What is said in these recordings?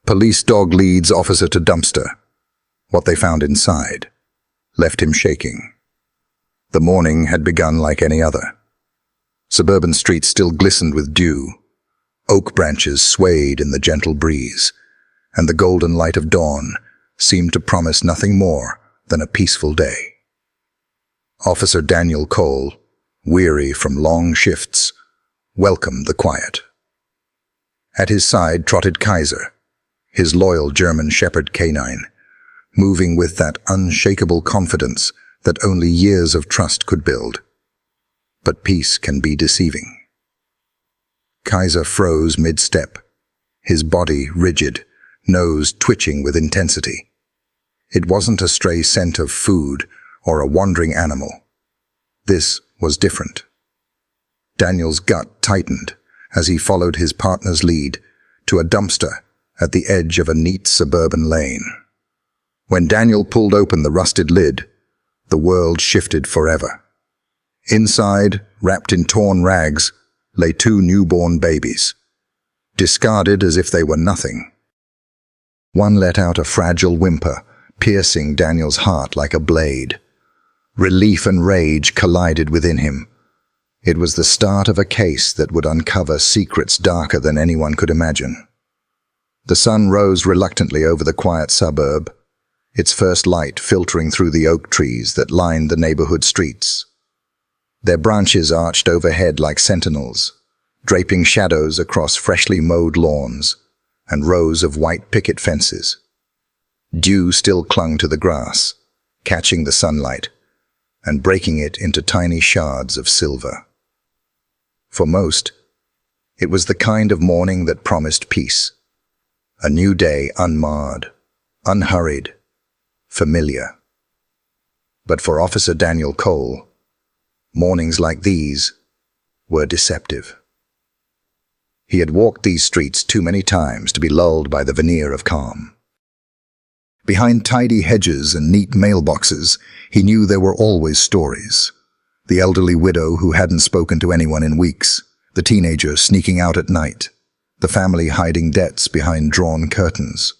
Police dog leads officer to dumpster. What they found inside left him shaking. The morning had begun like any other. Suburban streets still glistened with dew. Oak branches swayed in the gentle breeze, and the golden light of dawn seemed to promise nothing more than a peaceful day. Officer Daniel Cole, weary from long shifts, welcomed the quiet. At his side trotted Kaiser, his loyal German Shepherd canine, moving with that unshakable confidence that only years of trust could build. But peace can be deceiving. Kaiser froze mid-step, his body rigid, nose twitching with intensity. It wasn't a stray scent of food or a wandering animal. This was different. Daniel's gut tightened as he followed his partner's lead to a dumpster at the edge of a neat suburban lane. When Daniel pulled open the rusted lid, the world shifted forever. Inside, wrapped in torn rags, lay 2 newborn babies, discarded as if they were nothing. One let out a fragile whimper, piercing Daniel's heart like a blade. Relief and rage collided within him. It was the start of a case that would uncover secrets darker than anyone could imagine. The sun rose reluctantly over the quiet suburb, its first light filtering through the oak trees that lined the neighborhood streets. Their branches arched overhead like sentinels, draping shadows across freshly mowed lawns and rows of white picket fences. Dew still clung to the grass, catching the sunlight and breaking it into tiny shards of silver. For most, it was the kind of morning that promised peace. A new day unmarred, unhurried, familiar. But for Officer Daniel Cole, mornings like these were deceptive. He had walked these streets too many times to be lulled by the veneer of calm. Behind tidy hedges and neat mailboxes, he knew there were always stories. The elderly widow who hadn't spoken to anyone in weeks, the teenager sneaking out at night, the family hiding debts behind drawn curtains.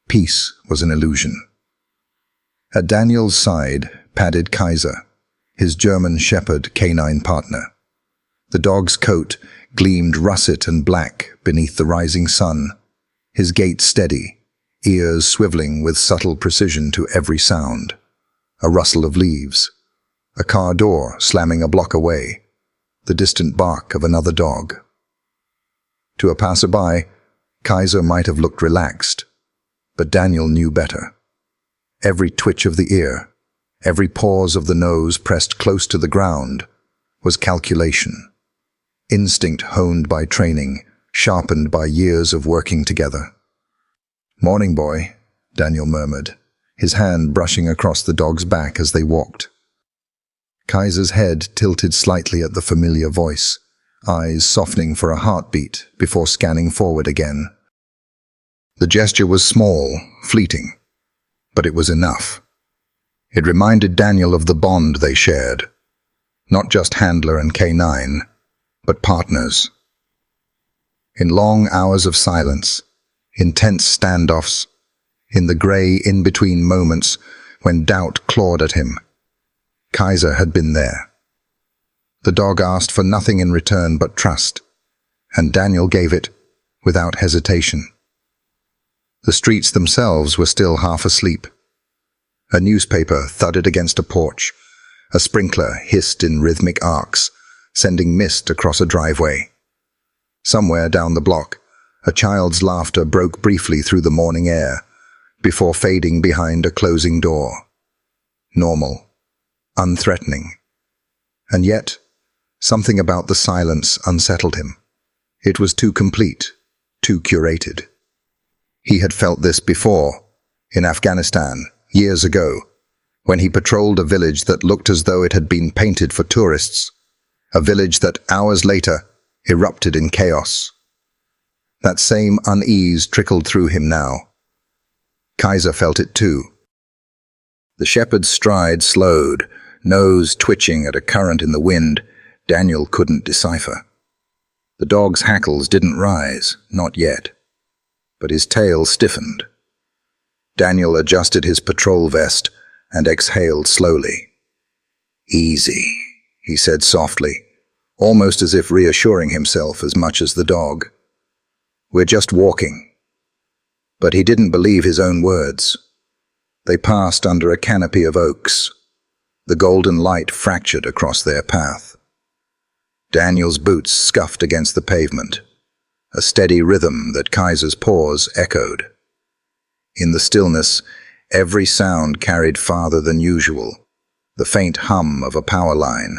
Peace was an illusion. At Daniel's side padded Kaiser, his German Shepherd canine partner. The dog's coat gleamed russet and black beneath the rising sun, his gait steady, ears swiveling with subtle precision to every sound. A rustle of leaves, a car door slamming a block away, the distant bark of another dog. To a passerby, Kaiser might have looked relaxed, but Daniel knew better. Every twitch of the ear, every pause of the nose pressed close to the ground, was calculation. Instinct honed by training, sharpened by years of working together. "Morning, boy," Daniel murmured, his hand brushing across the dog's back as they walked. Kaiser's head tilted slightly at the familiar voice, eyes softening for a heartbeat before scanning forward again. The gesture was small, fleeting, but it was enough. It reminded Daniel of the bond they shared, not just handler and canine, but partners. In long hours of silence, intense standoffs, in the grey in-between moments when doubt clawed at him, Kaiser had been there. The dog asked for nothing in return but trust, and Daniel gave it without hesitation. The streets themselves were still half asleep. A newspaper thudded against a porch. A sprinkler hissed in rhythmic arcs, sending mist across a driveway. Somewhere down the block, a child's laughter broke briefly through the morning air, before fading behind a closing door. Normal, unthreatening. And yet, something about the silence unsettled him. It was too complete, too curated. He had felt this before, in Afghanistan, years ago, when he patrolled a village that looked as though it had been painted for tourists, a village that hours later erupted in chaos. That same unease trickled through him now. Kaiser felt it too. The shepherd's stride slowed, nose twitching at a current in the wind Daniel couldn't decipher. The dog's hackles didn't rise, not yet. but his tail stiffened. Daniel adjusted his patrol vest and exhaled slowly. "Easy," he said softly, almost as if reassuring himself as much as the dog. "We're just walking." But he didn't believe his own words. They passed under a canopy of oaks. The golden light fractured across their path. Daniel's boots scuffed against the pavement, a steady rhythm that Kaiser's paws echoed. In the stillness, every sound carried farther than usual. The faint hum of a power line,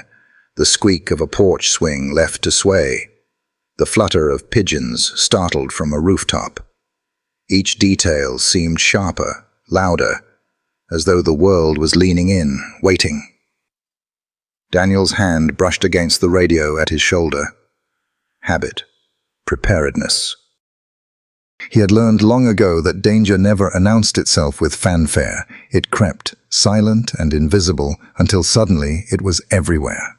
the squeak of a porch swing left to sway, the flutter of pigeons startled from a rooftop. Each detail seemed sharper, louder, as though the world was leaning in, waiting. Daniel's hand brushed against the radio at his shoulder. Habit. Preparedness. He had learned long ago that danger never announced itself with fanfare. It crept, silent and invisible, until suddenly it was everywhere.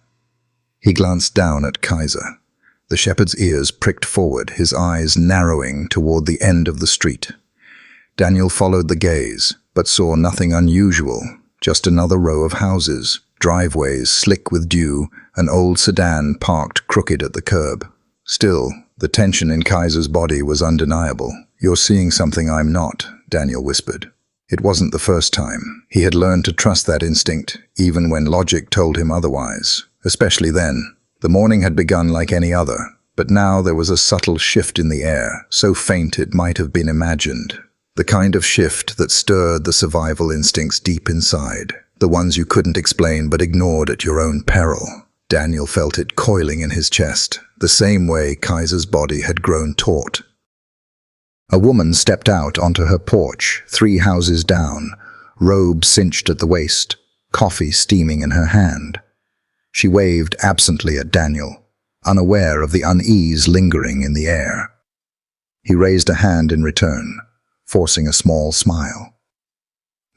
He glanced down at Kaiser. The shepherd's ears pricked forward, his eyes narrowing toward the end of the street. Daniel followed the gaze, but saw nothing unusual, just another row of houses, driveways slick with dew, an old sedan parked crooked at the curb. Still, the tension in Kaiser's body was undeniable. "You're seeing something I'm not," Daniel whispered. It wasn't the first time. He had learned to trust that instinct, even when logic told him otherwise. Especially then. The morning had begun like any other, but now there was a subtle shift in the air, so faint it might have been imagined. The kind of shift that stirred the survival instincts deep inside, the ones you couldn't explain but ignored at your own peril. Daniel felt it coiling in his chest, the same way Kaiser's body had grown taut. A woman stepped out onto her porch, 3 houses down, robe cinched at the waist, coffee steaming in her hand. She waved absently at Daniel, unaware of the unease lingering in the air. He raised a hand in return, forcing a small smile.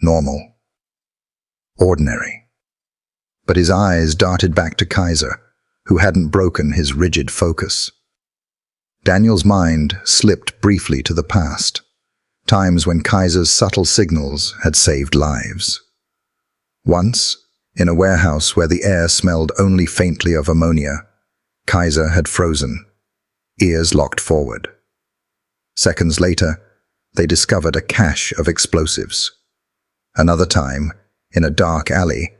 Normal. Ordinary. But his eyes darted back to Kaiser, who hadn't broken his rigid focus. Daniel's mind slipped briefly to the past, times when Kaiser's subtle signals had saved lives. Once, in a warehouse where the air smelled only faintly of ammonia, Kaiser had frozen, ears locked forward. Seconds later, they discovered a cache of explosives. Another time, in a dark alley,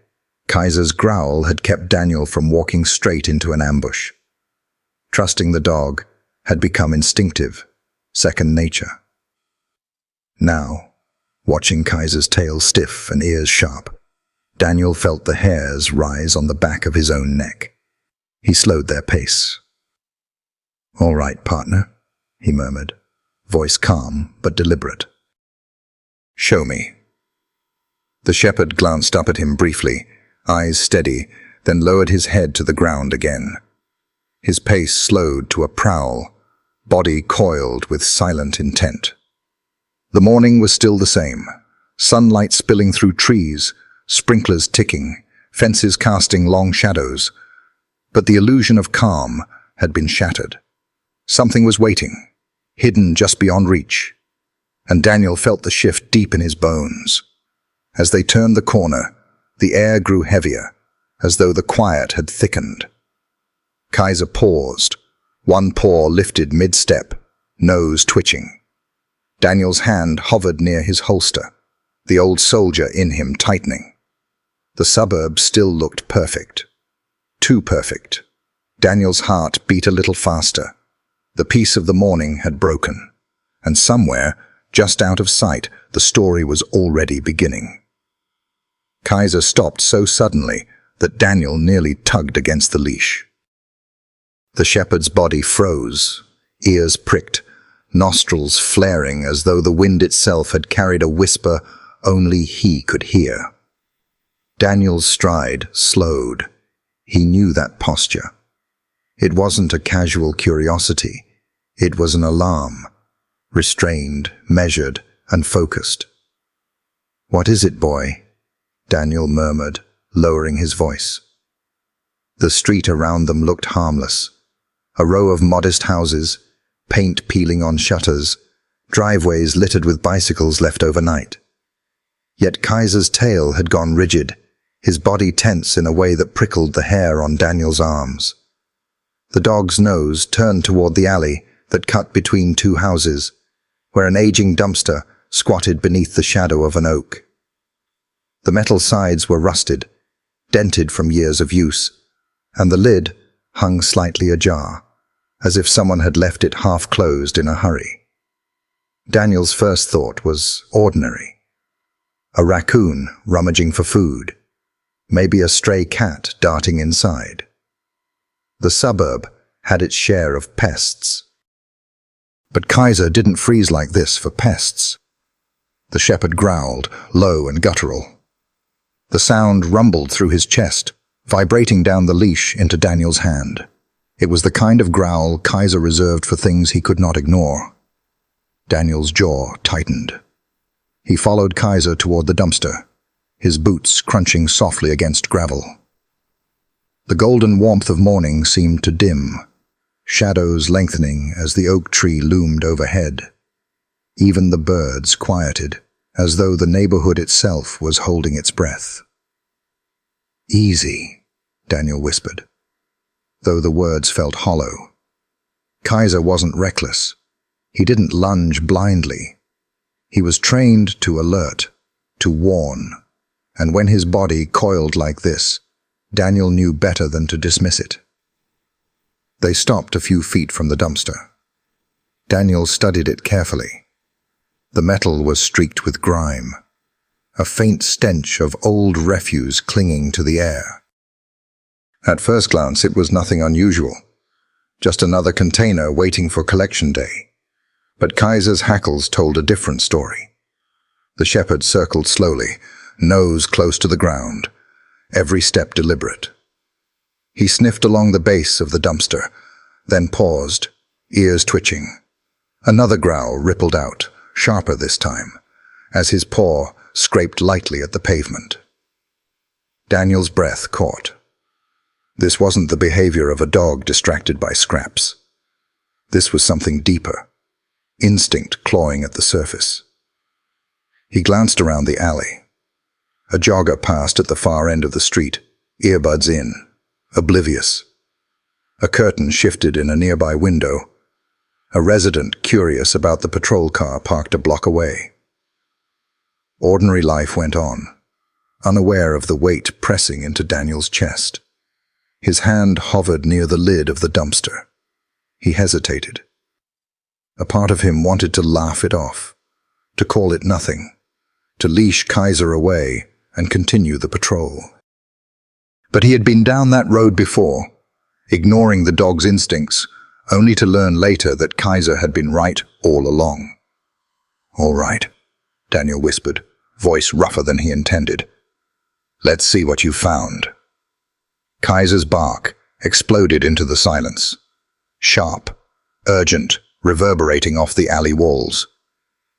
Kaiser's growl had kept Daniel from walking straight into an ambush. Trusting the dog had become instinctive, second nature. Now, watching Kaiser's tail stiff and ears sharp, Daniel felt the hairs rise on the back of his own neck. He slowed their pace. "All right, partner," he murmured, voice calm but deliberate. "Show me." The shepherd glanced up at him briefly, eyes steady, then lowered his head to the ground again. His pace slowed to a prowl, body coiled with silent intent. The morning was still the same, sunlight spilling through trees, sprinklers ticking, fences casting long shadows. But the illusion of calm had been shattered. Something was waiting, hidden just beyond reach, and Daniel felt the shift deep in his bones. As they turned the corner, the air grew heavier, as though the quiet had thickened. Kaiser paused, one paw lifted mid-step, nose twitching. Daniel's hand hovered near his holster, the old soldier in him tightening. The suburb still looked perfect. Too perfect. Daniel's heart beat a little faster. The peace of the morning had broken, and somewhere, just out of sight, the story was already beginning. Kaiser stopped so suddenly that Daniel nearly tugged against the leash. The shepherd's body froze, ears pricked, nostrils flaring as though the wind itself had carried a whisper only he could hear. Daniel's stride slowed. He knew that posture. It wasn't a casual curiosity. It was an alarm, restrained, measured, and focused. "What is it, boy?" Daniel murmured, lowering his voice. The street around them looked harmless. A row of modest houses, paint peeling on shutters, driveways littered with bicycles left overnight. Yet Kaiser's tail had gone rigid, his body tense in a way that prickled the hair on Daniel's arms. The dog's nose turned toward the alley that cut between two houses, where an aging dumpster squatted beneath the shadow of an oak. The metal sides were rusted, dented from years of use, and the lid hung slightly ajar, as if someone had left it half-closed in a hurry. Daniel's first thought was ordinary. A raccoon rummaging for food, maybe a stray cat darting inside. The suburb had its share of pests. But Kaiser didn't freeze like this for pests. The shepherd growled, low and guttural. The sound rumbled through his chest, vibrating down the leash into Daniel's hand. It was the kind of growl Kaiser reserved for things he could not ignore. Daniel's jaw tightened. He followed Kaiser toward the dumpster, his boots crunching softly against gravel. The golden warmth of morning seemed to dim, shadows lengthening as the oak tree loomed overhead. Even the birds quieted, as though the neighborhood itself was holding its breath. "Easy," Daniel whispered, though the words felt hollow. Kaiser wasn't reckless. He didn't lunge blindly. He was trained to alert, to warn, and when his body coiled like this, Daniel knew better than to dismiss it. They stopped a few feet from the dumpster. Daniel studied it carefully. The metal was streaked with grime, a faint stench of old refuse clinging to the air. At first glance, it was nothing unusual, just another container waiting for collection day. But Kaiser's hackles told a different story. The shepherd circled slowly, nose close to the ground, every step deliberate. He sniffed along the base of the dumpster, then paused, ears twitching. Another growl rippled out, sharper this time, as his paw scraped lightly at the pavement. Daniel's breath caught. This wasn't the behavior of a dog distracted by scraps. This was something deeper, instinct clawing at the surface. He glanced around the alley. A jogger passed at the far end of the street, earbuds in, oblivious. A curtain shifted in a nearby window, a resident curious about the patrol car parked a block away. Ordinary life went on, unaware of the weight pressing into Daniel's chest. His hand hovered near the lid of the dumpster. He hesitated. A part of him wanted to laugh it off, to call it nothing, to leash Kaiser away and continue the patrol. But he had been down that road before, ignoring the dog's instincts, only to learn later that Kaiser had been right all along. "All right," Daniel whispered, voice rougher than he intended. "Let's see what you found." Kaiser's bark exploded into the silence. Sharp, urgent, reverberating off the alley walls.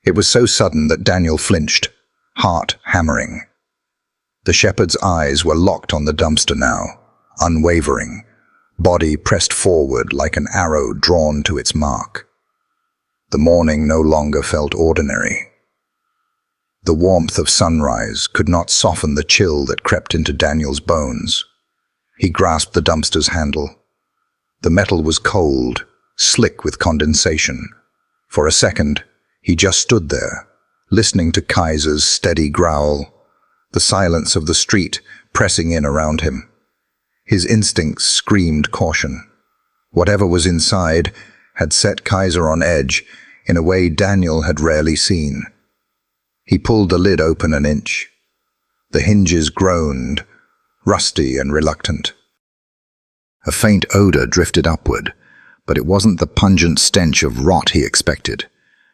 It was so sudden that Daniel flinched, heart hammering. The shepherd's eyes were locked on the dumpster now, unwavering, body pressed forward like an arrow drawn to its mark. The morning no longer felt ordinary. The warmth of sunrise could not soften the chill that crept into Daniel's bones. He grasped the dumpster's handle. The metal was cold, slick with condensation. For a second, he just stood there, listening to Kaiser's steady growl, the silence of the street pressing in around him. His instincts screamed caution. Whatever was inside had set Kaiser on edge in a way Daniel had rarely seen. He pulled the lid open an inch. The hinges groaned, rusty and reluctant. A faint odor drifted upward, but it wasn't the pungent stench of rot he expected.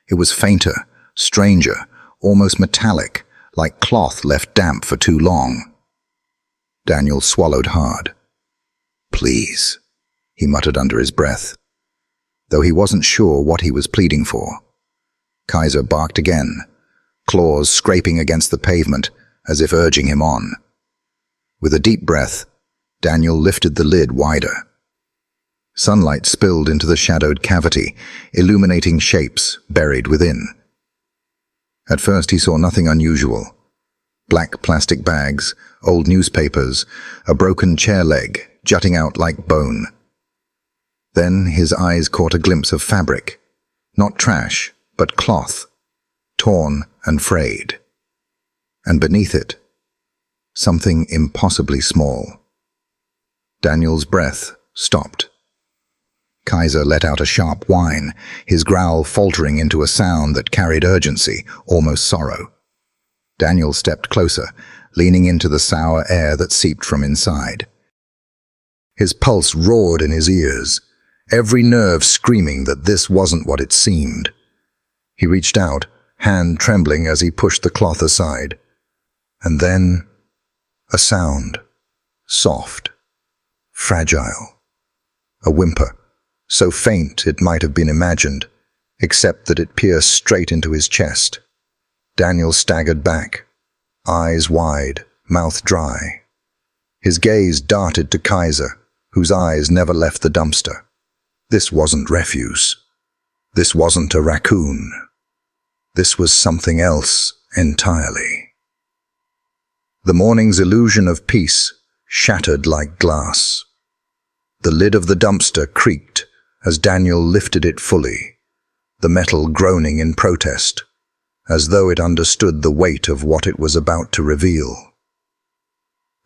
It was fainter, stranger, almost metallic, like cloth left damp for too long. Daniel swallowed hard. "Please," he muttered under his breath, though he wasn't sure what he was pleading for. Kaiser barked again, claws scraping against the pavement as if urging him on. With a deep breath, Daniel lifted the lid wider. Sunlight spilled into the shadowed cavity, illuminating shapes buried within. At first he saw nothing unusual. Black plastic bags, old newspapers, a broken chair leg jutting out like bone. Then his eyes caught a glimpse of fabric, not trash, but cloth, torn and frayed. And beneath it, something impossibly small. Daniel's breath stopped. Kaiser let out a sharp whine, his growl faltering into a sound that carried urgency, almost sorrow. Daniel stepped closer, leaning into the sour air that seeped from inside. His pulse roared in his ears, every nerve screaming that this wasn't what it seemed. He reached out, hand trembling as he pushed the cloth aside. And then, a sound, soft, fragile, a whimper, so faint it might have been imagined, except that it pierced straight into his chest. Daniel staggered back, eyes wide, mouth dry. His gaze darted to Kaiser, whose eyes never left the dumpster. This wasn't refuse. This wasn't a raccoon. This was something else entirely. The morning's illusion of peace shattered like glass. The lid of the dumpster creaked as Daniel lifted it fully, the metal groaning in protest, as though it understood the weight of what it was about to reveal.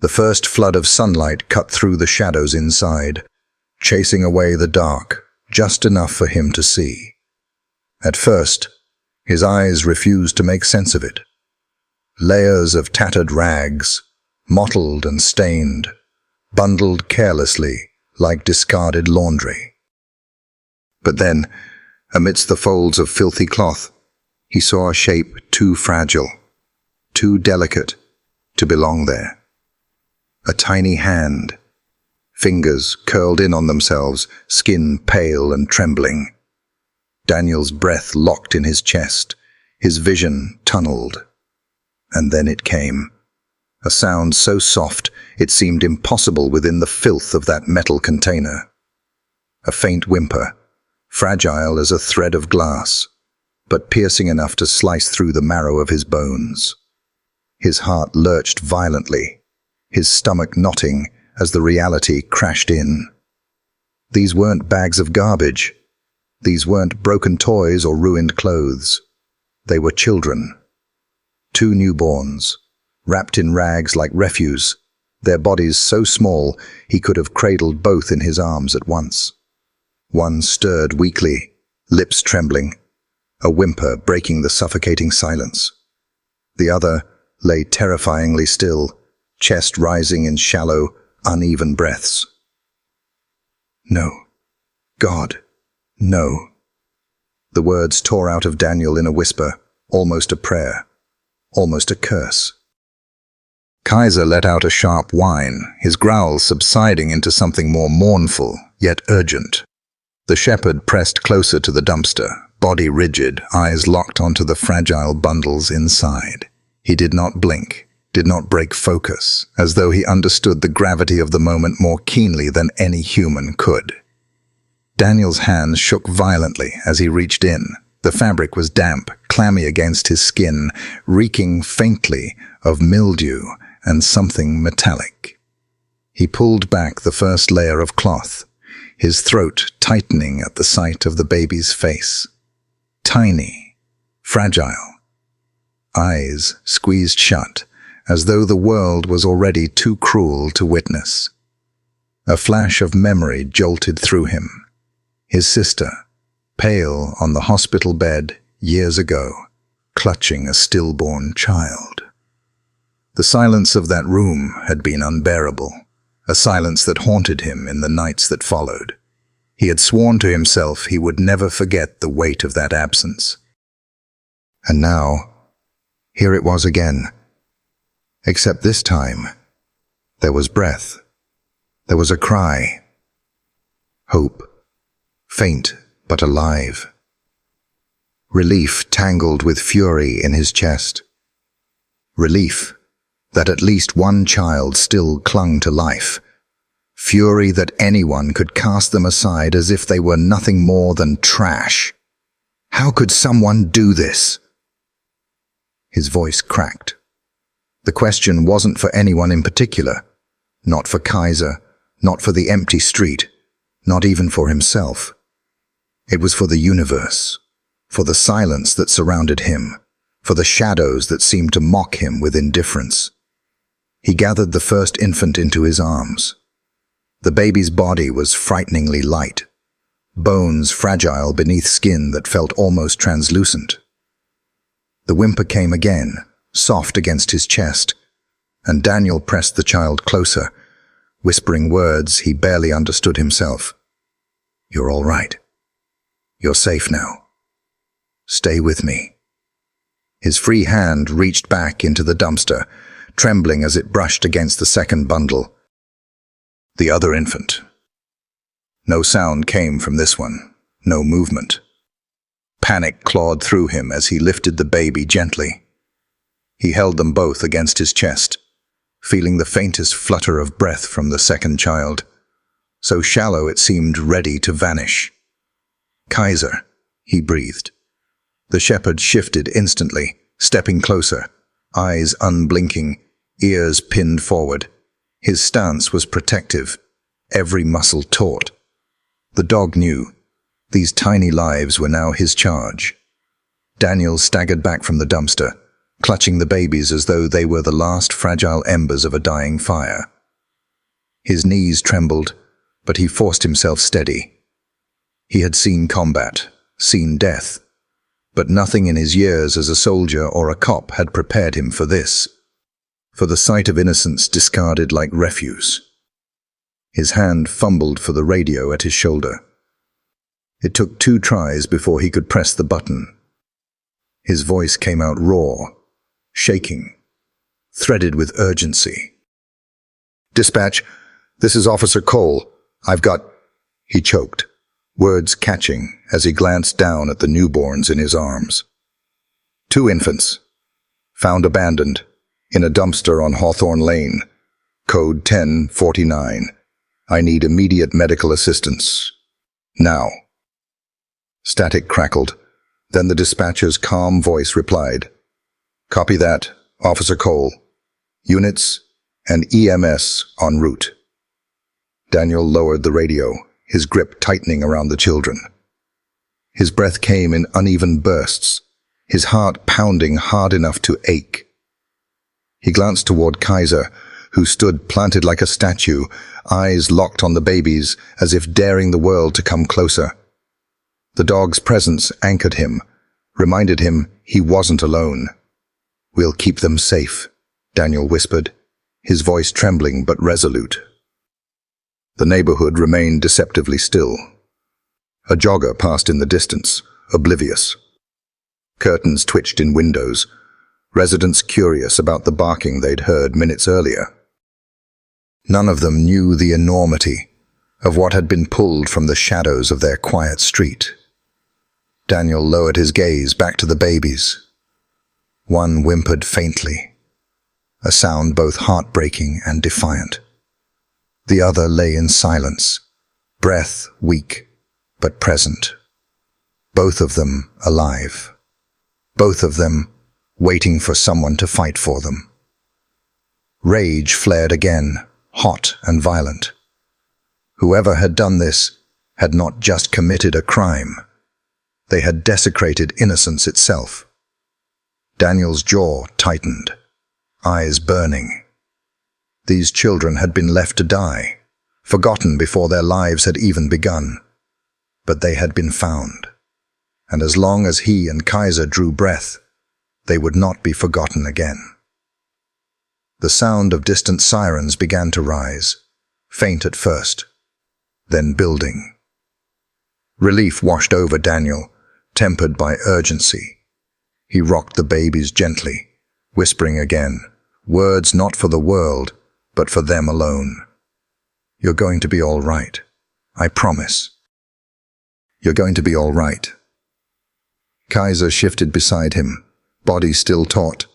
The first flood of sunlight cut through the shadows inside, chasing away the dark, just enough for him to see. At first, his eyes refused to make sense of it. Layers of tattered rags, mottled and stained, bundled carelessly like discarded laundry. But then, amidst the folds of filthy cloth, he saw a shape too fragile, too delicate to belong there. A tiny hand, fingers curled in on themselves, skin pale and trembling. Daniel's breath locked in his chest, his vision tunneled. And then it came. A sound so soft it seemed impossible within the filth of that metal container. A faint whimper, fragile as a thread of glass, but piercing enough to slice through the marrow of his bones. His heart lurched violently, his stomach knotting as the reality crashed in. These weren't bags of garbage. These weren't broken toys or ruined clothes. They were children. 2 newborns, wrapped in rags like refuse, their bodies so small he could have cradled both in his arms at once. One stirred weakly, lips trembling, a whimper breaking the suffocating silence. The other lay terrifyingly still, chest rising in shallow, uneven breaths. No. God, no. The words tore out of Daniel in a whisper, almost a prayer, almost a curse. Kaiser let out a sharp whine, his growl subsiding into something more mournful, yet urgent. The shepherd pressed closer to the dumpster, body rigid, eyes locked onto the fragile bundles inside. He did not blink, did not break focus, as though he understood the gravity of the moment more keenly than any human could. Daniel's hands shook violently as he reached in. The fabric was damp, clammy against his skin, reeking faintly of mildew and something metallic. He pulled back the first layer of cloth, his throat tightening at the sight of the baby's face. Tiny, fragile, eyes squeezed shut, as though the world was already too cruel to witness. A flash of memory jolted through him. His sister, pale on the hospital bed years ago, clutching a stillborn child. The silence of that room had been unbearable, a silence that haunted him in the nights that followed. He had sworn to himself he would never forget the weight of that absence. And now, here it was again. Except this time, there was breath. There was a cry. Hope. Faint but alive. Relief tangled with fury in his chest. Relief that at least one child still clung to life. fury that anyone could cast them aside as if they were nothing more than trash. How could someone do this? His voice cracked. The question wasn't for anyone in particular, not for Kaiser, not for the empty street, not even for himself. It was for the universe, for the silence that surrounded him, for the shadows that seemed to mock him with indifference. He gathered the first infant into his arms. The baby's body was frighteningly light, bones fragile beneath skin that felt almost translucent. The whimper came again, soft against his chest, and Daniel pressed the child closer, whispering words he barely understood himself. "You're all right. You're safe now. Stay with me." His free hand reached back into the dumpster, trembling as it brushed against the second bundle. The other infant. No sound came from this one, no movement. Panic clawed through him as he lifted the baby gently. He held them both against his chest, feeling the faintest flutter of breath from the second child, so shallow it seemed ready to vanish. "Kaiser," he breathed. The shepherd shifted instantly, stepping closer, eyes unblinking, ears pinned forward. His stance was protective, every muscle taut. The dog knew. These tiny lives were now his charge. Daniel staggered back from the dumpster, clutching the babies as though they were the last fragile embers of a dying fire. His knees trembled, but he forced himself steady. He had seen combat, seen death, but nothing in his years as a soldier or a cop had prepared him for this, for the sight of innocence discarded like refuse. His hand fumbled for the radio at his shoulder. It took 2 tries before he could press the button. His voice came out raw, shaking, threaded with urgency. "Dispatch, this is Officer Cole. I've got—" He choked, words catching as he glanced down at the newborns in his arms. 2 infants, found abandoned, in a dumpster on Hawthorne Lane. Code 1049. I need immediate medical assistance. Now." Static crackled. Then the dispatcher's calm voice replied, "Copy that, Officer Cole. Units and EMS en route." Daniel lowered the radio, his grip tightening around the children. His breath came in uneven bursts, his heart pounding hard enough to ache. He glanced toward Kaiser, who stood planted like a statue, eyes locked on the babies as if daring the world to come closer. The dog's presence anchored him, reminded him he wasn't alone. "We'll keep them safe," Daniel whispered, his voice trembling but resolute. The neighborhood remained deceptively still. A jogger passed in the distance, oblivious. Curtains twitched in windows, residents curious about the barking they'd heard minutes earlier. None of them knew the enormity of what had been pulled from the shadows of their quiet street. Daniel lowered his gaze back to the babies. One whimpered faintly, a sound both heartbreaking and defiant. The other lay in silence, breath weak but present. Both of them alive. Both of them waiting for someone to fight for them. Rage flared again, hot and violent. Whoever had done this had not just committed a crime. They had desecrated innocence itself. Daniel's jaw tightened, eyes burning. These children had been left to die, forgotten before their lives had even begun. But they had been found, and as long as he and Kaiser drew breath, they would not be forgotten again. The sound of distant sirens began to rise, faint at first, then building. Relief washed over Daniel, tempered by urgency. He rocked the babies gently, whispering again, words not for the world, but for them alone. "You're going to be all right. I promise. You're going to be all right." Kaiser shifted beside him, body still taut,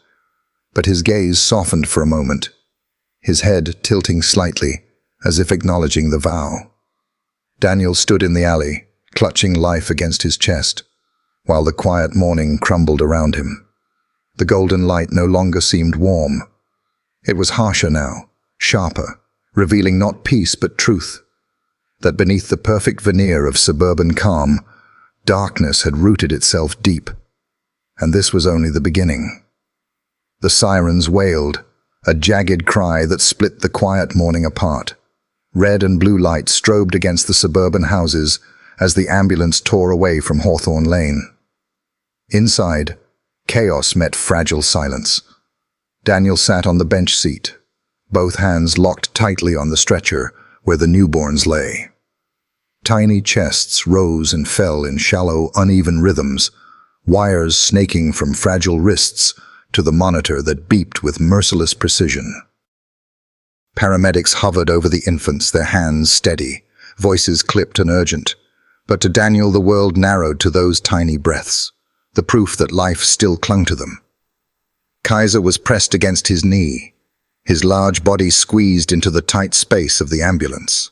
but his gaze softened for a moment, his head tilting slightly, as if acknowledging the vow. Daniel stood in the alley, clutching life against his chest, while the quiet morning crumbled around him. The golden light no longer seemed warm. It was harsher now, sharper, revealing not peace but truth. That beneath the perfect veneer of suburban calm, darkness had rooted itself deep. And this was only the beginning. The sirens wailed, a jagged cry that split the quiet morning apart. Red and blue lights strobed against the suburban houses as the ambulance tore away from Hawthorne Lane. Inside, chaos met fragile silence. Daniel sat on the bench seat, both hands locked tightly on the stretcher where the newborns lay. Tiny chests rose and fell in shallow, uneven rhythms, wires snaking from fragile wrists to the monitor that beeped with merciless precision. Paramedics hovered over the infants, their hands steady, voices clipped and urgent. But to Daniel the world narrowed to those tiny breaths, the proof that life still clung to them. Kaiser was pressed against his knee, his large body squeezed into the tight space of the ambulance.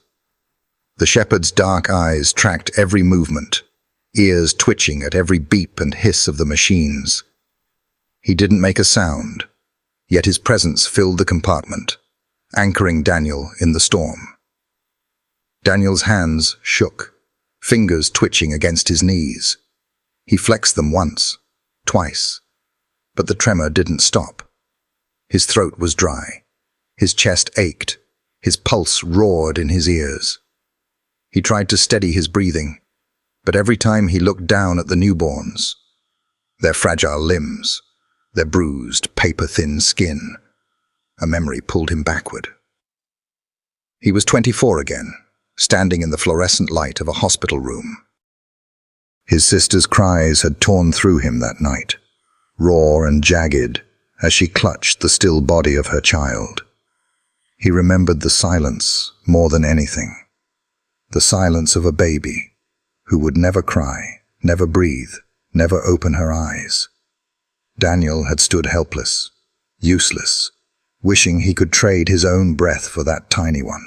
The shepherd's dark eyes tracked every movement, ears twitching at every beep and hiss of the machines. He didn't make a sound, yet his presence filled the compartment, anchoring Daniel in the storm. Daniel's hands shook, fingers twitching against his knees. He flexed them once, twice, but the tremor didn't stop. His throat was dry, his chest ached, his pulse roared in his ears. He tried to steady his breathing, but every time he looked down at the newborns, their fragile limbs, their bruised, paper-thin skin, a memory pulled him backward. He was 24 again, standing in the fluorescent light of a hospital room. His sister's cries had torn through him that night, raw and jagged, as she clutched the still body of her child. He remembered the silence more than anything, the silence of a baby who would never cry, never breathe, never open her eyes. Daniel had stood helpless, useless, wishing he could trade his own breath for that tiny one.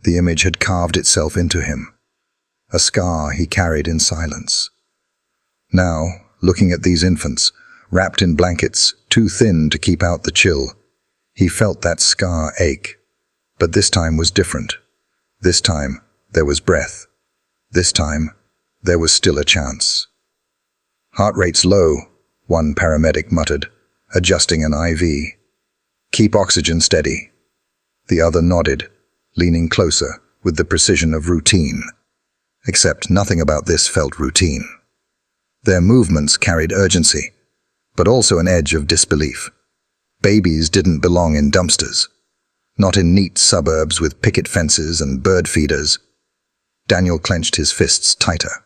The image had carved itself into him, a scar he carried in silence. Now, looking at these infants, wrapped in blankets too thin to keep out the chill, he felt that scar ache. But this time was different. This time, there was breath. This time, there was still a chance. "Heart rate's low," one paramedic muttered, adjusting an IV. "Keep oxygen steady." The other nodded, leaning closer with the precision of routine. Except nothing about this felt routine. Their movements carried urgency, but also an edge of disbelief. Babies didn't belong in dumpsters, not in neat suburbs with picket fences and bird feeders. Daniel clenched his fists tighter.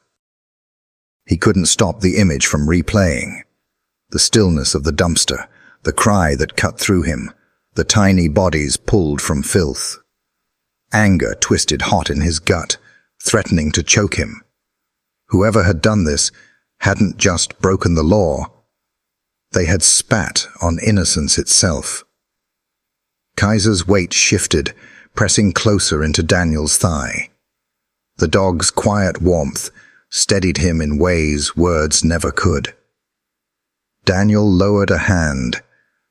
He couldn't stop the image from replaying. The stillness of the dumpster, the cry that cut through him, the tiny bodies pulled from filth. Anger twisted hot in his gut, threatening to choke him. Whoever had done this hadn't just broken the law. They had spat on innocence itself. Kaiser's weight shifted, pressing closer into Daniel's thigh. The dog's quiet warmth steadied him in ways words never could. Daniel lowered a hand,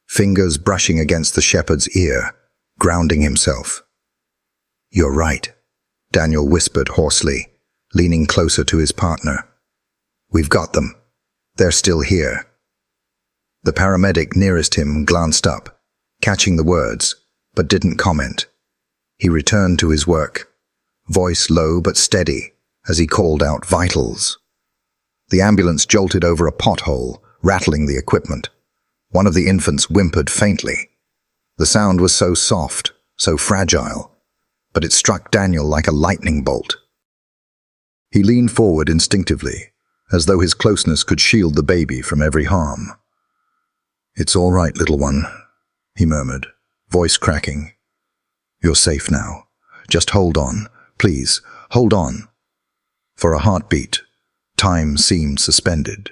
fingers brushing against the shepherd's ear, grounding himself. "You're right," Daniel whispered hoarsely, leaning closer to his partner. "We've got them. They're still here." The paramedic nearest him glanced up, catching the words, but didn't comment. He returned to his work, voice low but steady, as he called out vitals. The ambulance jolted over a pothole, rattling the equipment. One of the infants whimpered faintly. The sound was so soft, so fragile, but it struck Daniel like a lightning bolt. He leaned forward instinctively, as though his closeness could shield the baby from every harm. "It's all right, little one," he murmured, voice cracking. "You're safe now. Just hold on. Please, hold on." For a heartbeat, time seemed suspended.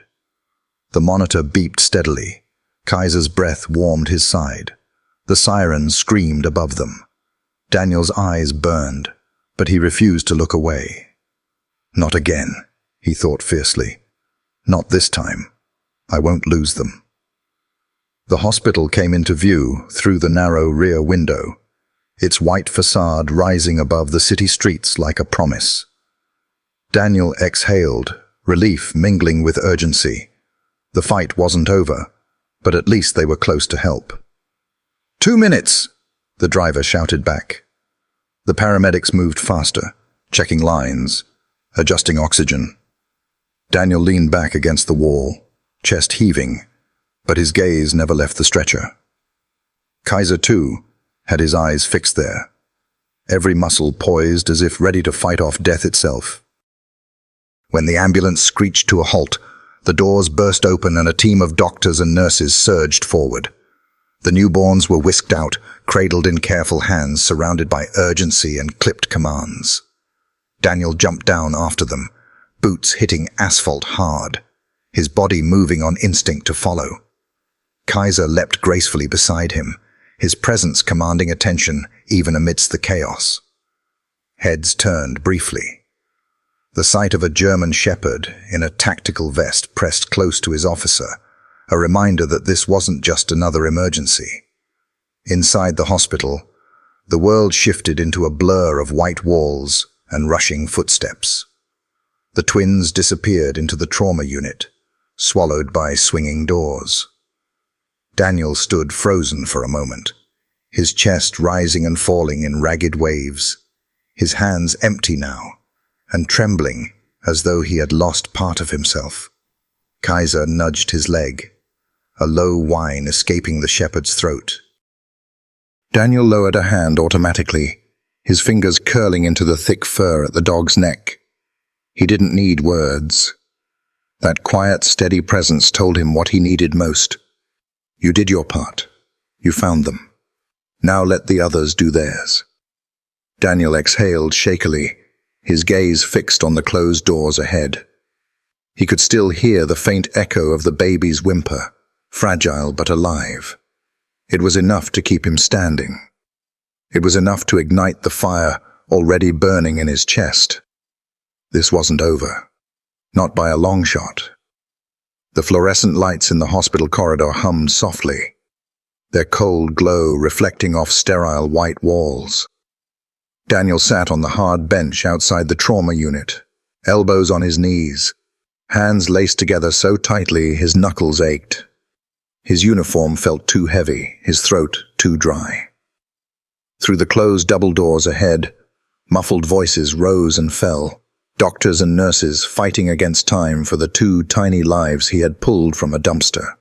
The monitor beeped steadily. Kaiser's breath warmed his side. The sirens screamed above them. Daniel's eyes burned, but he refused to look away. Not again, he thought fiercely. Not this time. I won't lose them. The hospital came into view through the narrow rear window, its white facade rising above the city streets like a promise. Daniel exhaled, relief mingling with urgency. The fight wasn't over, but at least they were close to help. 2 minutes, the driver shouted back. The paramedics moved faster, checking lines, adjusting oxygen. Daniel leaned back against the wall, chest heaving, but his gaze never left the stretcher. Kaiser, too, had his eyes fixed there, every muscle poised as if ready to fight off death itself. When the ambulance screeched to a halt, the doors burst open and a team of doctors and nurses surged forward. The newborns were whisked out, cradled in careful hands, surrounded by urgency and clipped commands. Daniel jumped down after them, boots hitting asphalt hard, his body moving on instinct to follow. Kaiser leapt gracefully beside him, his presence commanding attention even amidst the chaos. Heads turned briefly. The sight of a German shepherd in a tactical vest pressed close to his officer, a reminder that this wasn't just another emergency. Inside the hospital, the world shifted into a blur of white walls and rushing footsteps. The twins disappeared into the trauma unit, swallowed by swinging doors. Daniel stood frozen for a moment, his chest rising and falling in ragged waves, his hands empty now, and trembling as though he had lost part of himself. Kaiser nudged his leg, a low whine escaping the shepherd's throat. Daniel lowered a hand automatically, his fingers curling into the thick fur at the dog's neck. He didn't need words. That quiet, steady presence told him what he needed most. You did your part. You found them. Now let the others do theirs. Daniel exhaled shakily, his gaze fixed on the closed doors ahead. He could still hear the faint echo of the baby's whimper, fragile but alive. It was enough to keep him standing. It was enough to ignite the fire already burning in his chest. This wasn't over. Not by a long shot. The fluorescent lights in the hospital corridor hummed softly, their cold glow reflecting off sterile white walls. Daniel sat on the hard bench outside the trauma unit, elbows on his knees, hands laced together so tightly his knuckles ached. His uniform felt too heavy, his throat too dry. Through the closed double doors ahead, muffled voices rose and fell, doctors and nurses fighting against time for the 2 tiny lives he had pulled from a dumpster.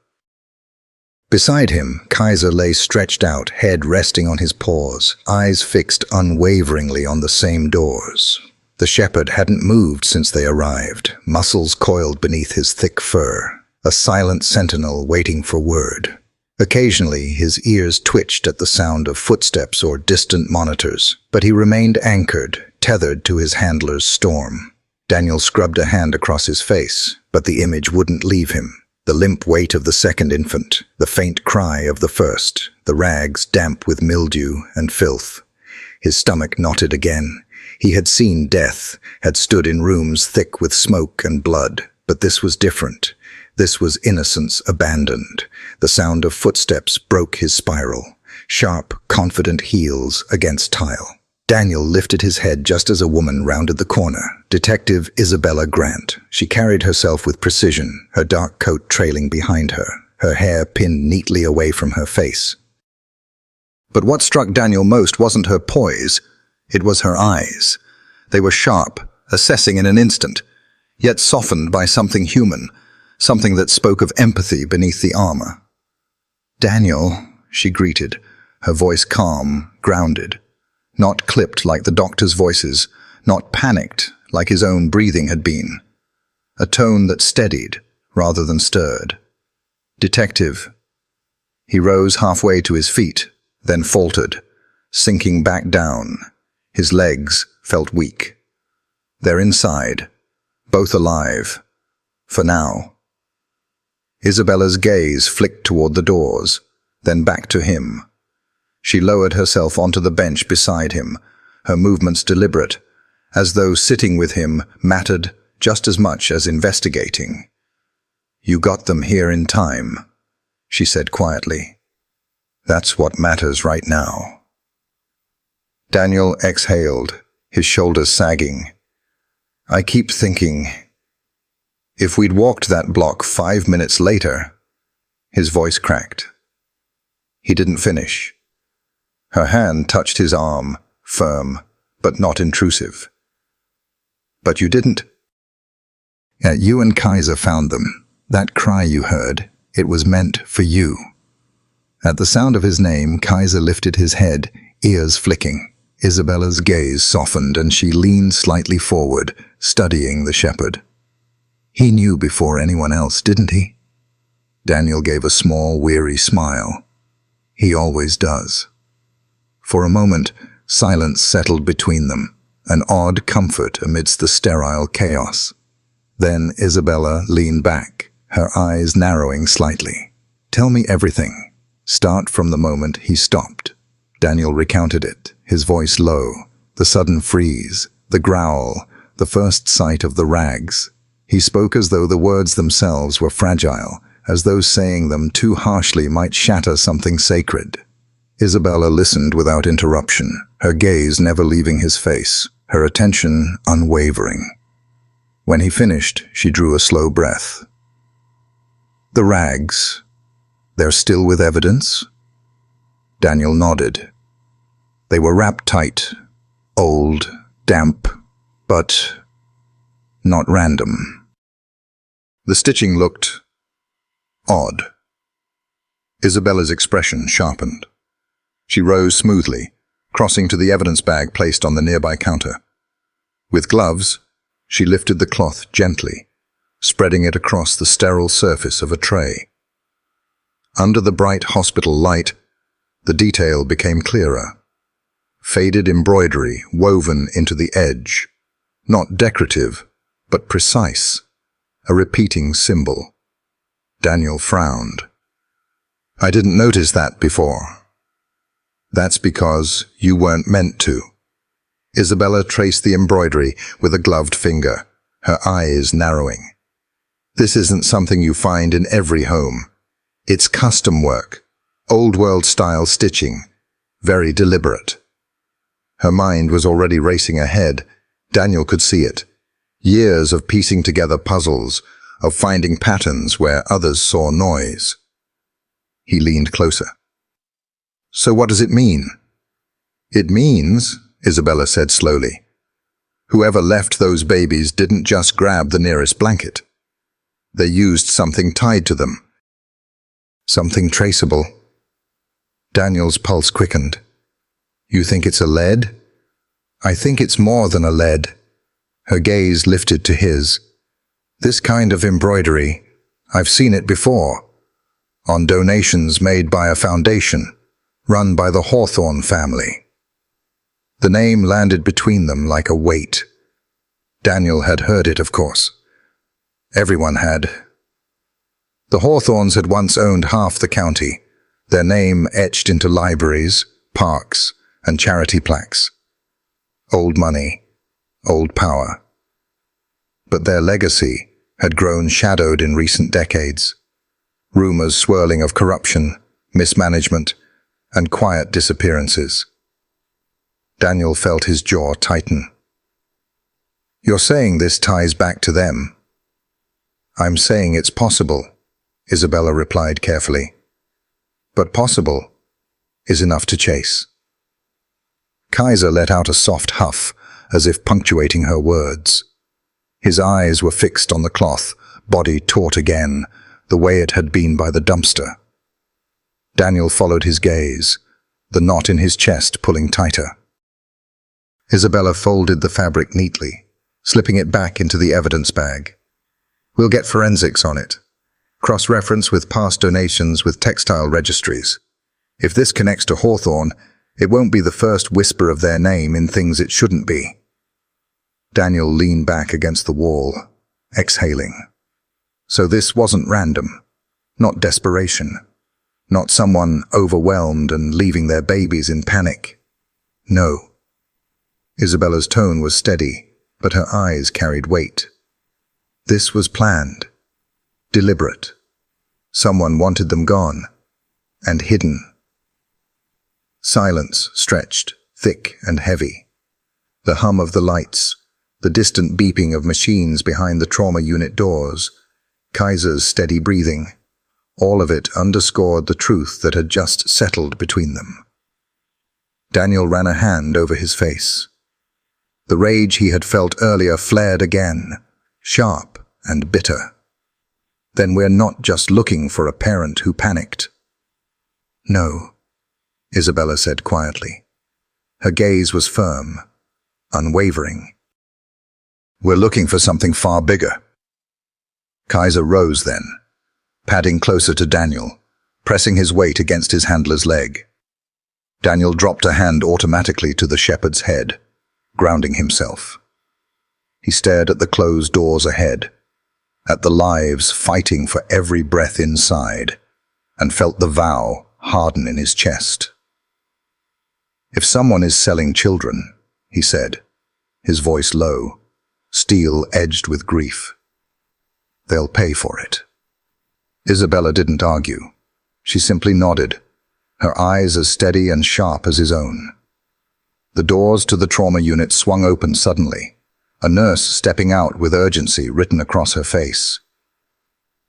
Beside him, Kaiser lay stretched out, head resting on his paws, eyes fixed unwaveringly on the same doors. The shepherd hadn't moved since they arrived, muscles coiled beneath his thick fur, a silent sentinel waiting for word. Occasionally, his ears twitched at the sound of footsteps or distant monitors, but he remained anchored, tethered to his handler's storm. Daniel scrubbed a hand across his face, but the image wouldn't leave him. The limp weight of the second infant, the faint cry of the first, the rags damp with mildew and filth. His stomach knotted again. He had seen death, had stood in rooms thick with smoke and blood, but this was different. This was innocence abandoned. The sound of footsteps broke his spiral, sharp, confident heels against tile. Daniel lifted his head just as a woman rounded the corner, Detective Isabella Grant. She carried herself with precision, her dark coat trailing behind her hair pinned neatly away from her face. But what struck Daniel most wasn't her poise, it was her eyes. They were sharp, assessing in an instant, yet softened by something human, something that spoke of empathy beneath the armor. "Daniel," she greeted, her voice calm, grounded. Not clipped like the doctor's voices, not panicked like his own breathing had been. A tone that steadied rather than stirred. "Detective." He rose halfway to his feet, then faltered, sinking back down. His legs felt weak. They're inside, both alive. For now. Isabella's gaze flicked toward the doors, then back to him. She lowered herself onto the bench beside him, her movements deliberate, as though sitting with him mattered just as much as investigating. "You got them here in time," she said quietly. "That's what matters right now." Daniel exhaled, his shoulders sagging. "I keep thinking, if we'd walked that block 5 minutes later—" His voice cracked. He didn't finish. Her hand touched his arm, firm, but not intrusive. "But you didn't. You and Kaiser found them. That cry you heard, it was meant for you." At the sound of his name, Kaiser lifted his head, ears flicking. Isabella's gaze softened and she leaned slightly forward, studying the shepherd. "He knew before anyone else, didn't he?" Daniel gave a small, weary smile. "He always does." For a moment, silence settled between them, an odd comfort amidst the sterile chaos. Then Isabella leaned back, her eyes narrowing slightly. "Tell me everything. Start from the moment he stopped." Daniel recounted it, his voice low, the sudden freeze, the growl, the first sight of the rags. He spoke as though the words themselves were fragile, as though saying them too harshly might shatter something sacred. Isabella listened without interruption, her gaze never leaving his face, her attention unwavering. When he finished, she drew a slow breath. "The rags, they're still with evidence?" Daniel nodded. They were wrapped tight, old, damp, but not random. The stitching looked odd. Isabella's expression sharpened. She rose smoothly, crossing to the evidence bag placed on the nearby counter. With gloves, she lifted the cloth gently, spreading it across the sterile surface of a tray. Under the bright hospital light, the detail became clearer. Faded embroidery woven into the edge, not decorative, but precise, a repeating symbol. Daniel frowned. "I didn't notice that before." "That's because you weren't meant to." Isabella traced the embroidery with a gloved finger, her eyes narrowing. "This isn't something you find in every home. It's custom work, old-world-style stitching, very deliberate." Her mind was already racing ahead. Daniel could see it. Years of piecing together puzzles, of finding patterns where others saw noise. He leaned closer. "So what does it mean?" "It means," Isabella said slowly, "whoever left those babies didn't just grab the nearest blanket. They used something tied to them. Something traceable." Daniel's pulse quickened. "You think it's a lead?" "I think it's more than a lead." Her gaze lifted to his. "This kind of embroidery, I've seen it before. On donations made by a foundation, run by the Hawthorne family." The name landed between them like a weight. Daniel had heard it, of course. Everyone had. The Hawthornes had once owned half the county, their name etched into libraries, parks, and charity plaques. Old money, old power. But their legacy had grown shadowed in recent decades. Rumors swirling of corruption, mismanagement, and quiet disappearances. Daniel felt his jaw tighten. "You're saying this ties back to them?" "I'm saying it's possible," Isabella replied carefully. "But possible is enough to chase." Kaiser let out a soft huff, as if punctuating her words. His eyes were fixed on the cloth, body taut again, the way it had been by the dumpster. Daniel followed his gaze, the knot in his chest pulling tighter. Isabella folded the fabric neatly, slipping it back into the evidence bag. "We'll get forensics on it. Cross-reference with past donations with textile registries. If this connects to Hawthorne, it won't be the first whisper of their name in things it shouldn't be." Daniel leaned back against the wall, exhaling. So this wasn't random, not desperation. not someone overwhelmed and leaving their babies in panic. No. Isabella's tone was steady, but her eyes carried weight. This was planned, deliberate. Someone wanted them gone, and hidden. Silence stretched, thick and heavy. The hum of the lights, the distant beeping of machines behind the trauma unit doors, Kaiser's steady breathing, all of it underscored the truth that had just settled between them. Daniel ran a hand over his face. The rage he had felt earlier flared again, sharp and bitter. Then we're not just looking for a parent who panicked. No, Isabella said quietly. Her gaze was firm, unwavering. We're looking for something far bigger. Kaiser rose then, padding closer to Daniel, pressing his weight against his handler's leg. Daniel dropped a hand automatically to the shepherd's head, grounding himself. He stared at the closed doors ahead, at the lives fighting for every breath inside, and felt the vow harden in his chest. If someone is selling children, he said, his voice low, steel edged with grief, they'll pay for it. Isabella didn't argue. She simply nodded, her eyes as steady and sharp as his own. The doors to the trauma unit swung open suddenly, a nurse stepping out with urgency written across her face.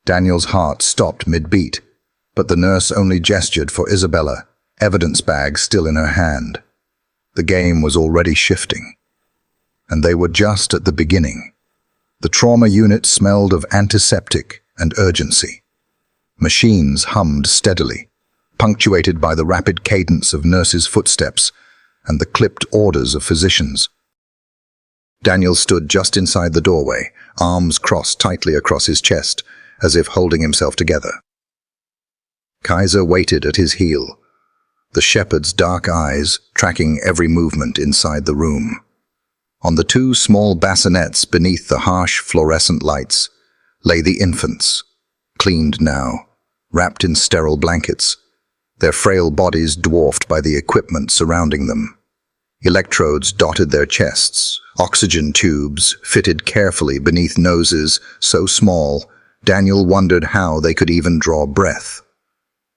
Daniel's heart stopped mid-beat, but the nurse only gestured for Isabella, evidence bag still in her hand. The game was already shifting. And they were just at the beginning. The trauma unit smelled of antiseptic and urgency. Machines hummed steadily, punctuated by the rapid cadence of nurses' footsteps and the clipped orders of physicians. Daniel stood just inside the doorway, arms crossed tightly across his chest, as if holding himself together. Kaiser waited at his heel, the shepherd's dark eyes tracking every movement inside the room. On the two small bassinets beneath the harsh fluorescent lights lay the infants, cleaned now, wrapped in sterile blankets, their frail bodies dwarfed by the equipment surrounding them. Electrodes dotted their chests, oxygen tubes fitted carefully beneath noses so small Daniel wondered how they could even draw breath.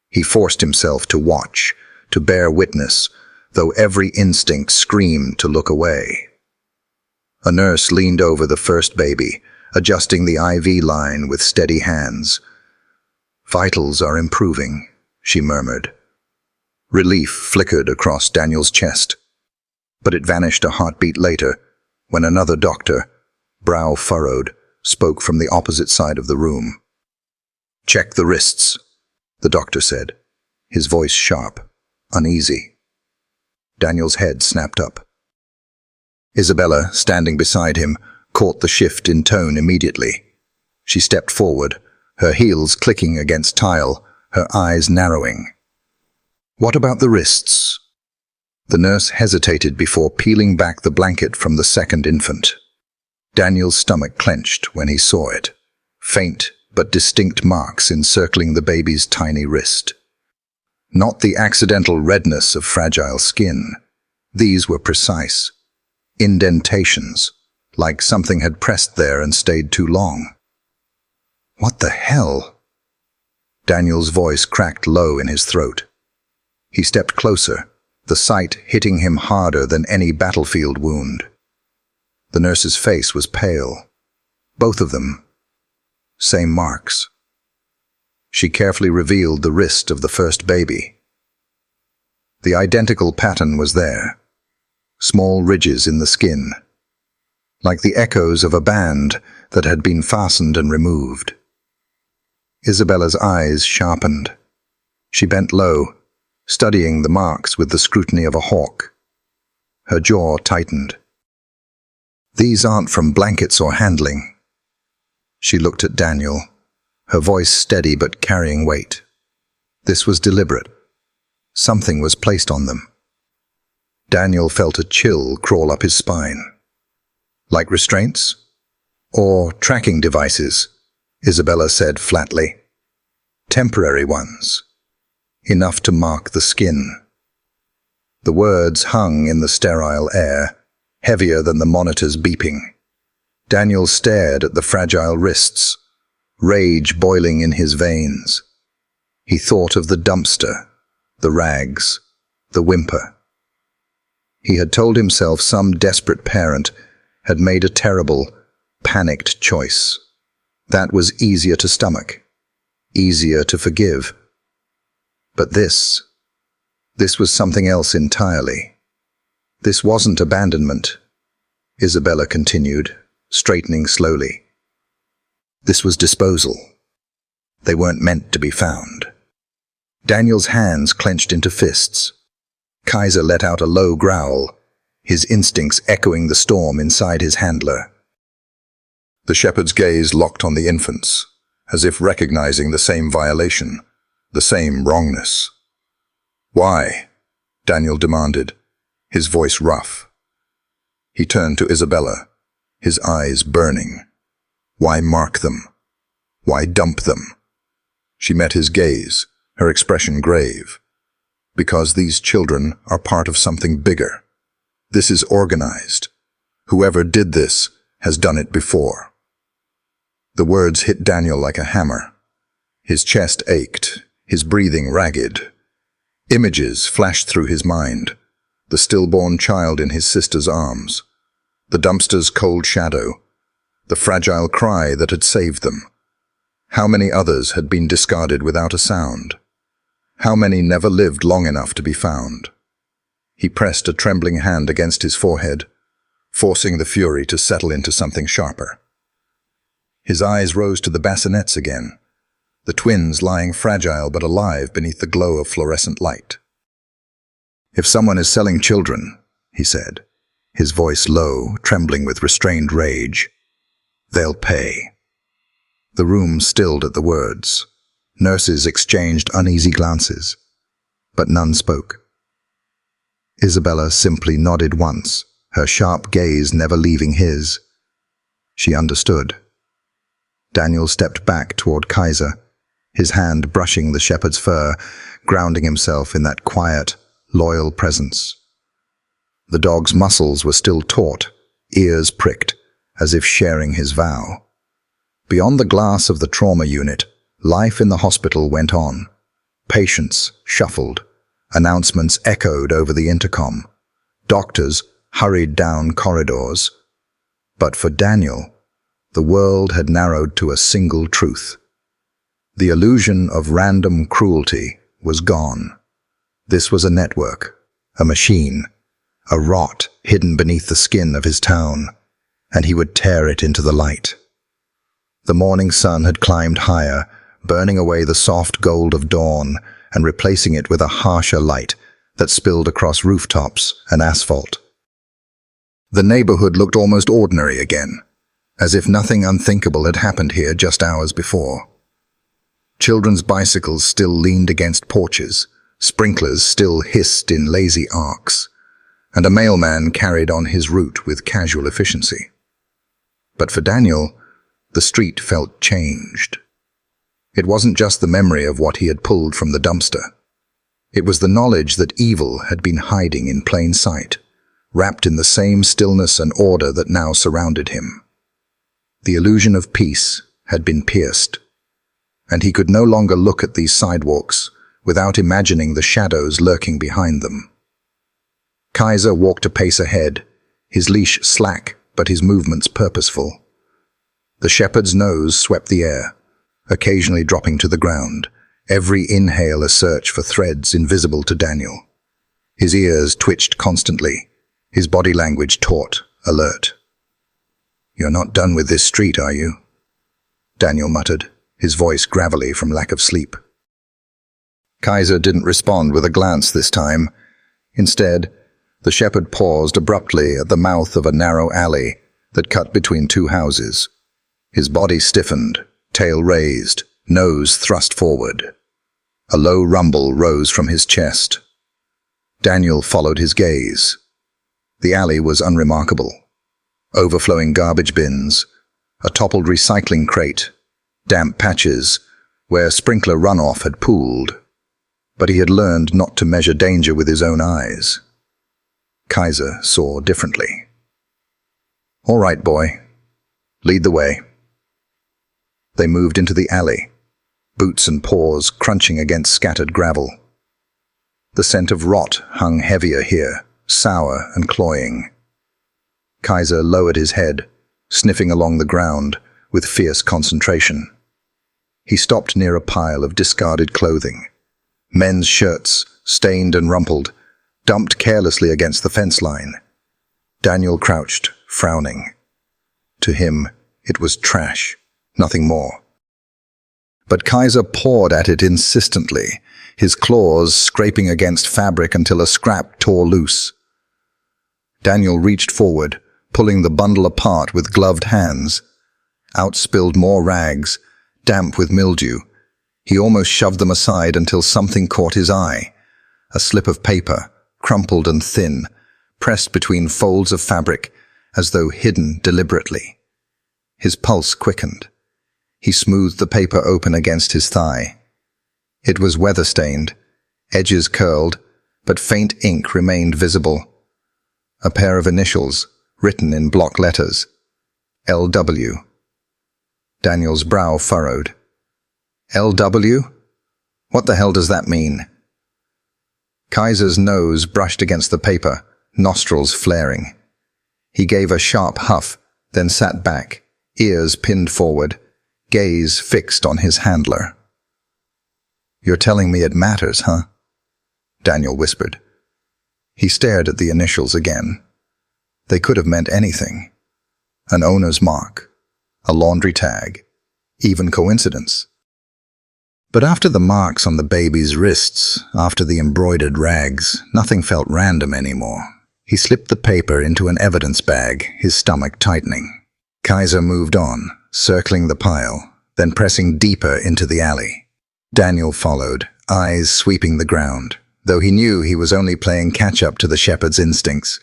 He forced himself to watch, to bear witness, though every instinct screamed to look away. A nurse leaned over the first baby, adjusting the IV line with steady hands. "Vitals are improving," she murmured. Relief flickered across Daniel's chest, but it vanished a heartbeat later when another doctor, brow furrowed, spoke from the opposite side of the room. "Check the wrists," the doctor said, his voice sharp, uneasy. Daniel's head snapped up. Isabella, standing beside him, caught the shift in tone immediately. She stepped forward, her heels clicking against tile, her eyes narrowing. "What about the wrists?" The nurse hesitated before peeling back the blanket from the second infant. Daniel's stomach clenched when he saw it, faint but distinct marks encircling the baby's tiny wrist. Not the accidental redness of fragile skin. These were precise. Indentations, like something had pressed there and stayed too long. "What the hell?" Daniel's voice cracked low in his throat. He stepped closer, the sight hitting him harder than any battlefield wound. The nurse's face was pale. Both of them. Same marks. She carefully revealed the wrist of the first baby. The identical pattern was there. Small ridges in the skin, like the echoes of a band that had been fastened and removed. Isabella's eyes sharpened. She bent low, studying the marks with the scrutiny of a hawk. Her jaw tightened. "These aren't from blankets or handling." She looked at Daniel, her voice steady but carrying weight. This was deliberate. Something was placed on them. Daniel felt a chill crawl up his spine. "Like restraints? Or tracking devices?" Isabella said flatly. "Temporary ones." enough to mark the skin. The words hung in the sterile air, heavier than the monitor's beeping. Daniel stared at the fragile wrists, rage boiling in his veins. He thought of the dumpster, the rags, the whimper. He had told himself some desperate parent had made a terrible, panicked choice. That was easier to stomach, easier to forgive. But this was something else entirely. This wasn't abandonment, Isabella continued, straightening slowly. This was disposal. They weren't meant to be found. Daniel's hands clenched into fists. Kaiser let out a low growl, his instincts echoing the storm inside his handler. The shepherd's gaze locked on the infants, as if recognizing the same violation, the same wrongness. "Why?" Daniel demanded, his voice rough. He turned to Isabella, his eyes burning. Why mark them? Why dump them? She met his gaze, her expression grave. Because these children are part of something bigger. This is organized. Whoever did this has done it before. The words hit Daniel like a hammer. His chest ached, his breathing ragged. Images flashed through his mind. The stillborn child in his sister's arms. The dumpster's cold shadow. The fragile cry that had saved them. How many others had been discarded without a sound? How many never lived long enough to be found? He pressed a trembling hand against his forehead, forcing the fury to settle into something sharper. His eyes rose to the bassinets again, the twins lying fragile but alive beneath the glow of fluorescent light. "If someone is selling children," he said, his voice low, trembling with restrained rage, "they'll pay." The room stilled at the words. Nurses exchanged uneasy glances, but none spoke. Isabella simply nodded once, her sharp gaze never leaving his. She understood. Daniel stepped back toward Kaiser, his hand brushing the shepherd's fur, grounding himself in that quiet, loyal presence. The dog's muscles were still taut, ears pricked, as if sharing his vow. Beyond the glass of the trauma unit, life in the hospital went on. Patients shuffled. Announcements echoed over the intercom. Doctors hurried down corridors. But for Daniel, the world had narrowed to a single truth. The illusion of random cruelty was gone. This was a network, a machine, a rot hidden beneath the skin of his town, and he would tear it into the light. The morning sun had climbed higher, burning away the soft gold of dawn and replacing it with a harsher light that spilled across rooftops and asphalt. The neighborhood looked almost ordinary again, as if nothing unthinkable had happened here just hours before. Children's bicycles still leaned against porches, sprinklers still hissed in lazy arcs, and a mailman carried on his route with casual efficiency. But for Daniel, the street felt changed. It wasn't just the memory of what he had pulled from the dumpster. It was the knowledge that evil had been hiding in plain sight, wrapped in the same stillness and order that now surrounded him. The illusion of peace had been pierced, and he could no longer look at these sidewalks without imagining the shadows lurking behind them. Kaiser walked a pace ahead, his leash slack but his movements purposeful. The shepherd's nose swept the air, occasionally dropping to the ground, every inhale a search for threads invisible to Daniel. His ears twitched constantly, his body language taut, alert. "You're not done with this street, are you?" Daniel muttered, his voice gravelly from lack of sleep. Kaiser didn't respond with a glance this time. Instead, the shepherd paused abruptly at the mouth of a narrow alley that cut between two houses. His body stiffened, tail raised, nose thrust forward. A low rumble rose from his chest. Daniel followed his gaze. The alley was unremarkable. Overflowing garbage bins, a toppled recycling crate, damp patches where sprinkler runoff had pooled. but he had learned not to measure danger with his own eyes. Kaiser saw differently. "All right, boy. Lead the way." They moved into the alley, boots and paws crunching against scattered gravel. The scent of rot hung heavier here, sour and cloying. Kaiser lowered his head, sniffing along the ground with fierce concentration. He stopped near a pile of discarded clothing. Men's shirts, stained and rumpled, dumped carelessly against the fence line. Daniel crouched, frowning. To him, it was trash, nothing more. But Kaiser pawed at it insistently, his claws scraping against fabric until a scrap tore loose. Daniel reached forward, pulling the bundle apart with gloved hands. Out spilled more rags, damp with mildew. He almost shoved them aside until something caught his eye. A slip of paper, crumpled and thin, pressed between folds of fabric, as though hidden deliberately. His pulse quickened. He smoothed the paper open against his thigh. It was weather-stained, edges curled, but faint ink remained visible. A pair of initials, written in block letters. L.W. Daniel's brow furrowed. L.W.? What the hell does that mean? Kaiser's nose brushed against the paper, nostrils flaring. He gave a sharp huff, then sat back, ears pinned forward, gaze fixed on his handler. "You're telling me it matters, huh?" Daniel whispered. He stared at the initials again. They could have meant anything. An owner's mark, a laundry tag, even coincidence. But after the marks on the baby's wrists, after the embroidered rags, nothing felt random anymore. He slipped the paper into an evidence bag, his stomach tightening. Kaiser moved on, circling the pile, then pressing deeper into the alley. Daniel followed, eyes sweeping the ground, though he knew he was only playing catch-up to the shepherd's instincts.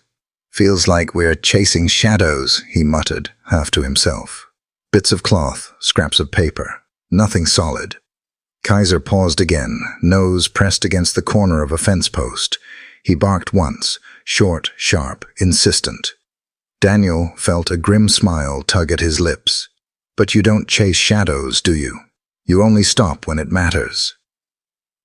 "Feels like we're chasing shadows," he muttered, half to himself. Bits of cloth, scraps of paper, nothing solid. Kaiser paused again, nose pressed against the corner of a fence post. He barked once, short, sharp, insistent. Daniel felt a grim smile tug at his lips. "But you don't chase shadows, do you? You only stop when it matters."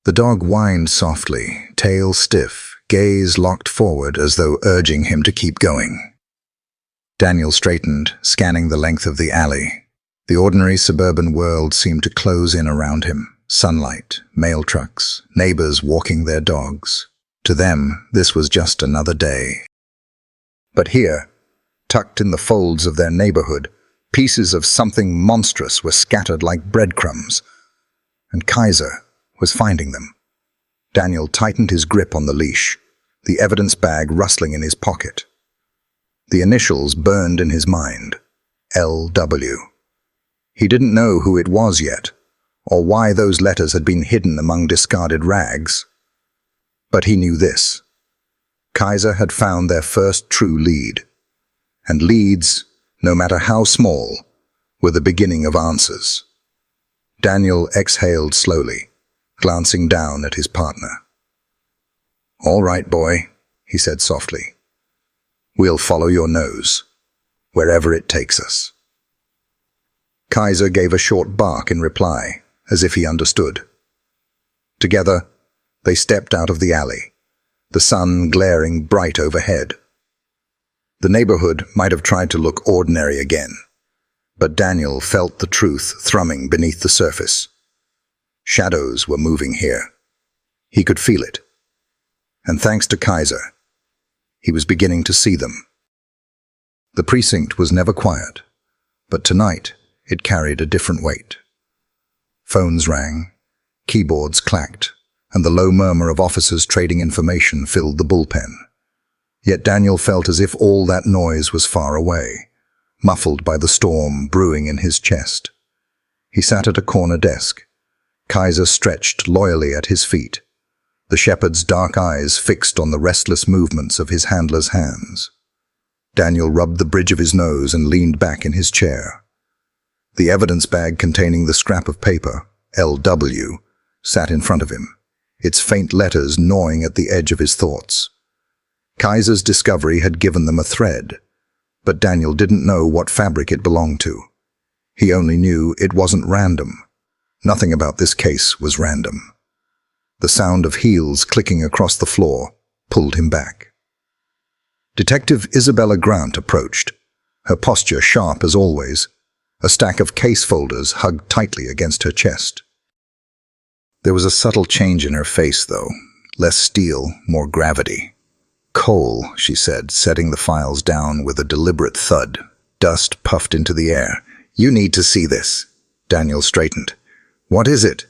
The dog whined softly, tail stiff, gaze locked forward as though urging him to keep going. Daniel straightened, scanning the length of the alley. The ordinary suburban world seemed to close in around him. Sunlight, mail trucks, neighbors walking their dogs. To them, this was just another day. But here, tucked in the folds of their neighborhood, pieces of something monstrous were scattered like breadcrumbs, and Kaiser was finding them. Daniel tightened his grip on the leash, the evidence bag rustling in his pocket. The initials burned in his mind. L.W. He didn't know who it was yet, or why those letters had been hidden among discarded rags. But he knew this. Kaiser had found their first true lead. And leads, no matter how small, were the beginning of answers. Daniel exhaled slowly, glancing down at his partner. "All right, boy," he said softly. "We'll follow your nose, wherever it takes us." Kaiser gave a short bark in reply, as if he understood. Together, they stepped out of the alley, the sun glaring bright overhead. The neighborhood might have tried to look ordinary again, but Daniel felt the truth thrumming beneath the surface. Shadows were moving here. He could feel it. And thanks to Kaiser, he was beginning to see them. The precinct was never quiet, but tonight it carried a different weight. Phones rang, keyboards clacked, and the low murmur of officers trading information filled the bullpen. Yet Daniel felt as if all that noise was far away, muffled by the storm brewing in his chest. He sat at a corner desk, Kaiser stretched loyally at his feet, the shepherd's dark eyes fixed on the restless movements of his handler's hands. Daniel rubbed the bridge of his nose and leaned back in his chair. The evidence bag containing the scrap of paper, L.W., sat in front of him, its faint letters gnawing at the edge of his thoughts. Kaiser's discovery had given them a thread, but Daniel didn't know what fabric it belonged to. He only knew it wasn't random. Nothing about this case was random. The sound of heels clicking across the floor pulled him back. Detective Isabella Grant approached, her posture sharp as always, a stack of case folders hugged tightly against her chest. There was a subtle change in her face, though, less steel, more gravity. "Coal," she said, setting the files down with a deliberate thud. Dust puffed into the air. "You need to see this." Daniel straightened. "What is it?"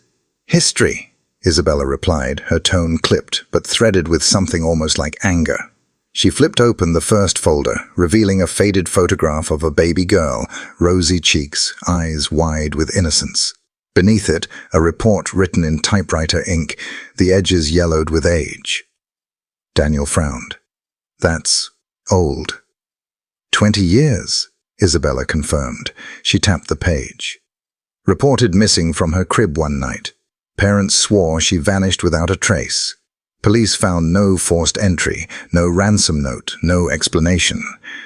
"History," Isabella replied, her tone clipped, but threaded with something almost like anger. She flipped open the first folder, revealing a faded photograph of a baby girl, rosy cheeks, eyes wide with innocence. Beneath it, a report written in typewriter ink, the edges yellowed with age. Daniel frowned. "That's old." 20 years, Isabella confirmed. She tapped the page. "Reported missing from her crib one night. Parents swore she vanished without a trace. Police found no forced entry, no ransom note, no explanation.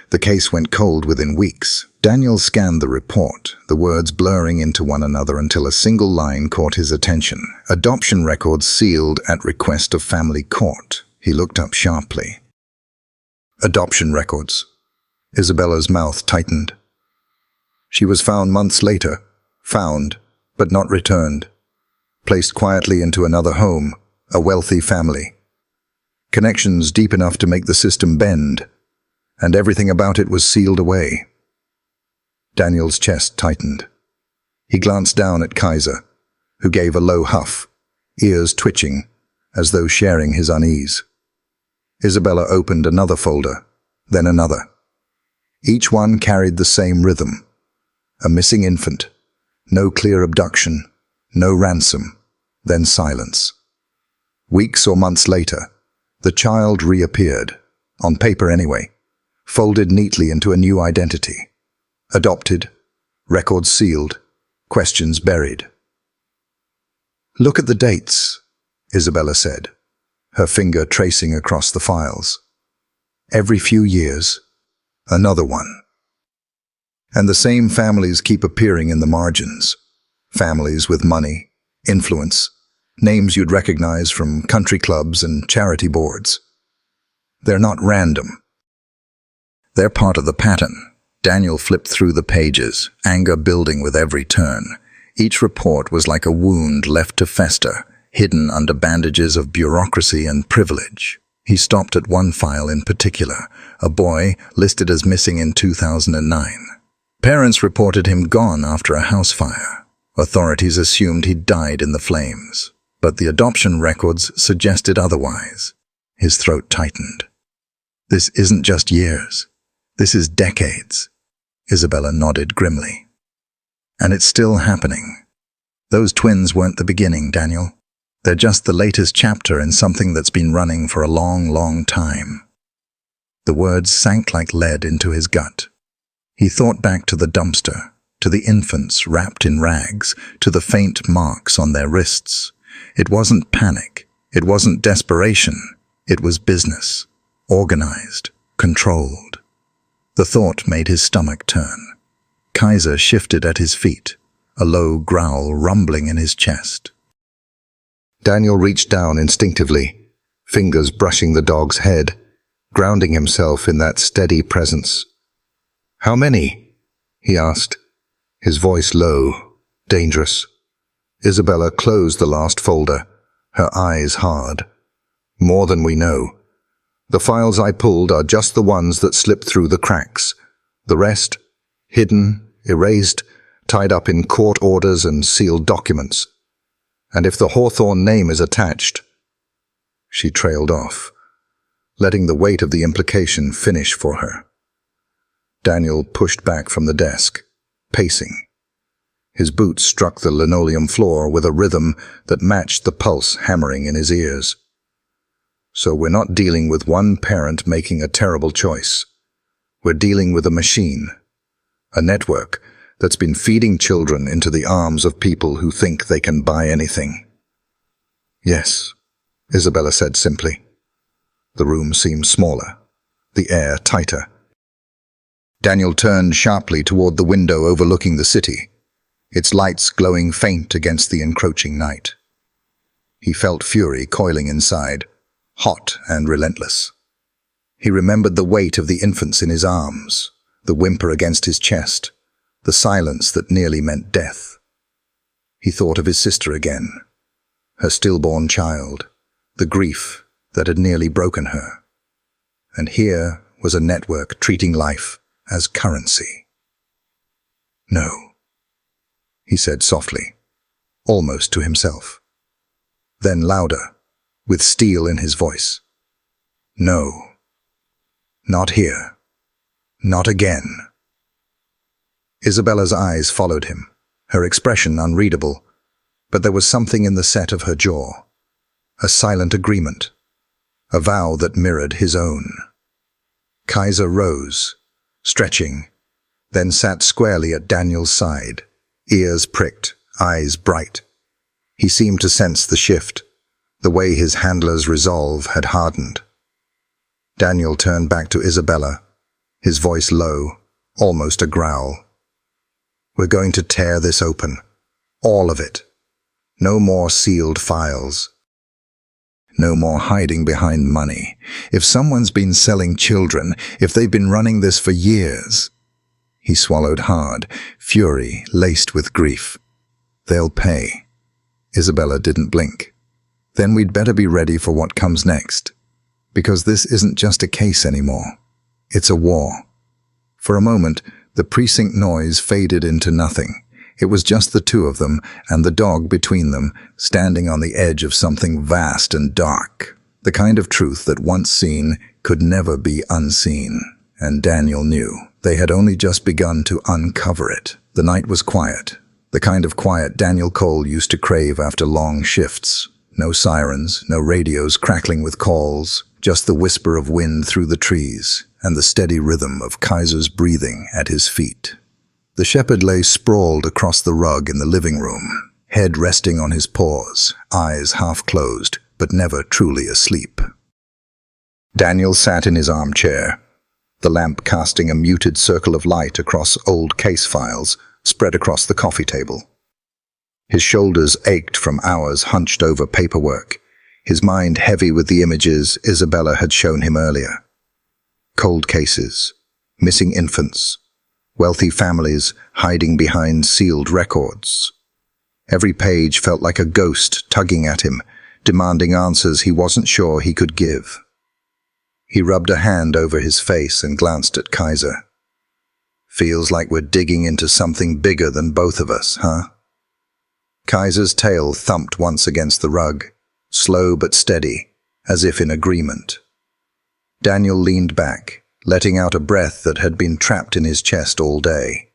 The case went cold within weeks." Daniel scanned the report, the words blurring into one another until a single line caught his attention. "Adoption records sealed at request of family court." He looked up sharply. Adoption records. Isabella's mouth tightened. She was found months later. Found, but not returned. Placed quietly into another home, a wealthy family. Connections deep enough to make the system bend, and everything about it was sealed away. Daniel's chest tightened. He glanced down at Kaiser, who gave a low huff, ears twitching, as though sharing his unease. Isabella opened another folder, then another. Each one carried the same rhythm. A missing infant, no clear abduction, no ransom, then silence. Weeks or months later, the child reappeared, on paper anyway, folded neatly into a new identity. Adopted, records sealed, questions buried. "Look at the dates," Isabella said, her finger tracing across the files. "Every few years, another one. And the same families keep appearing in the margins. Families with money, influence, names you'd recognize from country clubs and charity boards. They're not random. They're part of the pattern." Daniel flipped through the pages, anger building with every turn. Each report was like a wound left to fester, hidden under bandages of bureaucracy and privilege. He stopped at one file in particular, a boy listed as missing in 2009. Parents reported him gone after a house fire. Authorities assumed he'd died in the flames, but the adoption records suggested otherwise. His throat tightened. "This isn't just years. This is decades." Isabella nodded grimly. "And it's still happening. Those twins weren't the beginning, Daniel. They're just the latest chapter in something that's been running for a long, long time." The words sank like lead into his gut. He thought back to the dumpster, to the infants wrapped in rags, to the faint marks on their wrists. It wasn't panic. It wasn't desperation. It was business. Organized. Controlled. The thought made his stomach turn. Kaiser shifted at his feet, a low growl rumbling in his chest. Daniel reached down instinctively, fingers brushing the dog's head, grounding himself in that steady presence. "How many?" he asked, his voice low, dangerous. Isabella closed the last folder, her eyes hard. "More than we know. The files I pulled are just the ones that slipped through the cracks. The rest, hidden, erased, tied up in court orders and sealed documents. And if the Hawthorne name is attached..." She trailed off, letting the weight of the implication finish for her. Daniel pushed back from the desk, pacing. His boots struck the linoleum floor with a rhythm that matched the pulse hammering in his ears. So we're not dealing with one parent making a terrible choice. We're dealing with a machine, a network that's been feeding children into the arms of people who think they can buy anything. Yes, Isabella said simply. The room seemed smaller, the air tighter. Daniel turned sharply toward the window overlooking the city, its lights glowing faint against the encroaching night. He felt fury coiling inside, hot and relentless. He remembered the weight of the infants in his arms, the whimper against his chest, the silence that nearly meant death. He thought of his sister again, her stillborn child, the grief that had nearly broken her. And here was a network treating life as currency. No, he said softly, almost to himself. Then louder, with steel in his voice. No, not here, not again. Isabella's eyes followed him, her expression unreadable, but there was something in the set of her jaw, a silent agreement, a vow that mirrored his own. Kaiser rose, stretching, then sat squarely at Daniel's side, ears pricked, eyes bright. He seemed to sense the shift, the way his handler's resolve had hardened. Daniel turned back to Isabella, his voice low, almost a growl. We're going to tear this open, all of it. No more sealed files. No more hiding behind money. If someone's been selling children, if they've been running this for years. He swallowed hard, fury laced with grief. They'll pay. Isabella didn't blink. Then we'd better be ready for what comes next. Because this isn't just a case anymore. It's a war. For a moment, the precinct noise faded into nothing. It was just the two of them and the dog between them, standing on the edge of something vast and dark. The kind of truth that once seen could never be unseen. And Daniel knew they had only just begun to uncover it. The night was quiet. The kind of quiet Daniel Cole used to crave after long shifts. No sirens, no radios crackling with calls, just the whisper of wind through the trees and the steady rhythm of Kaiser's breathing at his feet. The shepherd lay sprawled across the rug in the living room, head resting on his paws, eyes half closed, but never truly asleep. Daniel sat in his armchair, the lamp casting a muted circle of light across old case files spread across the coffee table. His shoulders ached from hours hunched over paperwork, his mind heavy with the images Isabella had shown him earlier. Cold cases, missing infants, wealthy families hiding behind sealed records. Every page felt like a ghost tugging at him, demanding answers he wasn't sure he could give. He rubbed a hand over his face and glanced at Kaiser. Feels like we're digging into something bigger than both of us, huh? Kaiser's tail thumped once against the rug, slow but steady, as if in agreement. Daniel leaned back, letting out a breath that had been trapped in his chest all day.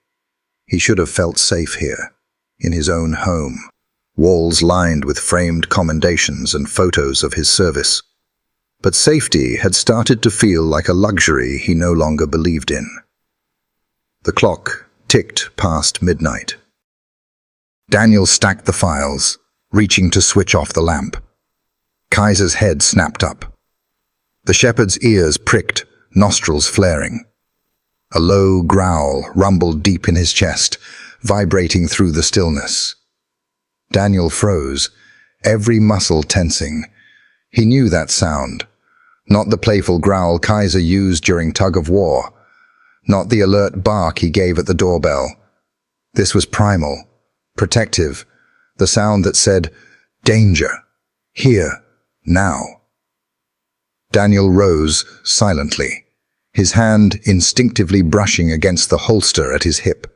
He should have felt safe here, in his own home, walls lined with framed commendations and photos of his service. But safety had started to feel like a luxury he no longer believed in. The clock ticked past midnight. Daniel stacked the files, reaching to switch off the lamp. Kaiser's head snapped up. The shepherd's ears pricked, nostrils flaring. A low growl rumbled deep in his chest, vibrating through the stillness. Daniel froze, every muscle tensing. He knew that sound, not the playful growl Kaiser used during tug-of-war, not the alert bark he gave at the doorbell. This was primal, protective, the sound that said, "Danger, here, now." Daniel rose silently, his hand instinctively brushing against the holster at his hip.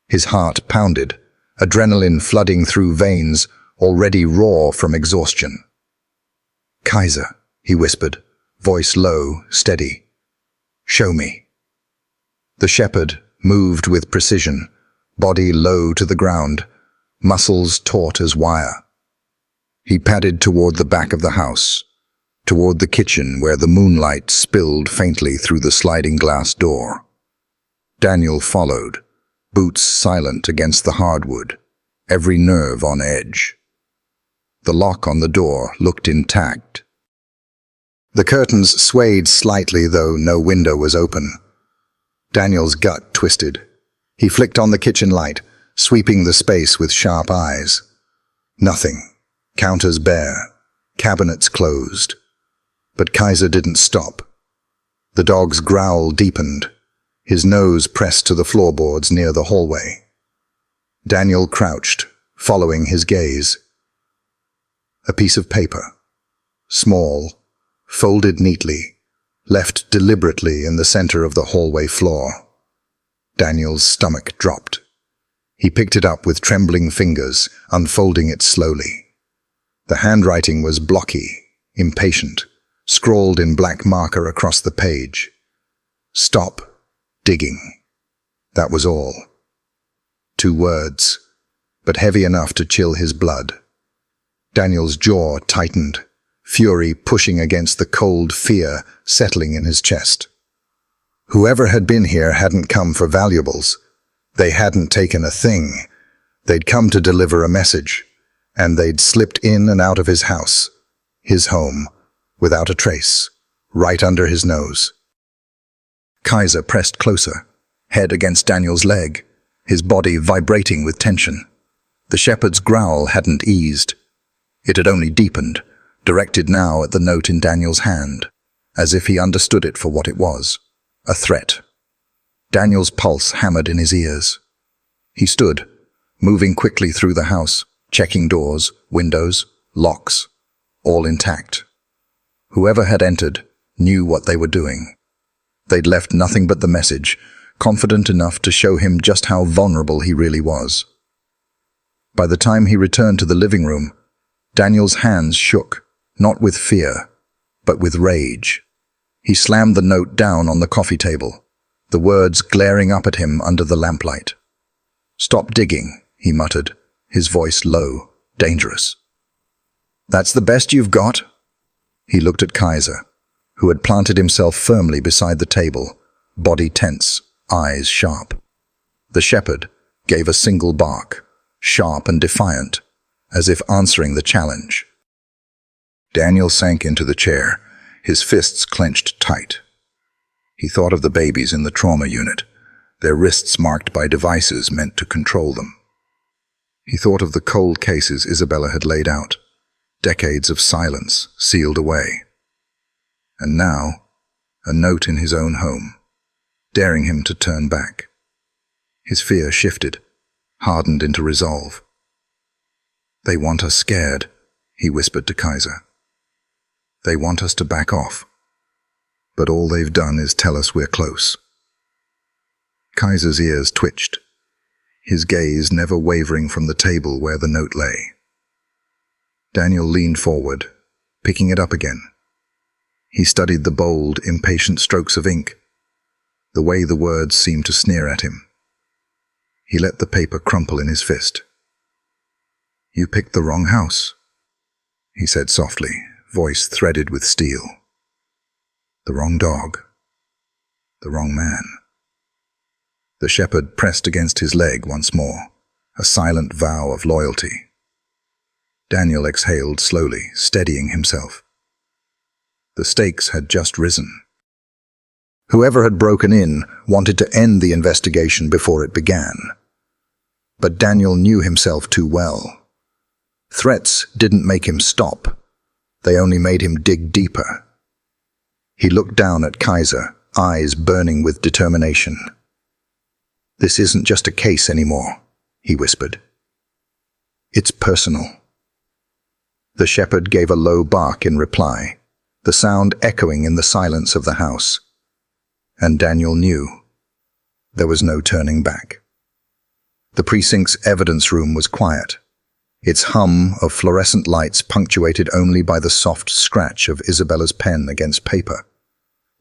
His heart pounded, adrenaline flooding through veins already raw from exhaustion. "Kaiser," he whispered, voice low, steady. "Show me." The shepherd moved with precision, body low to the ground, muscles taut as wire. He padded toward the back of the house, toward the kitchen where the moonlight spilled faintly through the sliding glass door. Daniel followed, boots silent against the hardwood, every nerve on edge. The lock on the door looked intact. The curtains swayed slightly, though no window was open. Daniel's gut twisted. He flicked on the kitchen light, sweeping the space with sharp eyes. Nothing. Counters bare. Cabinets closed. But Kaiser didn't stop. The dog's growl deepened, his nose pressed to the floorboards near the hallway. Daniel crouched, following his gaze. A piece of paper, small, folded neatly, left deliberately in the center of the hallway floor. Daniel's stomach dropped. He picked it up with trembling fingers, unfolding it slowly. The handwriting was blocky, impatient, scrawled in black marker across the page. Stop digging. That was all. 2 words, but heavy enough to chill his blood. Daniel's jaw tightened, fury pushing against the cold fear settling in his chest. Whoever had been here hadn't come for valuables. They hadn't taken a thing. They'd come to deliver a message, and they'd slipped in and out of his house, his home, without a trace, right under his nose. Kaiser pressed closer, head against Daniel's leg, his body vibrating with tension. The shepherd's growl hadn't eased. It had only deepened, directed now at the note in Daniel's hand, as if he understood it for what it was, a threat. Daniel's pulse hammered in his ears. He stood, moving quickly through the house, checking doors, windows, locks, all intact. Whoever had entered knew what they were doing. They'd left nothing but the message, confident enough to show him just how vulnerable he really was. By the time he returned to the living room, Daniel's hands shook, not with fear, but with rage. He slammed the note down on the coffee table, the words glaring up at him under the lamplight. "Stop digging," he muttered, his voice low, dangerous. "That's the best you've got?" He looked at Kaiser, who had planted himself firmly beside the table, body tense, eyes sharp. The shepherd gave a single bark, sharp and defiant, as if answering the challenge. Daniel sank into the chair, his fists clenched tight. He thought of the babies in the trauma unit, their wrists marked by devices meant to control them. He thought of the cold cases Isabella had laid out, decades of silence sealed away. And now, a note in his own home, daring him to turn back. His fear shifted, hardened into resolve. "They want us scared," he whispered to Kaiser. "They want us to back off. But all they've done is tell us we're close." Kaiser's ears twitched, his gaze never wavering from the table where the note lay. Daniel leaned forward, picking it up again. He studied the bold, impatient strokes of ink, the way the words seemed to sneer at him. He let the paper crumple in his fist. "You picked the wrong house," he said softly, voice threaded with steel. "The wrong dog. The wrong man." The shepherd pressed against his leg once more, a silent vow of loyalty. Daniel exhaled slowly, steadying himself. The stakes had just risen. Whoever had broken in wanted to end the investigation before it began. But Daniel knew himself too well. Threats didn't make him stop. They only made him dig deeper. He looked down at Kaiser, eyes burning with determination. "This isn't just a case anymore," he whispered. "It's personal." The shepherd gave a low bark in reply, the sound echoing in the silence of the house. And Daniel knew. There was no turning back. The precinct's evidence room was quiet, its hum of fluorescent lights punctuated only by the soft scratch of Isabella's pen against paper.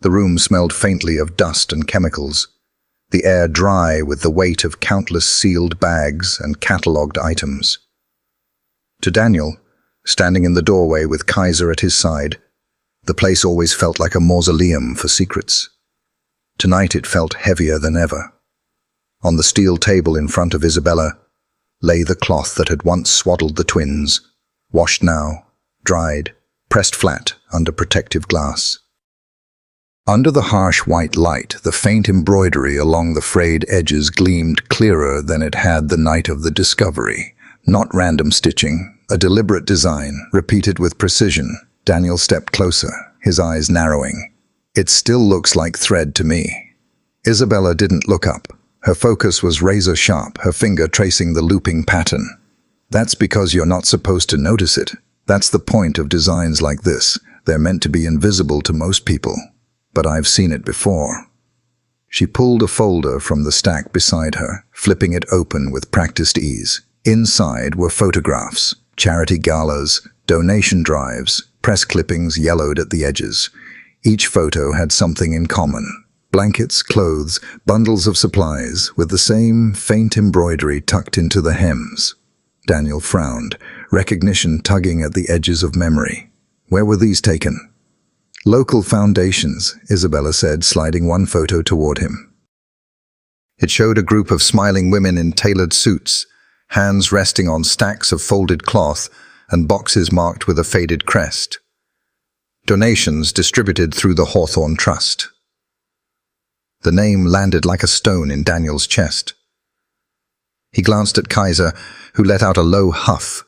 The room smelled faintly of dust and chemicals, the air dry with the weight of countless sealed bags and catalogued items. To Daniel, standing in the doorway with Kaiser at his side, the place always felt like a mausoleum for secrets. Tonight it felt heavier than ever. On the steel table in front of Isabella lay the cloth that had once swaddled the twins, washed now, dried, pressed flat under protective glass. Under the harsh white light, the faint embroidery along the frayed edges gleamed clearer than it had the night of the discovery. Not random stitching, a deliberate design, repeated with precision. Daniel stepped closer, his eyes narrowing. It still looks like thread to me. Isabella didn't look up. Her focus was razor sharp, her finger tracing the looping pattern. That's because you're not supposed to notice it. That's the point of designs like this. They're meant to be invisible to most people. But I've seen it before. She pulled a folder from the stack beside her, flipping it open with practiced ease. Inside were photographs, charity galas, donation drives, press clippings yellowed at the edges. Each photo had something in common. Blankets, clothes, bundles of supplies, with the same faint embroidery tucked into the hems. Daniel frowned, recognition tugging at the edges of memory. Where were these taken? Local foundations, Isabella said, sliding one photo toward him. It showed a group of smiling women in tailored suits, hands resting on stacks of folded cloth and boxes marked with a faded crest. Donations distributed through the Hawthorne Trust. The name landed like a stone in Daniel's chest. He glanced at Kaiser, who let out a low huff,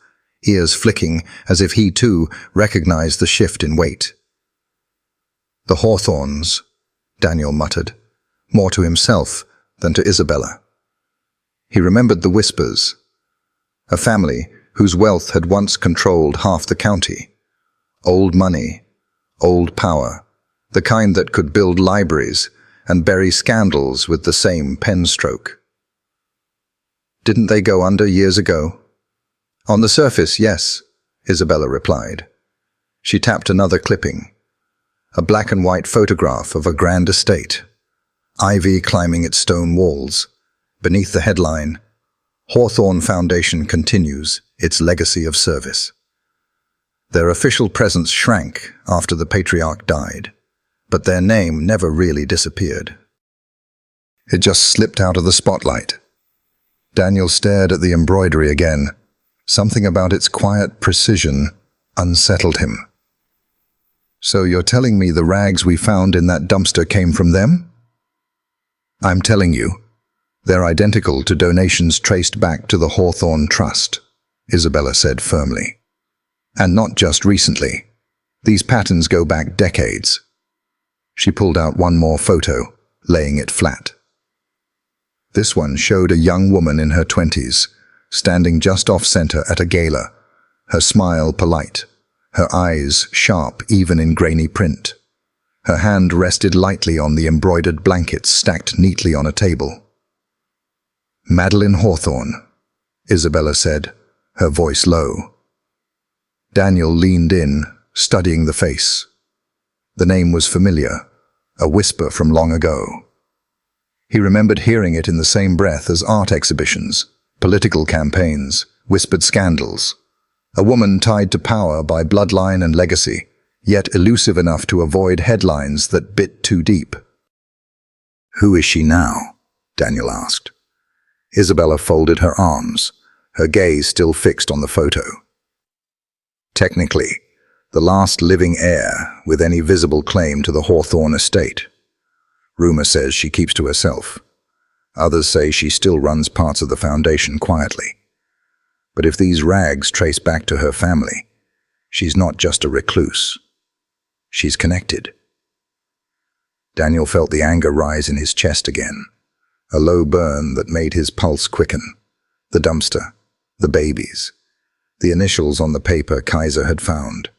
ears flicking as if he too recognized the shift in weight. The Hawthorns, Daniel muttered, more to himself than to Isabella. He remembered the Whispers, a family whose wealth had once controlled half the county. Old money, old power, the kind that could build libraries and bury scandals with the same pen stroke. Didn't they go under years ago? On the surface, yes, Isabella replied. She tapped another clipping, a black and white photograph of a grand estate, ivy climbing its stone walls. Beneath the headline, Hawthorne Foundation continues its legacy of service. Their official presence shrank after the patriarch died, but their name never really disappeared. It just slipped out of the spotlight. Daniel stared at the embroidery again. Something about its quiet precision unsettled him. So you're telling me the rags we found in that dumpster came from them? I'm telling you, they're identical to donations traced back to the Hawthorne Trust, Isabella said firmly. And not just recently. These patterns go back decades. She pulled out one more photo, laying it flat. This one showed a young woman in her 20s, standing just off-center at a gala, her smile polite, her eyes sharp even in grainy print. Her hand rested lightly on the embroidered blankets stacked neatly on a table. Madeline Hawthorne, Isabella said, her voice low. Daniel leaned in, studying the face. The name was familiar, a whisper from long ago. He remembered hearing it in the same breath as art exhibitions, political campaigns, whispered scandals. A woman tied to power by bloodline and legacy, yet elusive enough to avoid headlines that bit too deep. Who is she now? Daniel asked. Isabella folded her arms, her gaze still fixed on the photo. Technically, the last living heir with any visible claim to the Hawthorne estate. Rumor says she keeps to herself. Others say she still runs parts of the foundation quietly. But if these rags trace back to her family, she's not just a recluse. She's connected. Daniel felt the anger rise in his chest again, a low burn that made his pulse quicken. The dumpster, the babies, the initials on the paper Kaiser had found,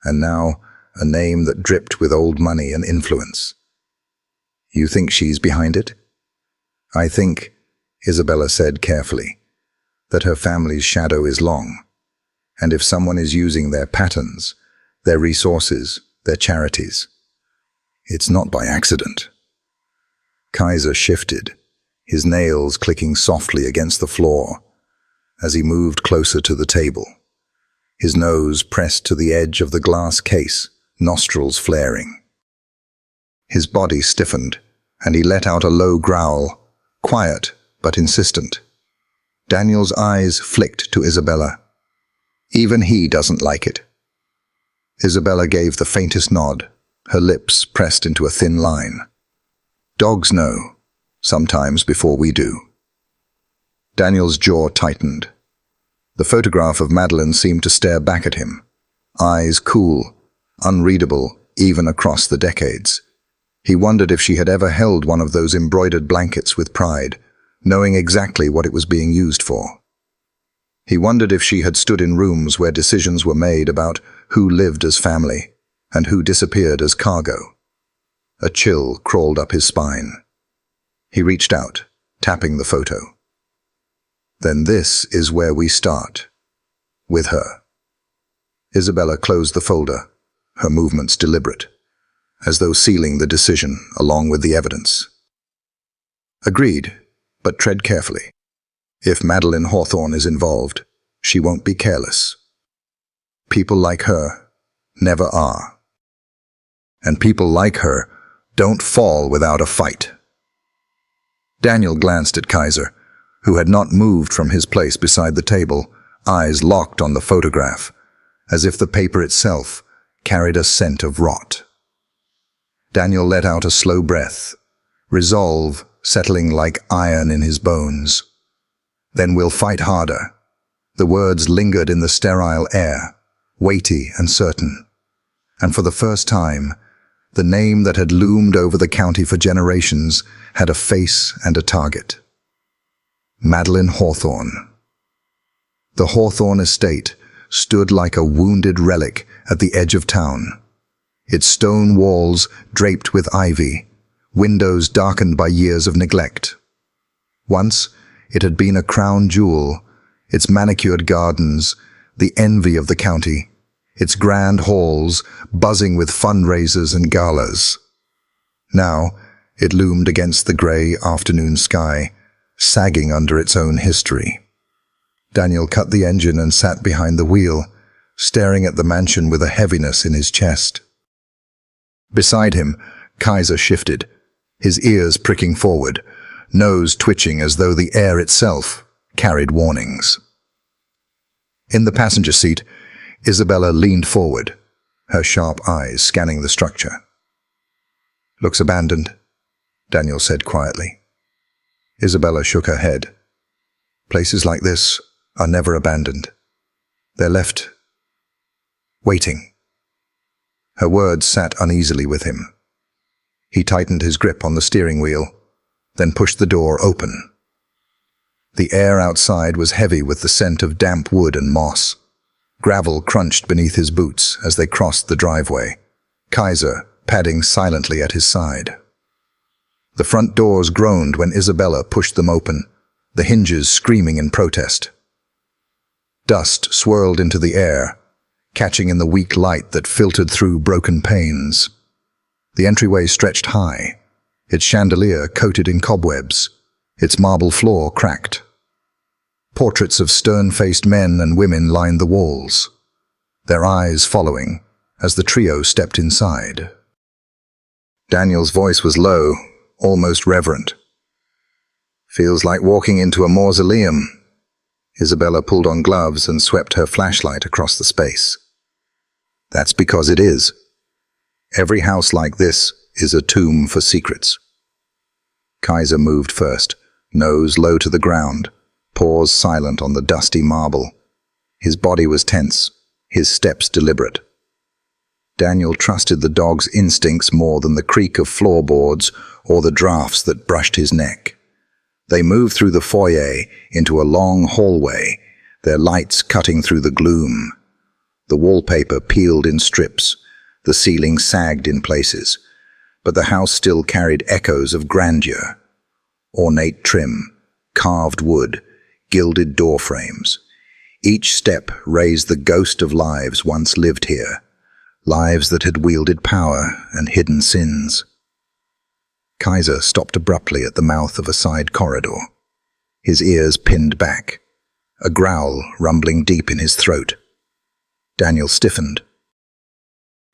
and now a name that dripped with old money and influence. You think she's behind it? I think, Isabella said carefully, that her family's shadow is long, and if someone is using their patterns, their resources, their charities, it's not by accident. Kaiser shifted, his nails clicking softly against the floor as he moved closer to the table, his nose pressed to the edge of the glass case, nostrils flaring. His body stiffened, and he let out a low growl, quiet but insistent. Daniel's eyes flicked to Isabella. Even he doesn't like it. Isabella gave the faintest nod, her lips pressed into a thin line. Dogs know, sometimes before we do. Daniel's jaw tightened. The photograph of Madeleine seemed to stare back at him, eyes cool, unreadable even across the decades. He wondered if she had ever held one of those embroidered blankets with pride, knowing exactly what it was being used for. He wondered if she had stood in rooms where decisions were made about who lived as family and who disappeared as cargo. A chill crawled up his spine. He reached out, tapping the photo. Then this is where we start. With her. Isabella closed the folder, her movements deliberate, as though sealing the decision along with the evidence. Agreed, but tread carefully. If Madeleine Hawthorne is involved, she won't be careless. People like her never are. And people like her don't fall without a fight. Daniel glanced at Kaiser, who had not moved from his place beside the table, eyes locked on the photograph, as if the paper itself carried a scent of rot. Daniel let out a slow breath, resolve settling like iron in his bones. Then we'll fight harder. The words lingered in the sterile air, weighty and certain. And for the first time, the name that had loomed over the county for generations had a face and a target. Madeleine Hawthorne. The Hawthorne estate stood like a wounded relic at the edge of town, its stone walls draped with ivy, windows darkened by years of neglect. Once, it had been a crown jewel, its manicured gardens, the envy of the county, its grand halls buzzing with fundraisers and galas. Now, it loomed against the grey afternoon sky, sagging under its own history. Daniel cut the engine and sat behind the wheel, staring at the mansion with a heaviness in his chest. Beside him, Kaiser shifted, his ears pricking forward, nose twitching as though the air itself carried warnings. In the passenger seat, Isabella leaned forward, her sharp eyes scanning the structure. "Looks abandoned," Daniel said quietly. Isabella shook her head. "Places like this are never abandoned. They're left waiting." Her words sat uneasily with him. He tightened his grip on the steering wheel, then pushed the door open. The air outside was heavy with the scent of damp wood and moss. Gravel crunched beneath his boots as they crossed the driveway, Kaiser padding silently at his side. The front doors groaned when Isabella pushed them open, the hinges screaming in protest. Dust swirled into the air, catching in the weak light that filtered through broken panes. The entryway stretched high, its chandelier coated in cobwebs, its marble floor cracked. Portraits of stern-faced men and women lined the walls, their eyes following as the trio stepped inside. Daniel's voice was low, almost reverent. "Feels like walking into a mausoleum." Isabella pulled on gloves and swept her flashlight across the space. "That's because it is. Every house like this is a tomb for secrets." Kaiser moved first, nose low to the ground, paws silent on the dusty marble. His body was tense, his steps deliberate. Daniel trusted the dog's instincts more than the creak of floorboards or the drafts that brushed his neck. They moved through the foyer into a long hallway, their lights cutting through the gloom. The wallpaper peeled in strips, the ceiling sagged in places, but the house still carried echoes of grandeur. Ornate trim, carved wood, gilded door frames. Each step raised the ghost of lives once lived here, lives that had wielded power and hidden sins. Kaiser stopped abruptly at the mouth of a side corridor, his ears pinned back, a growl rumbling deep in his throat. Daniel stiffened.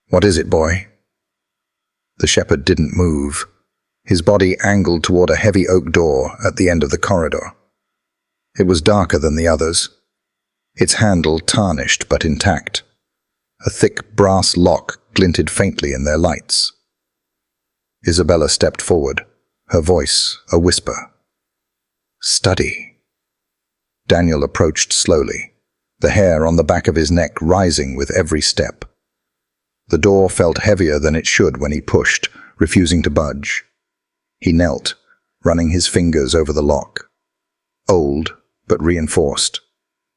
"What is it, boy?" The shepherd didn't move, his body angled toward a heavy oak door at the end of the corridor. It was darker than the others. its handle tarnished but intact. A thick brass lock glinted faintly in their lights. Isabella stepped forward, her voice a whisper. "Study." Daniel approached slowly, the hair on the back of his neck rising with every step. The door felt heavier than it should when he pushed, refusing to budge. He knelt, running his fingers over the lock. Old, but reinforced.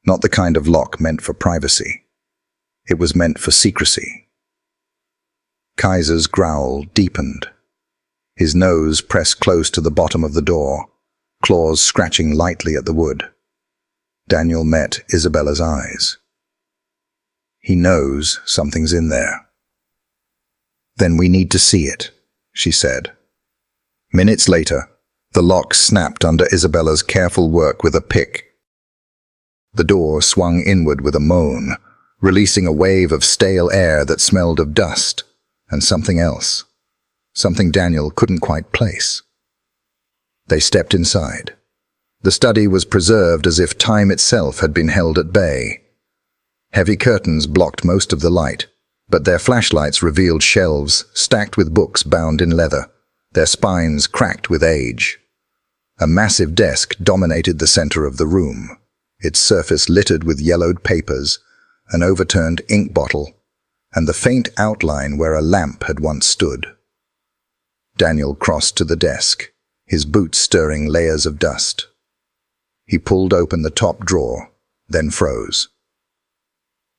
Not the kind of lock meant for privacy. It was meant for secrecy. Kaiser's growl deepened. His nose pressed close to the bottom of the door, claws scratching lightly at the wood. Daniel met Isabella's eyes. He knows something's in there. "Then we need to see it," she said. Minutes later, the lock snapped under Isabella's careful work with a pick. The door swung inward with a moan, releasing a wave of stale air that smelled of dust and something else, something Daniel couldn't quite place. They stepped inside. The study was preserved as if time itself had been held at bay. Heavy curtains blocked most of the light, but their flashlights revealed shelves stacked with books bound in leather, their spines cracked with age. A massive desk dominated the center of the room, its surface littered with yellowed papers, an overturned ink bottle, and the faint outline where a lamp had once stood. Daniel crossed to the desk, his boots stirring layers of dust. He pulled open the top drawer, then froze.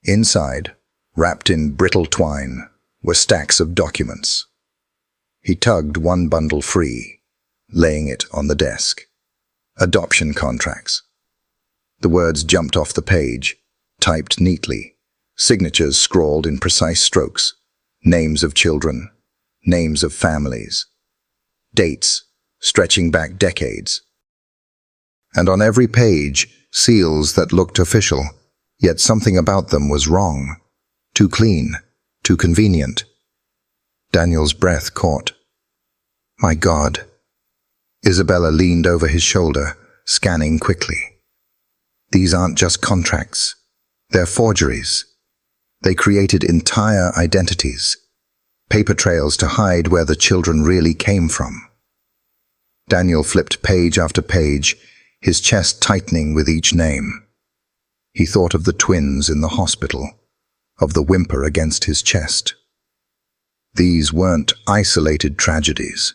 Inside, wrapped in brittle twine, were stacks of documents. He tugged one bundle free, laying it on the desk. Adoption contracts. The words jumped off the page, typed neatly, signatures scrawled in precise strokes, names of children, names of families, dates stretching back decades. And on every page, seals that looked official, yet something about them was wrong. Too clean, too convenient. Daniel's breath caught. My God. Isabella leaned over his shoulder, scanning quickly. These aren't just contracts. They're forgeries. They created entire identities, paper trails to hide where the children really came from. Daniel flipped page after page, his chest tightening with each name. He thought of the twins in the hospital, of the whimper against his chest. These weren't isolated tragedies.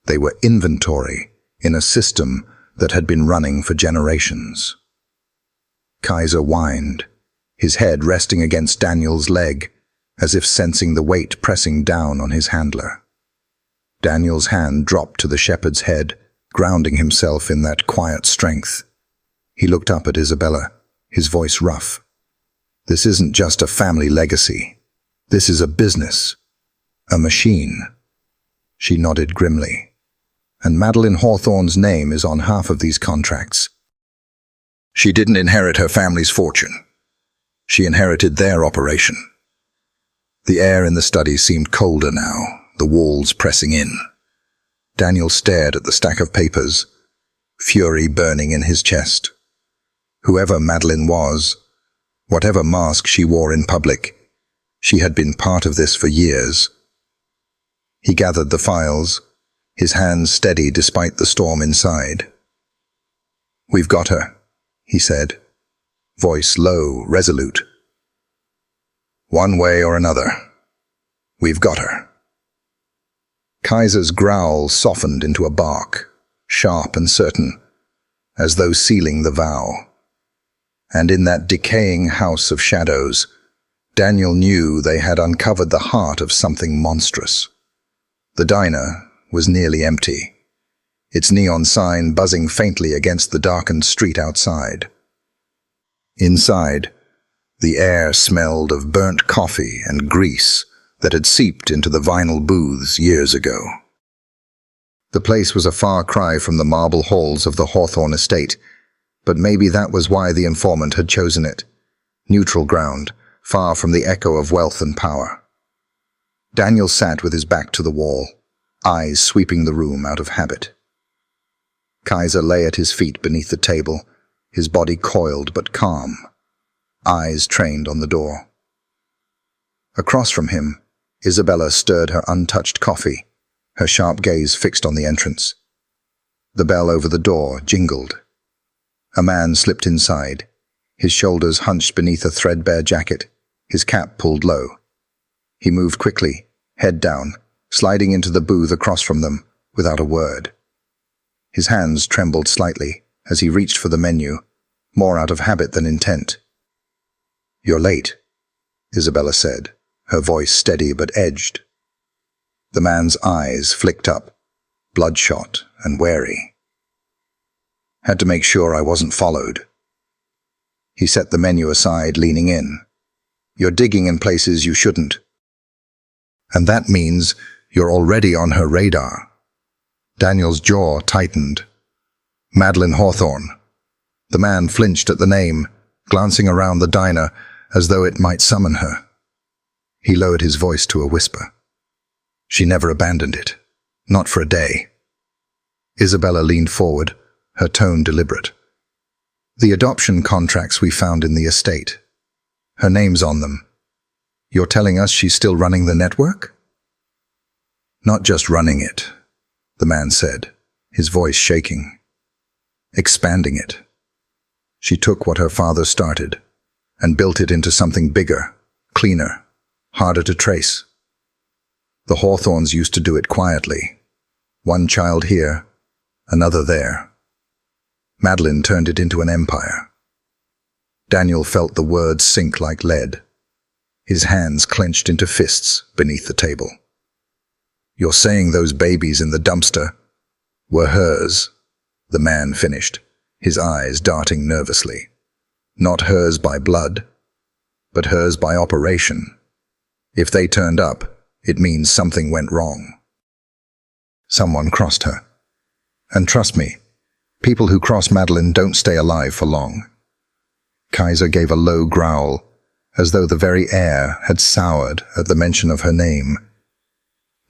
They were inventory in a system that had been running for generations. Kaiser whined, his head resting against Daniel's leg, as if sensing the weight pressing down on his handler. Daniel's hand dropped to the shepherd's head, grounding himself in that quiet strength. He looked up at Isabella, his voice rough. This isn't just a family legacy. This is a business. A machine. She nodded grimly. And Madeline Hawthorne's name is on half of these contracts. She didn't inherit her family's fortune. She inherited their operation. The air in the study seemed colder now, the walls pressing in. Daniel stared at the stack of papers, fury burning in his chest. Whoever Madeline was, whatever mask she wore in public, she had been part of this for years. He gathered the files, his hands steady despite the storm inside. We've got her, he said, voice low, resolute. One way or another, we've got her. Kaiser's growl softened into a bark, sharp and certain, as though sealing the vow. And in that decaying house of shadows, Daniel knew they had uncovered the heart of something monstrous. The diner was nearly empty, its neon sign buzzing faintly against the darkened street outside. Inside, the air smelled of burnt coffee and grease that had seeped into the vinyl booths years ago. The place was a far cry from the marble halls of the Hawthorne estate, but maybe that was why the informant had chosen it. Neutral ground, far from the echo of wealth and power. Daniel sat with his back to the wall, eyes sweeping the room out of habit. Kaiser lay at his feet beneath the table, his body coiled but calm, eyes trained on the door. Across from him, Isabella stirred her untouched coffee, her sharp gaze fixed on the entrance. The bell over the door jingled. A man slipped inside, his shoulders hunched beneath a threadbare jacket, his cap pulled low. He moved quickly, head down, sliding into the booth across from them, without a word. His hands trembled slightly as he reached for the menu, more out of habit than intent. "You're late," Isabella said, her voice steady but edged. The man's eyes flicked up, bloodshot and wary. "Had to make sure I wasn't followed." He set the menu aside, leaning in. "You're digging in places you shouldn't. And that means you're already on her radar." Daniel's jaw tightened. Madeline Hawthorne. The man flinched at the name, glancing around the diner as though it might summon her. He lowered his voice to a whisper. "She never abandoned it. Not for a day." Isabella leaned forward, her tone deliberate. "The adoption contracts we found in the estate. Her name's on them. You're telling us she's still running the network?" "Not just running it," the man said, his voice shaking. "Expanding it. She took what her father started and built it into something bigger, cleaner, harder to trace. The Hawthorns used to do it quietly. One child here, another there. Madeline turned it into an empire." Daniel felt the words sink like lead. His hands clenched into fists beneath the table. "You're saying those babies in the dumpster were hers?" the man finished, his eyes darting nervously. "Not hers by blood, but hers by operation. If they turned up, it means something went wrong. Someone crossed her. And trust me, people who cross Madeline don't stay alive for long." Kaiser gave a low growl, as though the very air had soured at the mention of her name.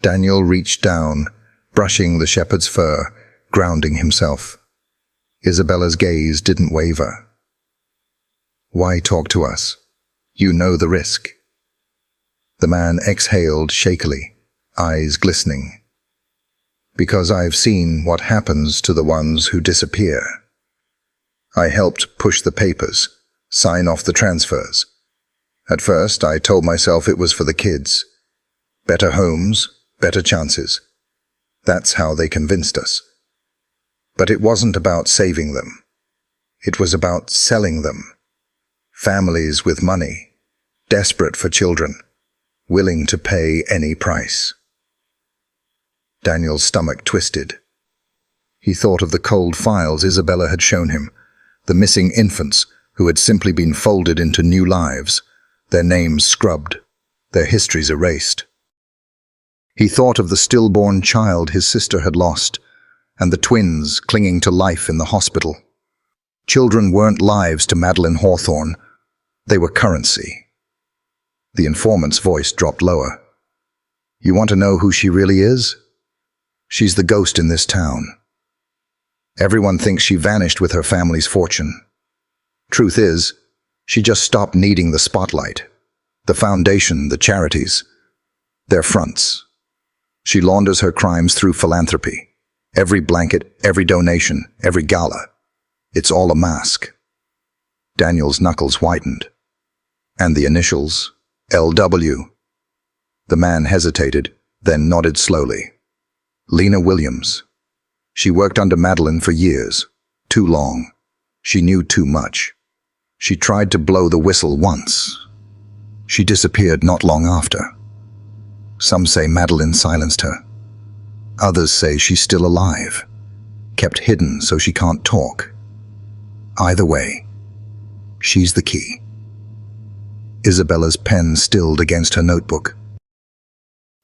Daniel reached down, brushing the shepherd's fur, grounding himself. Isabella's gaze didn't waver. "Why talk to us? You know the risk." The man exhaled shakily, eyes glistening. "Because I've seen what happens to the ones who disappear. I helped push the papers, sign off the transfers. At first, I told myself it was for the kids. Better homes, better chances. That's how they convinced us. But it wasn't about saving them. It was about selling them. Families with money, desperate for children, willing to pay any price." Daniel's stomach twisted. He thought of the cold files Isabella had shown him, the missing infants who had simply been folded into new lives, their names scrubbed, their histories erased. He thought of the stillborn child his sister had lost, and the twins clinging to life in the hospital. Children weren't lives to Madeline Hawthorne. They were currency. The informant's voice dropped lower. "You want to know who she really is? She's the ghost in this town. Everyone thinks she vanished with her family's fortune. Truth is, she just stopped needing the spotlight. The foundation, the charities, they're fronts. She launders her crimes through philanthropy. Every blanket, every donation, every gala. It's all a mask." Daniel's knuckles whitened. "And the initials? LW." The man hesitated, then nodded slowly. "Lena Williams. She worked under Madeline for years. Too long. She knew too much. She tried to blow the whistle once. She disappeared not long after. Some say Madeline silenced her. Others say she's still alive, kept hidden so she can't talk. Either way, she's the key." Isabella's pen stilled against her notebook.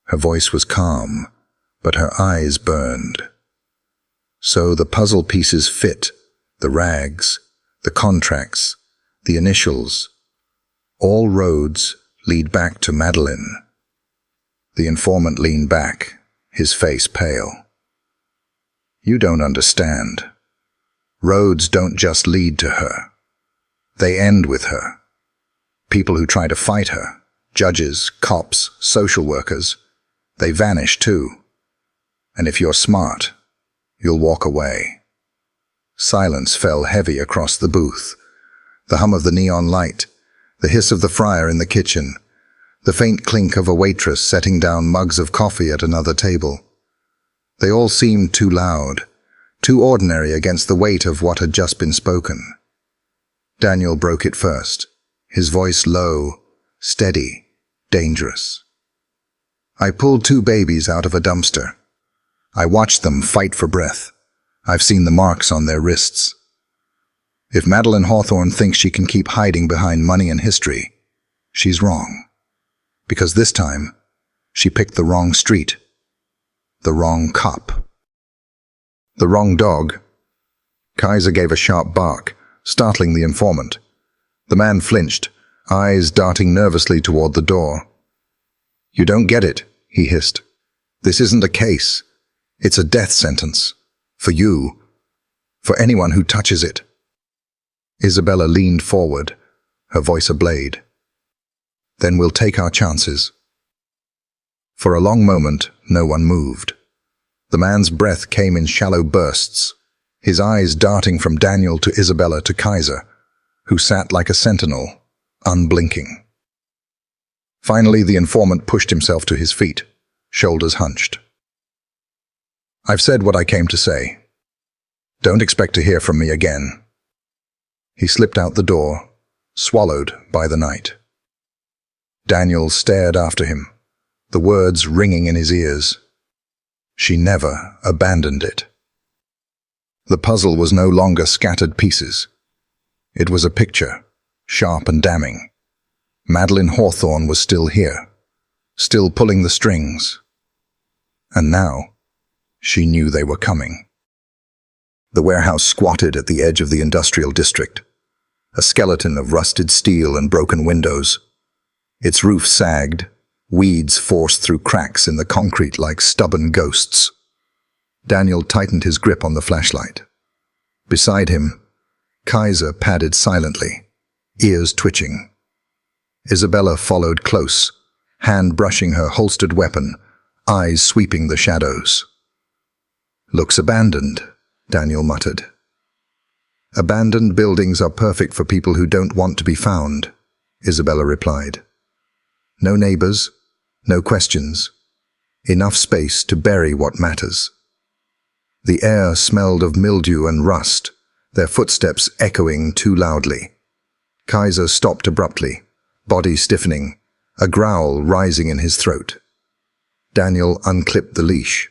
Her voice was calm, but her eyes burned. So the puzzle pieces fit, the rags, the contracts, the initials. All roads lead back to Madeline. The informant leaned back, his face pale. "You don't understand. Roads don't just lead to her. They end with her. People who try to fight her, judges, cops, social workers, they vanish too. And if you're smart, you'll walk away. Silence fell heavy across the booth. The hum of the neon light, the hiss of the fryer in the kitchen, the faint clink of a waitress setting down mugs of coffee at another table. They all seemed too loud, too ordinary against the weight of what had just been spoken. Daniel broke it first, his voice low, steady, dangerous. I pulled 2 babies out of a dumpster. I watched them fight for breath. I've seen the marks on their wrists. If Madeline Hawthorne thinks she can keep hiding behind money and history, she's wrong. Because this time, she picked the wrong street, the wrong cop, the wrong dog. Kaiser gave a sharp bark, startling the informant. The man flinched, eyes darting nervously toward the door. "You don't get it," he hissed. "This isn't a case. It's a death sentence. For you. For anyone who touches it." Isabella leaned forward, her voice a blade. "Then we'll take our chances." For a long moment, no one moved. The man's breath came in shallow bursts, his eyes darting from Daniel to Isabella to Kaiser, who sat like a sentinel, unblinking. Finally, the informant pushed himself to his feet, shoulders hunched. "I've said what I came to say. Don't expect to hear from me again." He slipped out the door, swallowed by the night. Daniel stared after him, the words ringing in his ears. She never abandoned it. The puzzle was no longer scattered pieces. It was a picture, sharp and damning. Madeline Hawthorne was still here, still pulling the strings. And now, she knew they were coming. The warehouse squatted at the edge of the industrial district, a skeleton of rusted steel and broken windows. Its roof sagged, weeds forced through cracks in the concrete like stubborn ghosts. Daniel tightened his grip on the flashlight. Beside him, Kaiser padded silently, ears twitching. Isabella followed close, hand brushing her holstered weapon, eyes sweeping the shadows. "Looks abandoned," Daniel muttered. "Abandoned buildings are perfect for people who don't want to be found," Isabella replied. "No neighbors, no questions. Enough space to bury what matters." The air smelled of mildew and rust, their footsteps echoing too loudly. Kaiser stopped abruptly, body stiffening, a growl rising in his throat. Daniel unclipped the leash.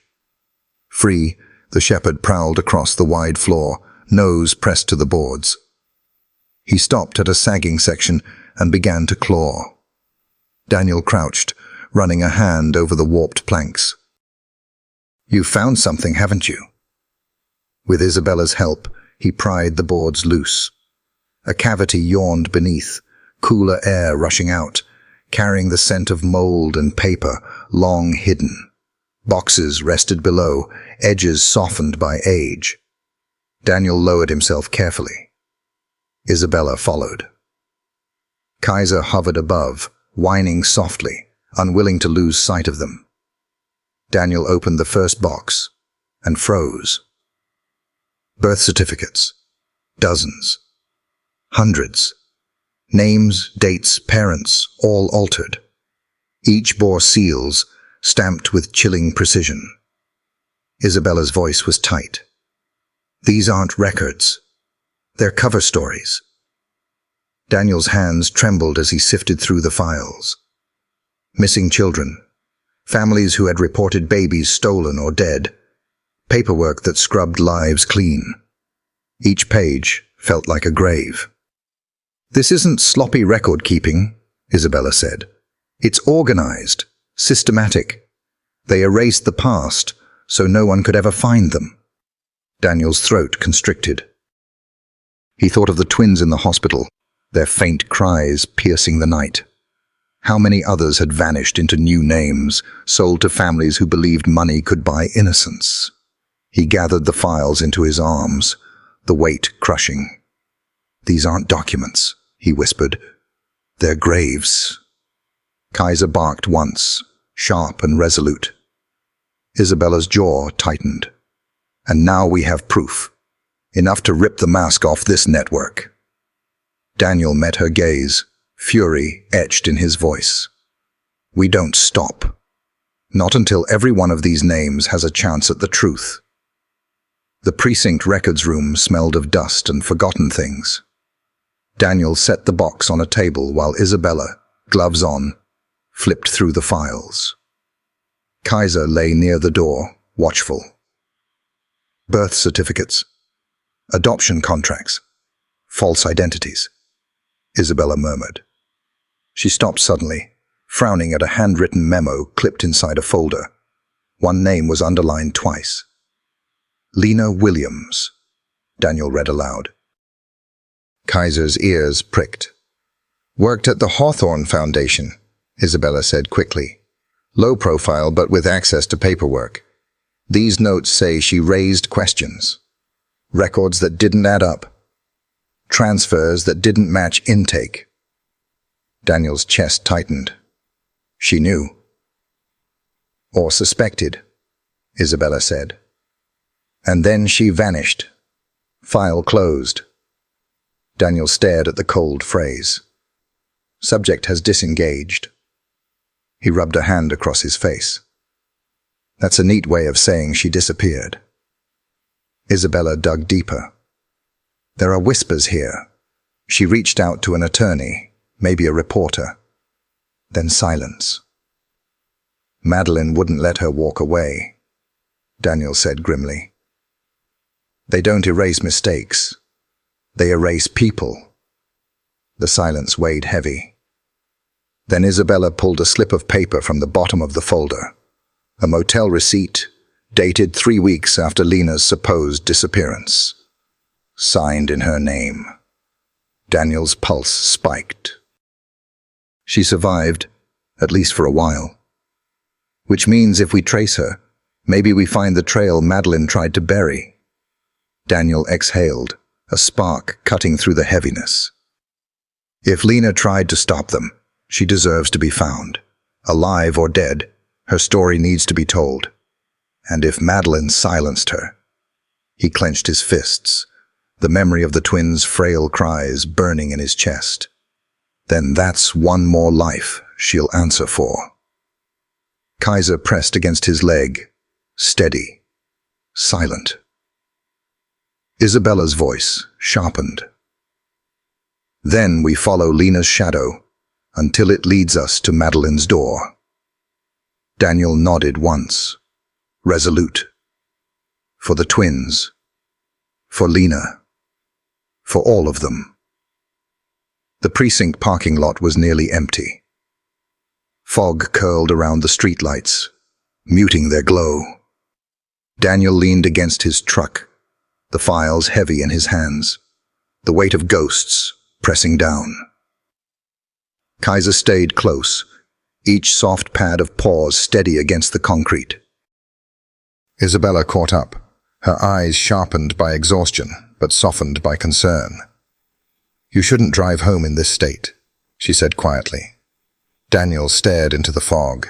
Free, the shepherd prowled across the wide floor, nose pressed to the boards. He stopped at a sagging section and began to claw. Daniel crouched, running a hand over the warped planks. "You've found something, haven't you?" With Isabella's help, he pried the boards loose. A cavity yawned beneath, cooler air rushing out, carrying the scent of mold and paper, long hidden. Boxes rested below, edges softened by age. Daniel lowered himself carefully. Isabella followed. Kaiser hovered above, whining softly, unwilling to lose sight of them. Daniel opened the first box and froze. Birth certificates. Dozens. Hundreds. Names, dates, parents, all altered. Each bore seals, stamped with chilling precision. Isabella's voice was tight. "These aren't records. They're cover stories." Daniel's hands trembled as he sifted through the files. Missing children. Families who had reported babies stolen or dead. Paperwork that scrubbed lives clean. Each page felt like a grave. "This isn't sloppy record-keeping," Isabella said. "It's organized, systematic. They erased the past, so no one could ever find them." Daniel's throat constricted. He thought of the twins in the hospital, their faint cries piercing the night. How many others had vanished into new names, sold to families who believed money could buy innocence? He gathered the files into his arms, the weight crushing. "These aren't documents," he whispered. Their graves. Kaiser barked once, sharp and resolute. Isabella's jaw tightened. And now we have proof. Enough to rip the mask off this network. Daniel met her gaze, fury etched in his voice. We don't stop. Not until every one of these names has a chance at the truth. The precinct records room smelled of dust and forgotten things. Daniel set the box on a table while Isabella, gloves on, flipped through the files. Kaiser lay near the door, watchful. Birth certificates, adoption contracts, false identities, Isabella murmured. She stopped suddenly, frowning at a handwritten memo clipped inside a folder. One name was underlined twice. Lena Williams, Daniel read aloud. Kaiser's ears pricked. Worked at the Hawthorne Foundation, Isabella said quickly. Low profile but with access to paperwork. These notes say she raised questions. Records that didn't add up. Transfers that didn't match intake. Daniel's chest tightened. She knew. Or suspected, Isabella said. And then she vanished. File closed. Daniel stared at the cold phrase. Subject has disengaged. He rubbed a hand across his face. That's a neat way of saying she disappeared. Isabella dug deeper. There are whispers here. She reached out to an attorney, maybe a reporter. Then silence. Madeline wouldn't let her walk away, Daniel said grimly. They don't erase mistakes. They erase people. The silence weighed heavy. Then Isabella pulled a slip of paper from the bottom of the folder. A motel receipt, dated 3 weeks after Lena's supposed disappearance. Signed in her name. Daniel's pulse spiked. She survived, at least for a while. Which means if we trace her, maybe we find the trail Madeline tried to bury. Daniel exhaled, a spark cutting through the heaviness. If Lena tried to stop them, she deserves to be found. Alive or dead, her story needs to be told. And if Madeline silenced her, he clenched his fists, the memory of the twins' frail cries burning in his chest. Then that's one more life she'll answer for. Kaiser pressed against his leg, steady, silent. Isabella's voice sharpened. Then we follow Lena's shadow until it leads us to Madeline's door. Daniel nodded once, resolute. For the twins. For Lena. For all of them. The precinct parking lot was nearly empty. Fog curled around the streetlights, muting their glow. Daniel leaned against his truck, the files heavy in his hands, the weight of ghosts pressing down. Kaiser stayed close, each soft pad of paws steady against the concrete. Isabella caught up, her eyes sharpened by exhaustion, but softened by concern. You shouldn't drive home in this state, she said quietly. Daniel stared into the fog.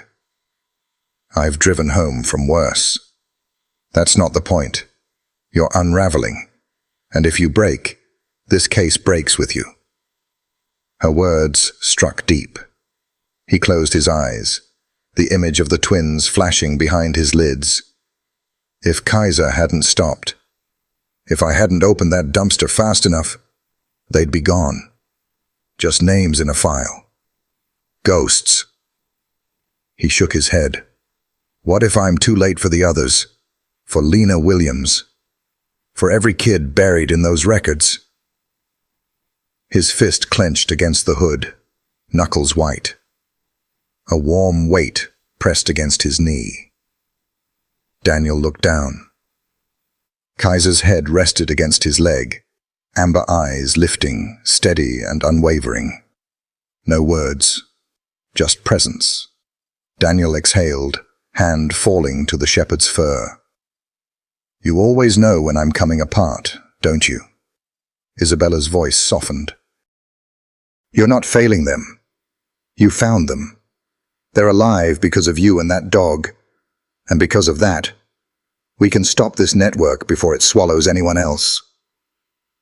I've driven home from worse. That's not the point. You're unraveling. And if you break, this case breaks with you. Her words struck deep. He closed his eyes, the image of the twins flashing behind his lids. If Kaiser hadn't stopped, if I hadn't opened that dumpster fast enough, they'd be gone. Just names in a file. Ghosts. He shook his head. What if I'm too late for the others? For Lena Williams? For every kid buried in those records? His fist clenched against the hood, knuckles white. A warm weight pressed against his knee. Daniel looked down. Kaiser's head rested against his leg, amber eyes lifting, steady and unwavering. No words, just presence. Daniel exhaled, hand falling to the shepherd's fur. You always know when I'm coming apart, don't you? Isabella's voice softened. You're not failing them. You found them. They're alive because of you and that dog. And because of that, we can stop this network before it swallows anyone else.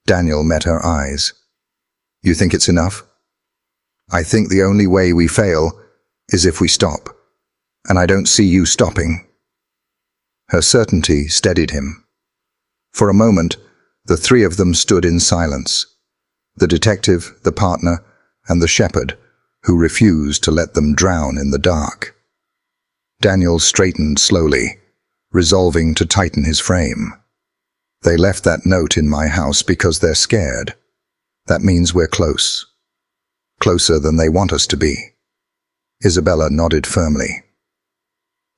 Daniel met her eyes. You think it's enough? I think the only way we fail is if we stop. And I don't see you stopping. Her certainty steadied him. For a moment, the three of them stood in silence. The detective, the partner, and the shepherd, who refused to let them drown in the dark. Daniel straightened slowly, resolving to tighten his frame. They left that note in my house because they're scared. That means we're close. Closer than they want us to be. Isabella nodded firmly.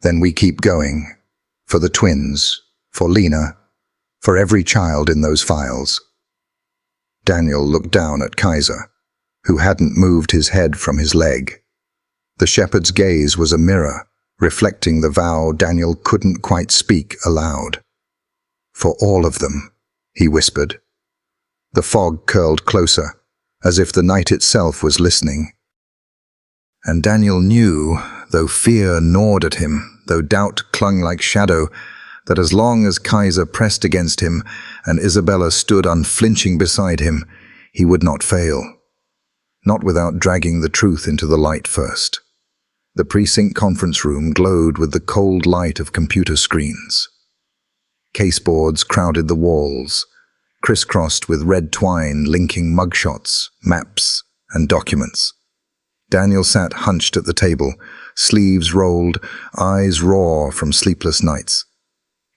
Then we keep going. For the twins, for Lena, for every child in those files. Daniel looked down at Kaiser, who hadn't moved his head from his leg. The shepherd's gaze was a mirror, reflecting the vow Daniel couldn't quite speak aloud. For all of them, he whispered. The fog curled closer, as if the night itself was listening. And Daniel knew, though fear gnawed at him, though doubt clung like shadow, that as long as Kaiser pressed against him and Isabella stood unflinching beside him, he would not fail. Not without dragging the truth into the light first. The precinct conference room glowed with the cold light of computer screens. Caseboards crowded the walls, crisscrossed with red twine linking mugshots, maps, and documents. Daniel sat hunched at the table, sleeves rolled, eyes raw from sleepless nights.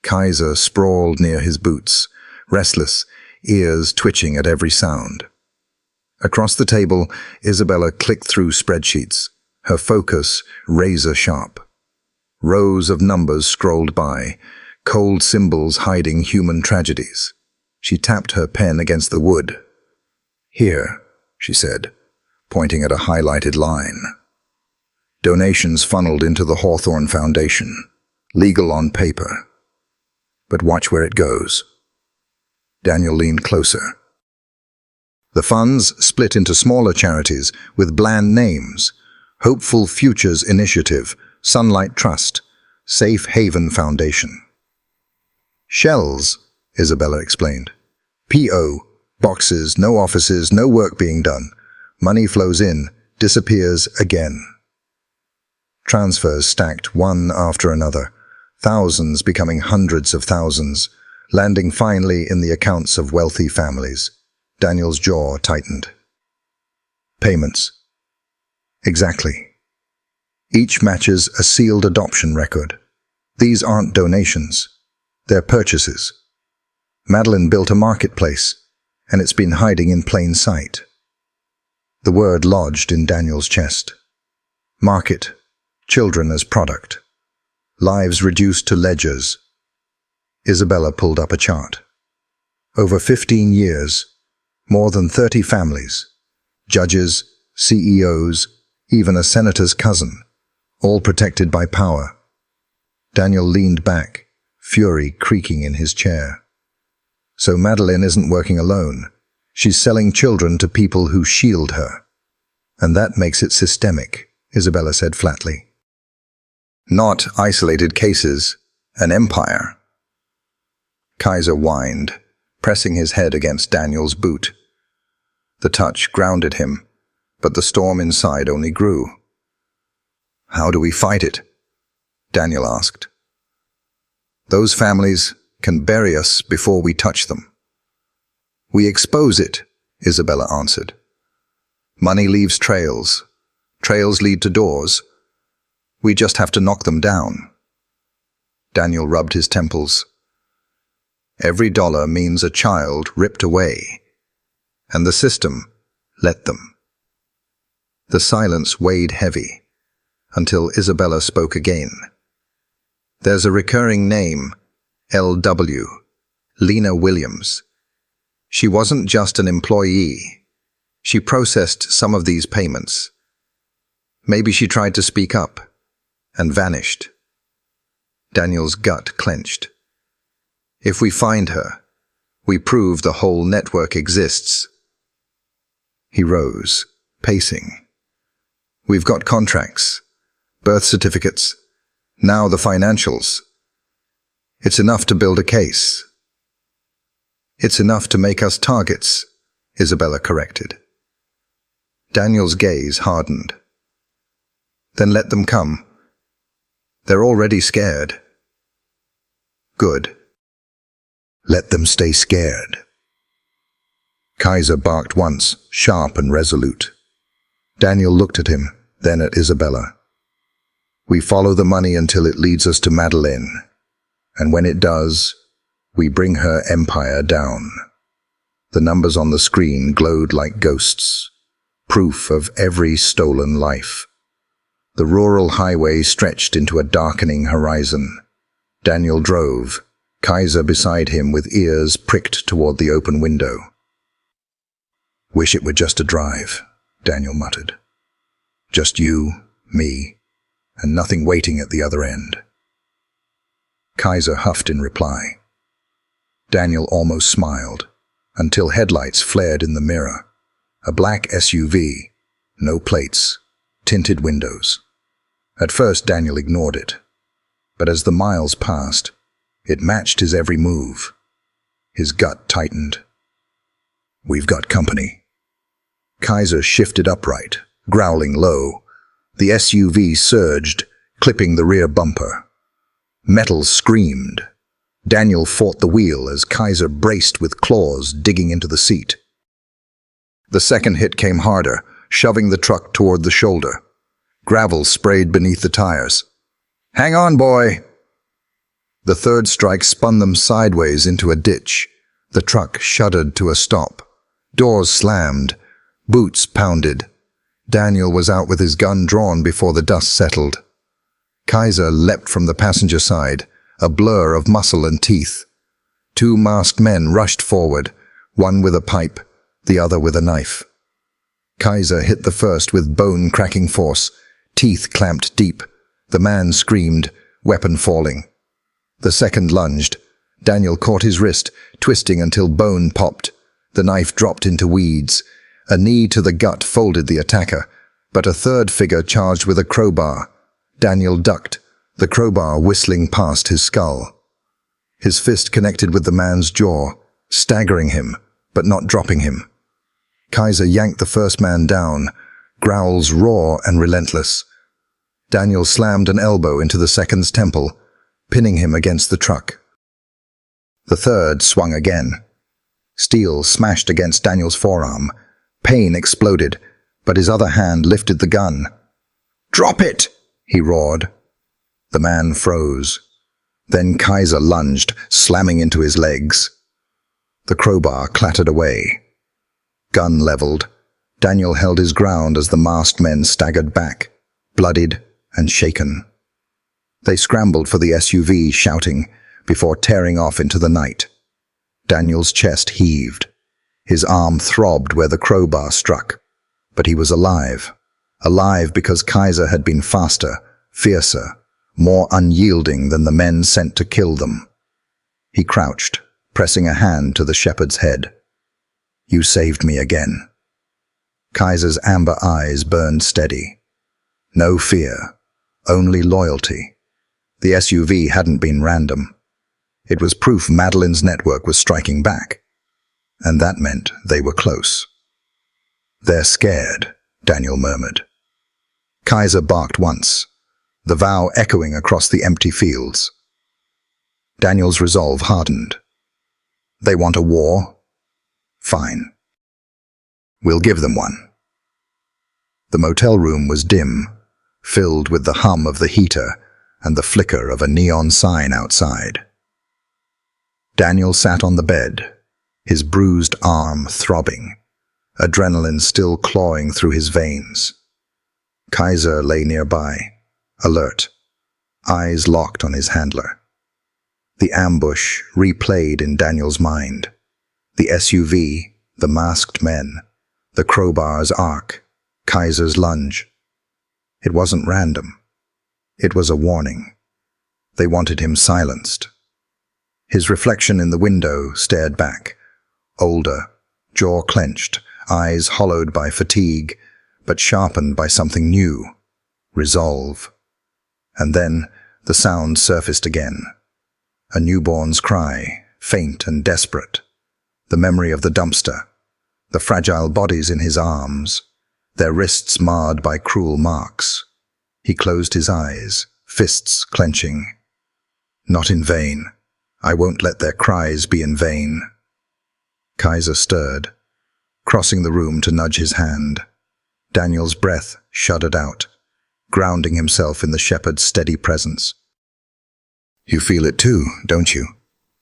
Kaiser sprawled near his boots, restless, ears twitching at every sound. Across the table, Isabella clicked through spreadsheets, her focus razor-sharp. Rows of numbers scrolled by, cold symbols hiding human tragedies. She tapped her pen against the wood. Here, she said, pointing at a highlighted line. Donations funneled into the Hawthorne Foundation, legal on paper. But watch where it goes. Daniel leaned closer. The funds split into smaller charities with bland names: Hopeful Futures Initiative, Sunlight Trust, Safe Haven Foundation. Shells, Isabella explained. P.O. Boxes, no offices, no work being done. Money flows in, disappears again. Transfers stacked one after another, thousands becoming hundreds of thousands, landing finally in the accounts of wealthy families. Daniel's jaw tightened. Payments. Exactly. Each matches a sealed adoption record. These aren't donations. They're purchases. Madeline built a marketplace, and it's been hiding in plain sight. The word lodged in Daniel's chest. Market. Children as product. Lives reduced to ledgers. Isabella pulled up a chart. Over 15 years, more than 30 families, judges, CEOs, even a senator's cousin, all protected by power. Daniel leaned back, fury creaking in his chair. So Madeline isn't working alone. She's selling children to people who shield her. And that makes it systemic, Isabella said flatly. Not isolated cases, an empire. Kaiser whined, pressing his head against Daniel's boot. The touch grounded him, but the storm inside only grew. How do we fight it? Daniel asked. Those families can bury us before we touch them. We expose it, Isabella answered. Money leaves trails. Trails lead to doors. We just have to knock them down. Daniel rubbed his temples. Every dollar means a child ripped away, and the system let them. The silence weighed heavy, until Isabella spoke again. There's a recurring name, L.W., Lena Williams. She wasn't just an employee. She processed some of these payments. Maybe she tried to speak up, and vanished. Daniel's gut clenched. If we find her, we prove the whole network exists. He rose, pacing. We've got contracts, birth certificates, now the financials. It's enough to build a case. It's enough to make us targets, Isabella corrected. Daniel's gaze hardened. Then let them come. They're already scared. Good. Let them stay scared. Kaiser barked once, sharp and resolute. Daniel looked at him, then at Isabella. We follow the money until it leads us to Madeleine, and when it does, we bring her empire down. The numbers on the screen glowed like ghosts, proof of every stolen life. The rural highway stretched into a darkening horizon. Daniel drove, Kaiser beside him with ears pricked toward the open window. Wish it were just a drive, Daniel muttered. Just you, me, and nothing waiting at the other end. Kaiser huffed in reply. Daniel almost smiled, until headlights flared in the mirror. A black SUV, no plates, tinted windows. At first Daniel ignored it, but as the miles passed, it matched his every move. His gut tightened. We've got company. Kaiser shifted upright, growling low. The SUV surged, clipping the rear bumper. Metal screamed. Daniel fought the wheel as Kaiser braced with claws digging into the seat. The second hit came harder, shoving the truck toward the shoulder. Gravel sprayed beneath the tires. Hang on, boy! The third strike spun them sideways into a ditch. The truck shuddered to a stop. Doors slammed. Boots pounded. Daniel was out with his gun drawn before the dust settled. Kaiser leapt from the passenger side, a blur of muscle and teeth. Two masked men rushed forward, one with a pipe, the other with a knife. Kaiser hit the first with bone-cracking force, teeth clamped deep. The man screamed, weapon falling. The second lunged. Daniel caught his wrist, twisting until bone popped. The knife dropped into weeds. A knee to the gut folded the attacker, but a third figure charged with a crowbar. Daniel ducked, the crowbar whistling past his skull. His fist connected with the man's jaw, staggering him, but not dropping him. Kaiser yanked the first man down, growls raw and relentless. Daniel slammed an elbow into the second's temple, pinning him against the truck. The third swung again. Steel smashed against Daniel's forearm. Pain exploded, but his other hand lifted the gun. "Drop it!" he roared. The man froze. Then Kaiser lunged, slamming into his legs. The crowbar clattered away. Gun leveled, Daniel held his ground as the masked men staggered back, bloodied and shaken. They scrambled for the SUV, shouting, before tearing off into the night. Daniel's chest heaved. His arm throbbed where the crowbar struck. But he was alive. Alive because Kaiser had been faster, fiercer, more unyielding than the men sent to kill them. He crouched, pressing a hand to the shepherd's head. "You saved me again." Kaiser's amber eyes burned steady. No fear, only loyalty. The SUV hadn't been random. It was proof Madeleine's network was striking back. And that meant they were close. "They're scared," Daniel murmured. Kaiser barked once, the vow echoing across the empty fields. Daniel's resolve hardened. They want a war? Fine. We'll give them one. The motel room was dim, filled with the hum of the heater and the flicker of a neon sign outside. Daniel sat on the bed, his bruised arm throbbing, adrenaline still clawing through his veins. Kaiser lay nearby, alert, eyes locked on his handler. The ambush replayed in Daniel's mind. The SUV, the masked men, the crowbar's arc, Kaiser's lunge. It wasn't random. It was a warning. They wanted him silenced. His reflection in the window stared back, older, jaw clenched, eyes hollowed by fatigue, but sharpened by something new, resolve. And then the sound surfaced again. A newborn's cry, faint and desperate. The memory of the dumpster, the fragile bodies in his arms, their wrists marred by cruel marks. He closed his eyes, fists clenching. Not in vain. I won't let their cries be in vain. Kaiser stirred, crossing the room to nudge his hand. Daniel's breath shuddered out, grounding himself in the shepherd's steady presence. "You feel it too, don't you?"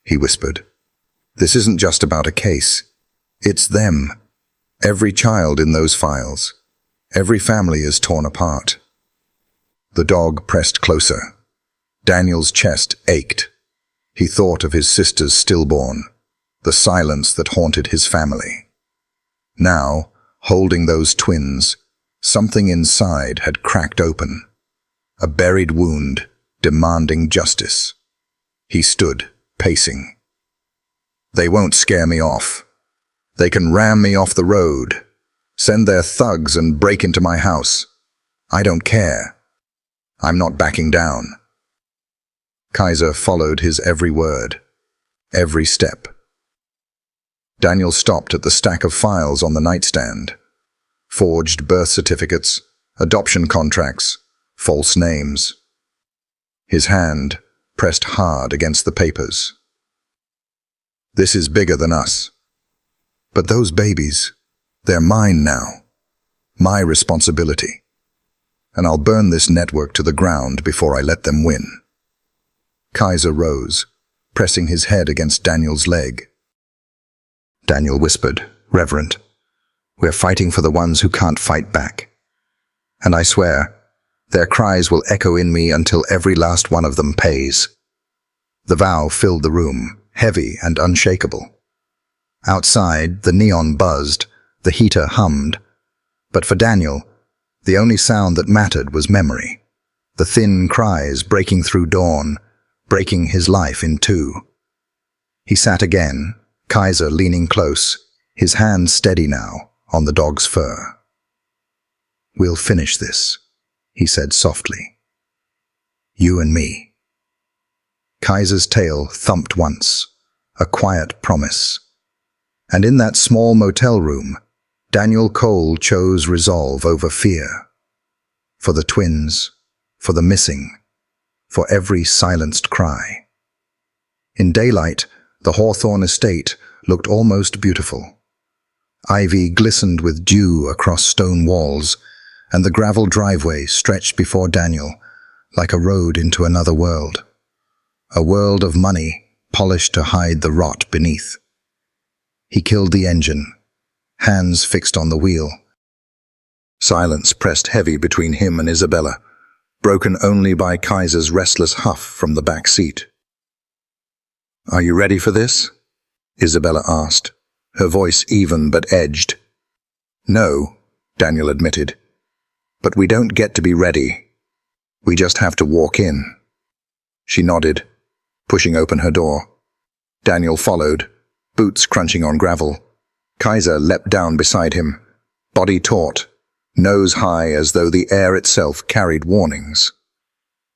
he whispered. "This isn't just about a case. It's them. Every child in those files. Every family is torn apart." The dog pressed closer. Daniel's chest ached. He thought of his sister's stillborn, the silence that haunted his family. Now, holding those twins, something inside had cracked open. A buried wound, demanding justice. He stood, pacing. "They won't scare me off. They can ram me off the road, send their thugs and break into my house. I don't care. I'm not backing down." Kaiser followed his every word, every step. Daniel stopped at the stack of files on the nightstand. Forged birth certificates, adoption contracts, false names. His hand pressed hard against the papers. "This is bigger than us. But those babies, they're mine now. My responsibility. And I'll burn this network to the ground before I let them win." Kaiser rose, pressing his head against Daniel's leg. Daniel whispered, reverent, "We're fighting for the ones who can't fight back. And I swear, their cries will echo in me until every last one of them pays." The vow filled the room, heavy and unshakable. Outside, the neon buzzed, the heater hummed. But for Daniel, the only sound that mattered was memory. The thin cries breaking through dawn, breaking his life in two. He sat again, Kaiser leaning close, his hand steady now on the dog's fur. "We'll finish this," he said softly. "You and me." Kaiser's tail thumped once, a quiet promise. And in that small motel room, Daniel Cole chose resolve over fear. For the twins, for the missing, for every silenced cry. In daylight, the Hawthorne estate looked almost beautiful. Ivy glistened with dew across stone walls, and the gravel driveway stretched before Daniel like a road into another world. A world of money, polished to hide the rot beneath. He killed the engine, hands fixed on the wheel. Silence pressed heavy between him and Isabella, broken only by Kaiser's restless huff from the back seat. "Are you ready for this?" Isabella asked, her voice even but edged. "No," Daniel admitted. "But we don't get to be ready. We just have to walk in." She nodded, pushing open her door. Daniel followed, boots crunching on gravel. Kaiser leapt down beside him, body taut, nose high as though the air itself carried warnings.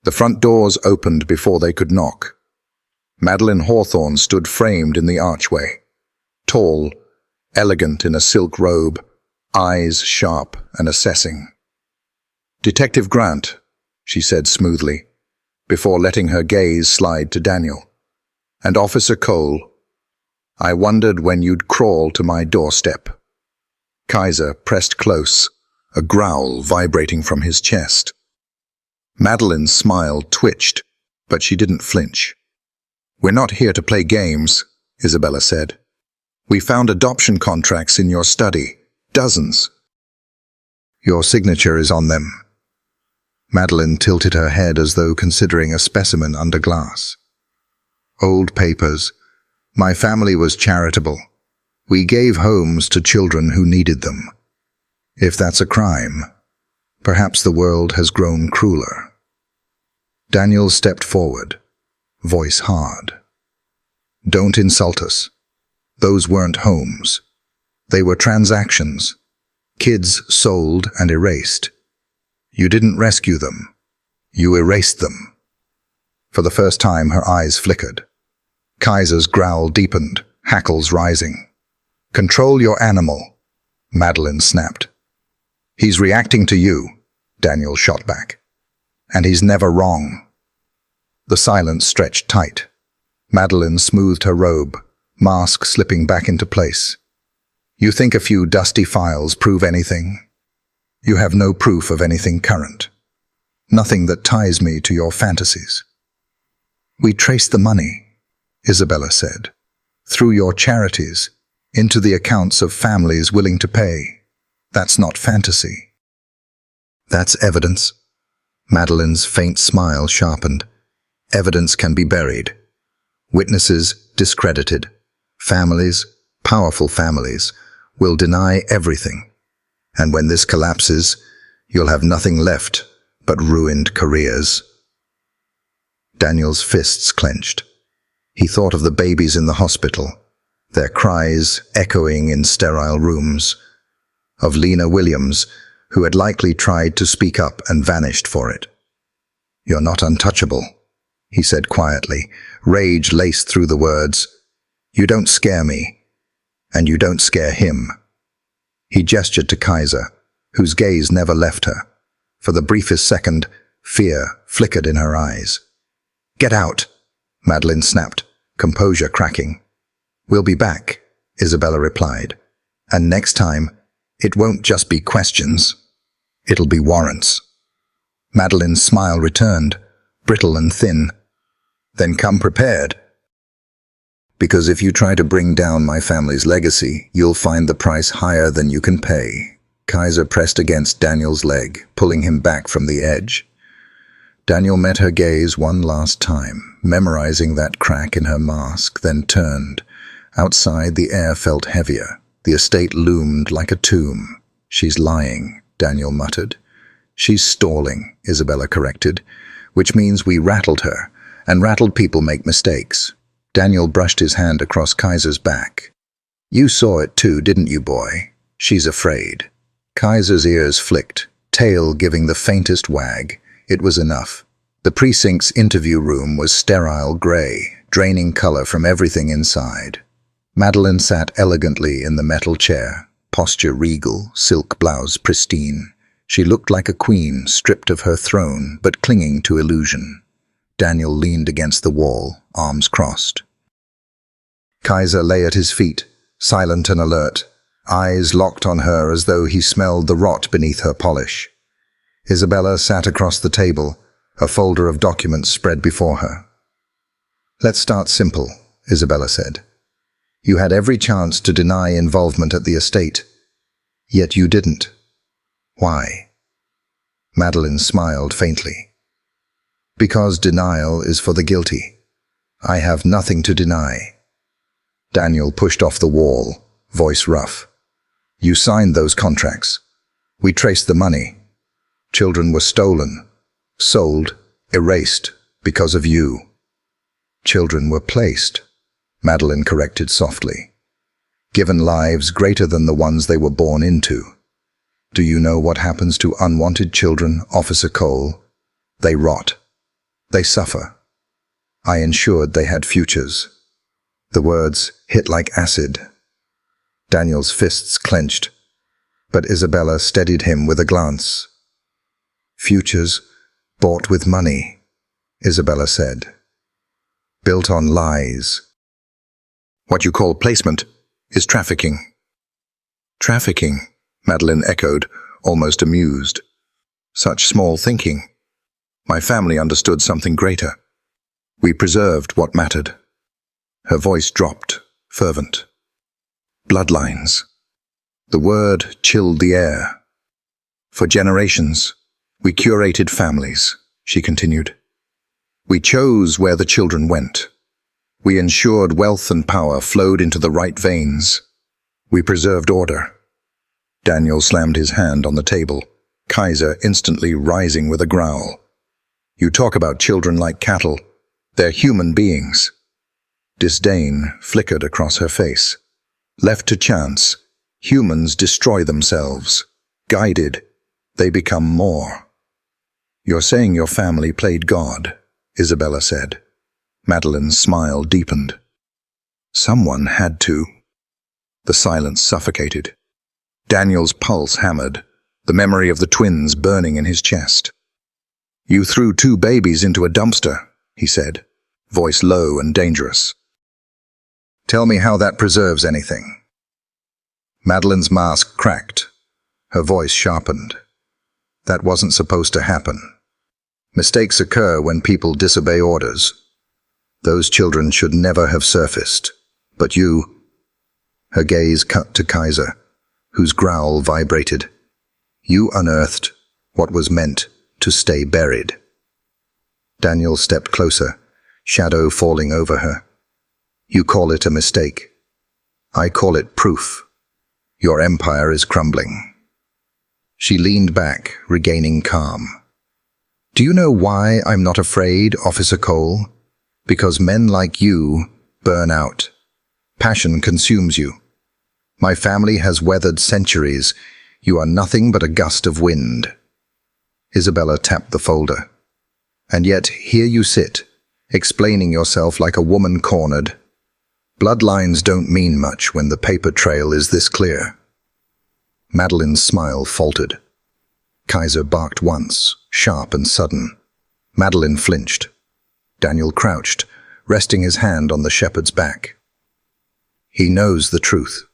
The front doors opened before they could knock. Madeline Hawthorne stood framed in the archway, tall, elegant in a silk robe, eyes sharp and assessing. "Detective Grant," she said smoothly, before letting her gaze slide to Daniel. "And Officer Cole. I wondered when you'd crawl to my doorstep." Kaiser pressed close, a growl vibrating from his chest. Madeline's smile twitched, but she didn't flinch. "We're not here to play games," Isabella said. "We found adoption contracts in your study, dozens." "Your signature is on them." Madeline tilted her head as though considering a specimen under glass. "Old papers. My family was charitable. We gave homes to children who needed them. If that's a crime, perhaps the world has grown crueler." Daniel stepped forward, voice hard. "Don't insult us. Those weren't homes. They were transactions. Kids sold and erased. You didn't rescue them. You erased them. For the first time, her eyes flickered. Kaiser's growl deepened, hackles rising. "Control your animal," Madeline snapped. "He's reacting to you," Daniel shot back. "And he's never wrong." The silence stretched tight. Madeline smoothed her robe, mask slipping back into place. "You think a few dusty files prove anything? You have no proof of anything current. Nothing that ties me to your fantasies." "We traced the money," Isabella said, "through your charities, into the accounts of families willing to pay. That's not fantasy. That's evidence." Madeline's faint smile sharpened. "Evidence can be buried. Witnesses discredited. Families, powerful families, will deny everything. And when this collapses, you'll have nothing left but ruined careers." Daniel's fists clenched. He thought of the babies in the hospital, their cries echoing in sterile rooms, of Lena Williams, who had likely tried to speak up and vanished for it. "You're not untouchable," he said quietly, rage laced through the words. "You don't scare me, and you don't scare him." He gestured to Kaiser, whose gaze never left her. For the briefest second, fear flickered in her eyes. "Get out," Madeline snapped, composure cracking. "We'll be back," Isabella replied. "And next time, it won't just be questions. It'll be warrants." Madeline's smile returned, brittle and thin. "Then come prepared. Because if you try to bring down my family's legacy, you'll find the price higher than you can pay." Kaiser pressed against Daniel's leg, pulling him back from the edge. Daniel met her gaze one last time, memorizing that crack in her mask, then turned. Outside, the air felt heavier. The estate loomed like a tomb. "She's lying," Daniel muttered. "She's stalling," Isabella corrected, "which means we rattled her, and rattled people make mistakes." Daniel brushed his hand across Kaiser's back. "You saw it too, didn't you, boy? She's afraid." Kaiser's ears flicked, tail giving the faintest wag. It was enough. The precinct's interview room was sterile gray, draining color from everything inside. Madeline sat elegantly in the metal chair, posture regal, silk blouse pristine. She looked like a queen, stripped of her throne, but clinging to illusion. Daniel leaned against the wall, arms crossed. Kaiser lay at his feet, silent and alert, eyes locked on her as though he smelled the rot beneath her polish. Isabella sat across the table, a folder of documents spread before her. "Let's start simple," Isabella said. "You had every chance to deny involvement at the estate, yet you didn't. Why?" Madeline smiled faintly. "Because denial is for the guilty. I have nothing to deny." Daniel pushed off the wall, voice rough. "You signed those contracts. We traced the money. Children were stolen, sold, erased because of you." "Children were placed," Madeline corrected softly. "Given lives greater than the ones they were born into. Do you know what happens to unwanted children, Officer Cole? They rot. They suffer. I ensured they had futures." The words hit like acid. Daniel's fists clenched, but Isabella steadied him with a glance. "Futures bought with money," Isabella said. "Built on lies. What you call placement is trafficking." "Trafficking," Madeline echoed, almost amused. "Such small thinking. My family understood something greater. We preserved what mattered." Her voice dropped, fervent. "Bloodlines." The word chilled the air. "For generations, we curated families," she continued. "We chose where the children went. We ensured wealth and power flowed into the right veins. We preserved order." Daniel slammed his hand on the table, Kaiser instantly rising with a growl. "You talk about children like cattle. They're human beings." Disdain flickered across her face. "Left to chance, humans destroy themselves. Guided, they become more. You're saying your family played God, Isabella said. Madeline's smile deepened. Someone had to. The silence suffocated. Daniel's pulse hammered, the memory of the twins burning in his chest. You threw 2 babies into a dumpster, he said, voice low and dangerous. Tell me how that preserves anything. Madeline's mask cracked. Her voice sharpened. That wasn't supposed to happen. Mistakes occur when people disobey orders. Those children should never have surfaced. But you... Her gaze cut to Kaiser, whose growl vibrated. You unearthed what was meant to stay buried. Daniel stepped closer, shadow falling over her. You call it a mistake. I call it proof. Your empire is crumbling. She leaned back, regaining calm. Do you know why I'm not afraid, Officer Cole? Because men like you burn out. Passion consumes you. My family has weathered centuries. You are nothing but a gust of wind. Isabella tapped the folder. And yet here you sit, explaining yourself like a woman cornered. Bloodlines don't mean much when the paper trail is this clear. Madeline's smile faltered. Kaiser barked once, sharp and sudden. Madeline flinched. Daniel crouched, resting his hand on the shepherd's back. He knows the truth.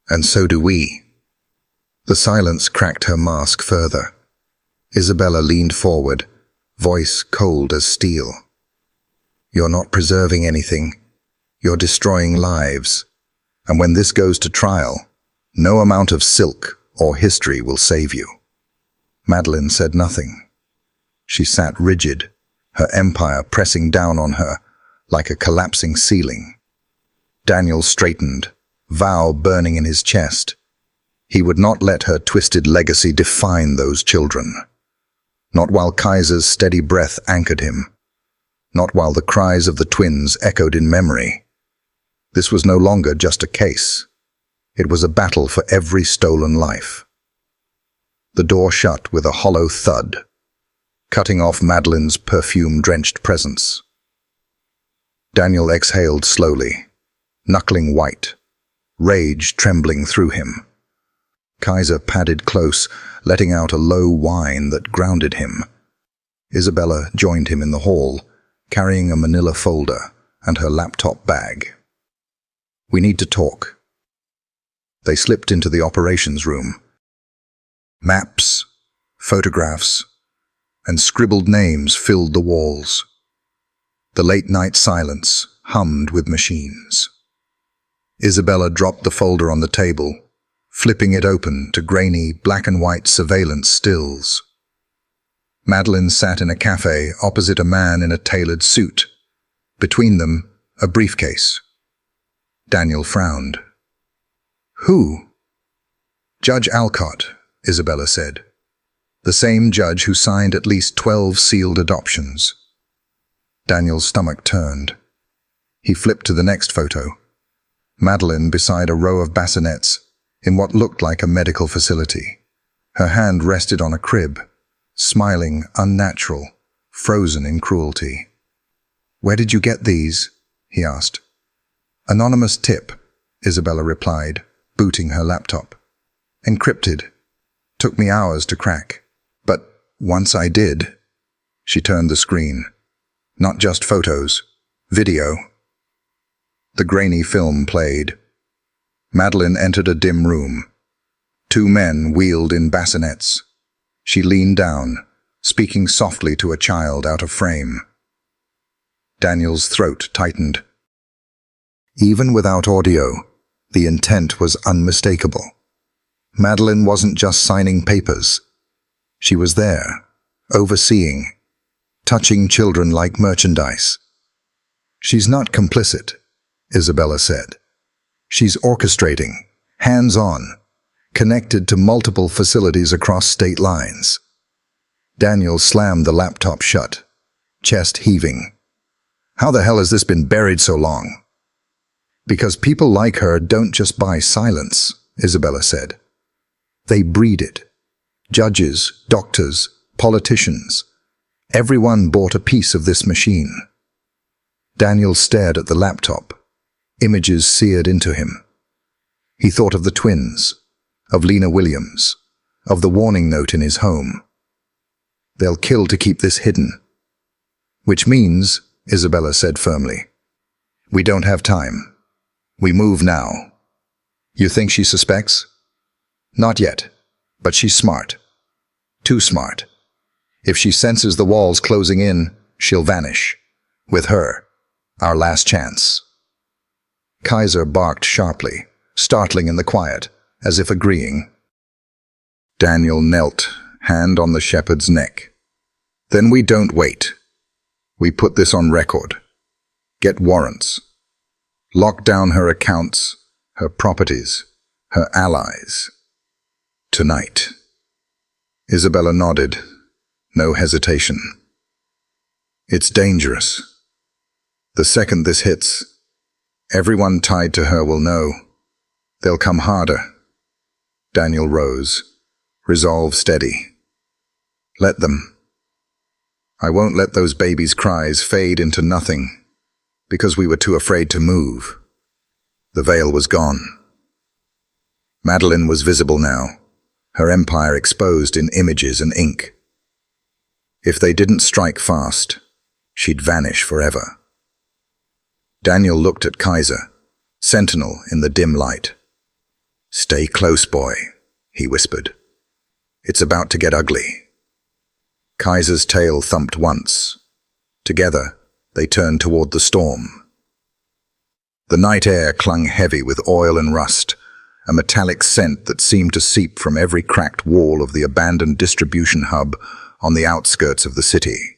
And so do we. The silence cracked her mask further. Isabella leaned forward, voice cold as steel. You're not preserving anything. You're destroying lives. And when this goes to trial, no amount of silk or history will save you. Madeline said nothing. She sat rigid, her empire pressing down on her like a collapsing ceiling. Daniel straightened, vow burning in his chest. He would not let her twisted legacy define those children. Not while Kaiser's steady breath anchored him. Not while the cries of the twins echoed in memory. This was no longer just a case. It was a battle for every stolen life. The door shut with a hollow thud, cutting off Madeline's perfume-drenched presence. Daniel exhaled slowly, knuckling white, rage trembling through him. Kaiser padded close, letting out a low whine that grounded him. Isabella joined him in the hall, carrying a manila folder and her laptop bag. We need to talk. They slipped into the operations room. Maps, photographs, and scribbled names filled the walls. The late-night silence hummed with machines. Isabella dropped the folder on the table, flipping it open to grainy black-and-white surveillance stills. Madeline sat in a cafe opposite a man in a tailored suit. Between them, a briefcase. Daniel frowned. Who? Judge Alcott, Isabella said. The same judge who signed at least 12 sealed adoptions. Daniel's stomach turned. He flipped to the next photo. Madeline beside a row of bassinets in what looked like a medical facility. Her hand rested on a crib, smiling, unnatural, frozen in cruelty. Where did you get these? He asked. Anonymous tip, Isabella replied, booting her laptop. Encrypted. Took me hours to crack. But once I did, she turned the screen. Not just photos, video. The grainy film played. Madeline entered a dim room. 2 men wheeled in bassinets. She leaned down, speaking softly to a child out of frame. Daniel's throat tightened. Even without audio, the intent was unmistakable. Madeline wasn't just signing papers. She was there, overseeing, touching children like merchandise. She's not complicit, Isabella said. She's orchestrating, hands-on, connected to multiple facilities across state lines. Daniel slammed the laptop shut, chest heaving. How the hell has this been buried so long? Because people like her don't just buy silence, Isabella said. They breed it. Judges, doctors, politicians. Everyone bought a piece of this machine. Daniel stared at the laptop. Images seared into him. He thought of the twins, of Lena Williams, of the warning note in his home. They'll kill to keep this hidden. Which means, Isabella said firmly, we don't have time. We move now. You think she suspects? Not yet, but she's smart. Too smart. If she senses the walls closing in, she'll vanish. With her, our last chance. Kaiser barked sharply, startling in the quiet, as if agreeing. Daniel knelt, hand on the shepherd's neck. Then we don't wait. We put this on record. Get warrants. Lock down her accounts, her properties, her allies. Tonight. Isabella nodded. No hesitation. It's dangerous. The second this hits, everyone tied to her will know. They'll come harder. Daniel rose, resolve steady. Let them. I won't let those babies' cries fade into nothing, because we were too afraid to move. The veil was gone. Madeline was visible now, her empire exposed in images and ink. If they didn't strike fast, she'd vanish forever. Daniel looked at Kaiser, sentinel in the dim light. Stay close, boy, he whispered. It's about to get ugly. Kaiser's tail thumped once. Together, they turned toward the storm. The night air clung heavy with oil and rust, a metallic scent that seemed to seep from every cracked wall of the abandoned distribution hub on the outskirts of the city.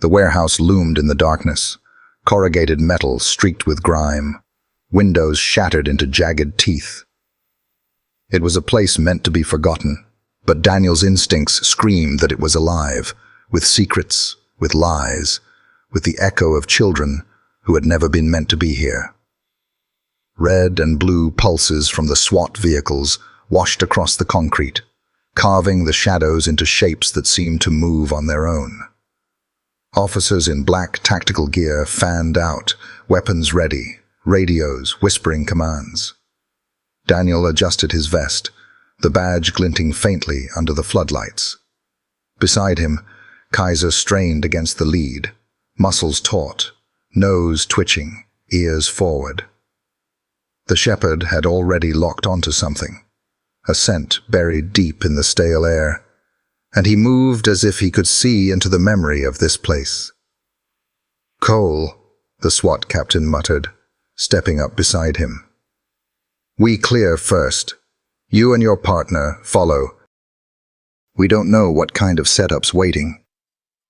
The warehouse loomed in the darkness, corrugated metal streaked with grime, windows shattered into jagged teeth. It was a place meant to be forgotten, but Daniel's instincts screamed that it was alive, with secrets, with lies, with the echo of children who had never been meant to be here. Red and blue pulses from the SWAT vehicles washed across the concrete, carving the shadows into shapes that seemed to move on their own. Officers in black tactical gear fanned out, weapons ready, radios whispering commands. Daniel adjusted his vest, the badge glinting faintly under the floodlights. Beside him, Kaiser strained against the lead, muscles taut, nose twitching, ears forward. The shepherd had already locked onto something, a scent buried deep in the stale air, and he moved as if he could see into the memory of this place. Cole, the SWAT captain muttered, stepping up beside him. We clear first. You and your partner follow. We don't know what kind of setup's waiting.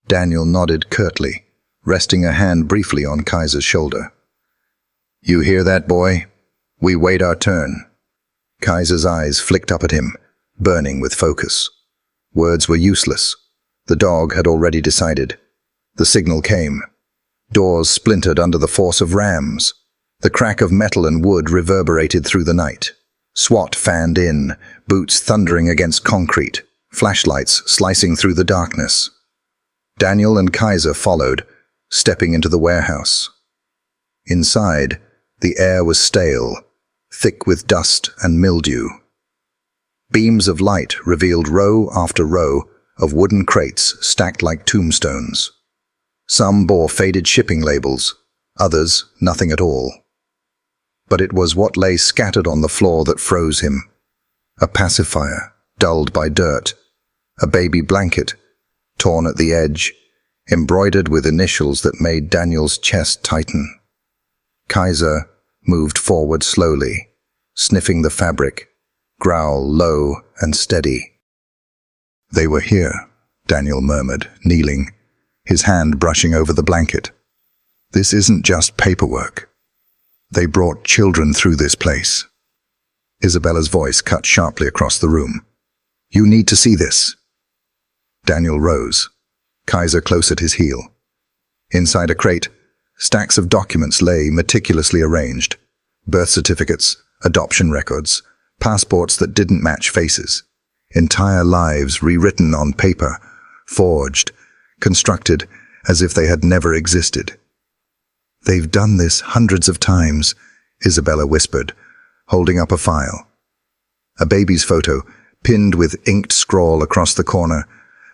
Daniel nodded curtly, resting a hand briefly on Kaiser's shoulder. You hear that, boy? We wait our turn. Kaiser's eyes flicked up at him, burning with focus. Words were useless. The dog had already decided. The signal came. Doors splintered under the force of rams. The crack of metal and wood reverberated through the night. SWAT fanned in, boots thundering against concrete, flashlights slicing through the darkness. Daniel and Kaiser followed, stepping into the warehouse. Inside, the air was stale, thick with dust and mildew. Beams of light revealed row after row of wooden crates stacked like tombstones. Some bore faded shipping labels, others nothing at all. But it was what lay scattered on the floor that froze him. A pacifier, dulled by dirt, a baby blanket, torn at the edge, embroidered with initials that made Daniel's chest tighten. Kaiser moved forward slowly, sniffing the fabric, growl low and steady. They were here, Daniel murmured, kneeling, his hand brushing over the blanket. This isn't just paperwork. They brought children through this place. Isabella's voice cut sharply across the room. You need to see this. Daniel rose, Kaiser close at his heel. Inside a crate, stacks of documents lay meticulously arranged. Birth certificates, adoption records, Passports that didn't match faces. Entire lives rewritten on paper, forged, constructed as if they had never existed. "They've done this hundreds of times," Isabella whispered, holding up a file. A baby's photo, pinned with inked scrawl across the corner.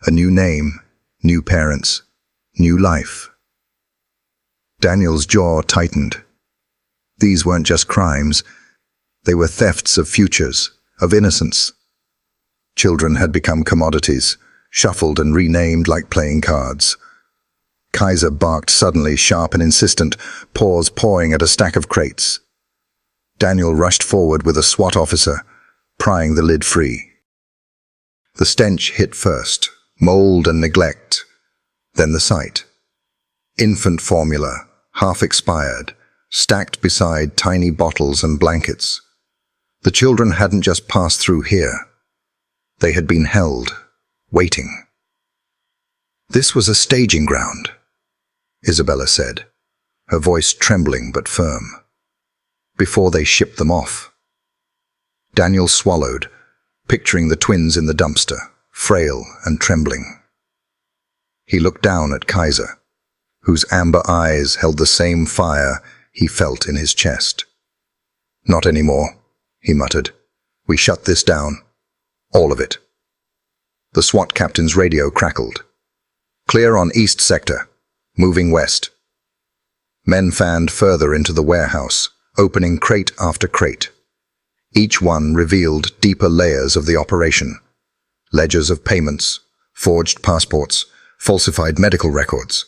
A new name, new parents, new life. Daniel's jaw tightened. These weren't just crimes. They were thefts of futures, of innocence. Children had become commodities, shuffled and renamed like playing cards. Kaiser barked suddenly, sharp and insistent, paws pawing at a stack of crates. Daniel rushed forward with a SWAT officer, prying the lid free. The stench hit first, mold and neglect, then the sight. Infant formula, half expired, stacked beside tiny bottles and blankets. The children hadn't just passed through here. They had been held, waiting. "This was a staging ground," Isabella said, her voice trembling but firm. "Before they shipped them off." Daniel swallowed, picturing the twins in the dumpster, frail and trembling. He looked down at Kaiser, whose amber eyes held the same fire he felt in his chest. "Not anymore," he muttered. "We shut this down. All of it." The SWAT captain's radio crackled. "Clear on East Sector. Moving west." Men fanned further into the warehouse, opening crate after crate. Each one revealed deeper layers of the operation. Ledgers of payments, forged passports, falsified medical records.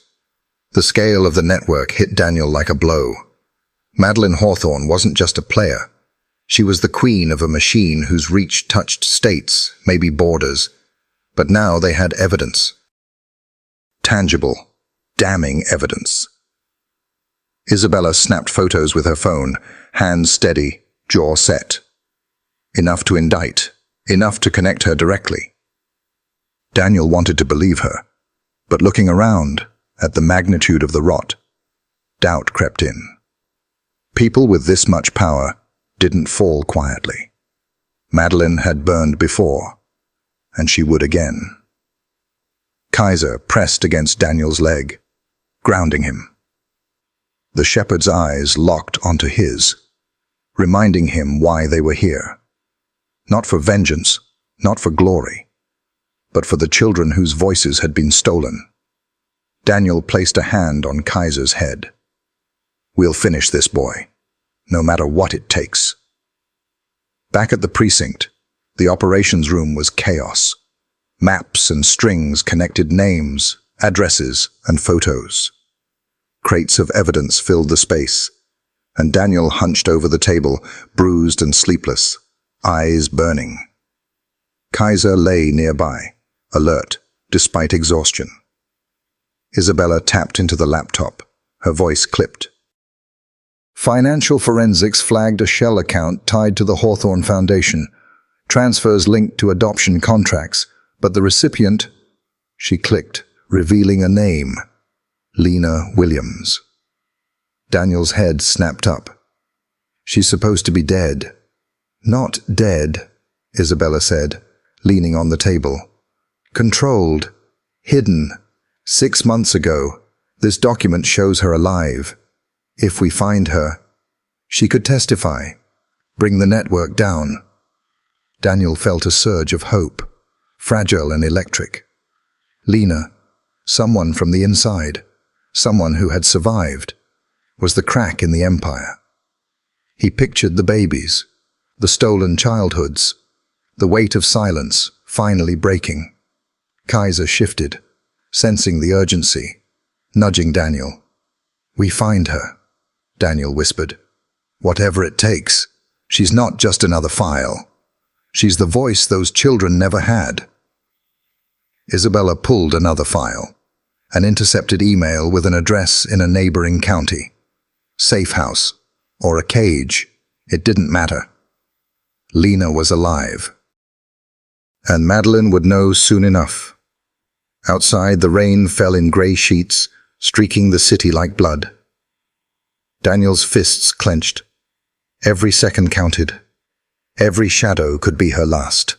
The scale of the network hit Daniel like a blow. Madeline Hawthorne wasn't just a player. She was the queen of a machine whose reach touched states, maybe borders. But now they had evidence. Tangible, damning evidence. Isabella snapped photos with her phone, hands steady, jaw set. Enough to indict, enough to connect her directly. Daniel wanted to believe her, but looking around at the magnitude of the rot, doubt crept in. People with this much power didn't fall quietly. Madeline had burned before, and she would again. Kaiser pressed against Daniel's leg, grounding him. The shepherd's eyes locked onto his, reminding him why they were here. Not for vengeance, not for glory, but for the children whose voices had been stolen. Daniel placed a hand on Kaiser's head. "We'll finish this, boy, no matter what it takes." Back at the precinct, the operations room was chaos. Maps and strings connected names, addresses, and photos. Crates of evidence filled the space, and Daniel hunched over the table, bruised and sleepless, eyes burning. Kaiser lay nearby, alert, despite exhaustion. Isabella tapped into the laptop, her voice clipped. Financial forensics flagged a shell account tied to the Hawthorne Foundation. Transfers linked to adoption contracts, but the recipient... She clicked, revealing a name. Lena Williams. Daniel's head snapped up. "She's supposed to be dead." "Not dead," Isabella said, leaning on the table. "Controlled. Hidden. 6 months ago. This document shows her alive. If we find her, she could testify. Bring the network down." Daniel felt a surge of hope, fragile and electric. Lena, someone from the inside, someone who had survived, was the crack in the empire. He pictured the babies, the stolen childhoods, the weight of silence finally breaking. Kaiser shifted, sensing the urgency, nudging Daniel. "We find her," Daniel whispered. "Whatever it takes. She's not just another file. She's the voice those children never had." Isabella pulled another file, an intercepted email with an address in a neighboring county. Safe house, or a cage, it didn't matter. Lena was alive. And Madeline would know soon enough. Outside, the rain fell in grey sheets, streaking the city like blood. Daniel's fists clenched. Every second counted. Every shadow could be her last.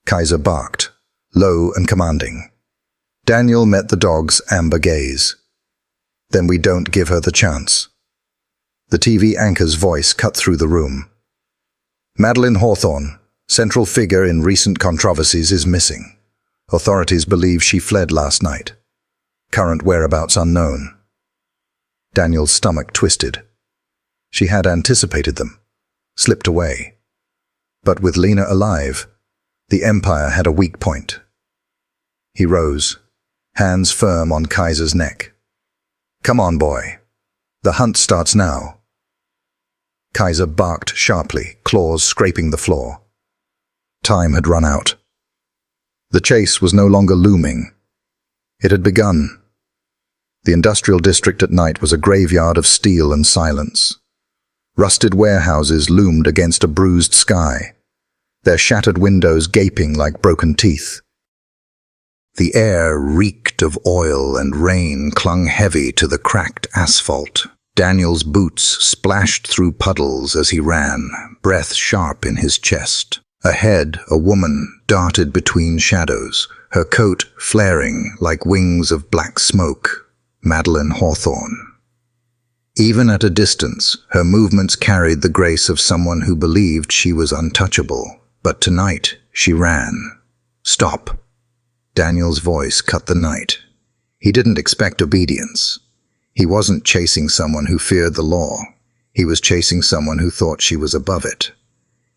Kaiser barked, low and commanding. Daniel met the dog's amber gaze. Then we don't give her the chance. The TV anchor's voice cut through the room. Madeline Hawthorne, central figure in recent controversies, is missing. Authorities believe she fled last night. Current whereabouts unknown. Daniel's stomach twisted. She had anticipated them, slipped away. But with Lena alive, the Empire had a weak point. He rose, hands firm on Kaiser's neck. "Come on, boy. The hunt starts now." Kaiser barked sharply, claws scraping the floor. Time had run out. The chase was no longer looming. It had begun. The industrial district at night was a graveyard of steel and silence. Rusted warehouses loomed against a bruised sky, their shattered windows gaping like broken teeth. The air reeked of oil and rain clung heavy to the cracked asphalt. Daniel's boots splashed through puddles as he ran, breath sharp in his chest. Ahead, a woman darted between shadows, her coat flaring like wings of black smoke. Madeline Hawthorne. Even at a distance, her movements carried the grace of someone who believed she was untouchable. But tonight, she ran. "Stop." Daniel's voice cut the night. He didn't expect obedience. He wasn't chasing someone who feared the law. He was chasing someone who thought she was above it.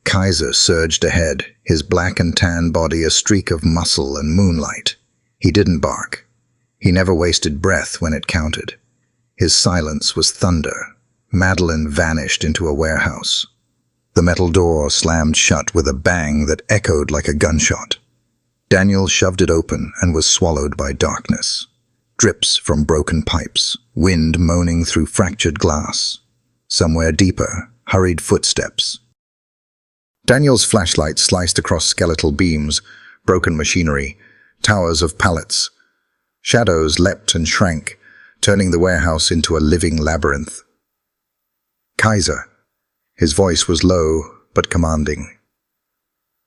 Kaiser surged ahead, his black and tan body a streak of muscle and moonlight. He didn't bark. He never wasted breath when it counted. His silence was thunder. Madeline vanished into a warehouse. The metal door slammed shut with a bang that echoed like a gunshot. Daniel shoved it open and was swallowed by darkness. Drips from broken pipes, wind moaning through fractured glass. Somewhere deeper, hurried footsteps. Daniel's flashlight sliced across skeletal beams, broken machinery, towers of pallets. Shadows leapt and shrank, turning the warehouse into a living labyrinth. "Kaiser." His voice was low but commanding.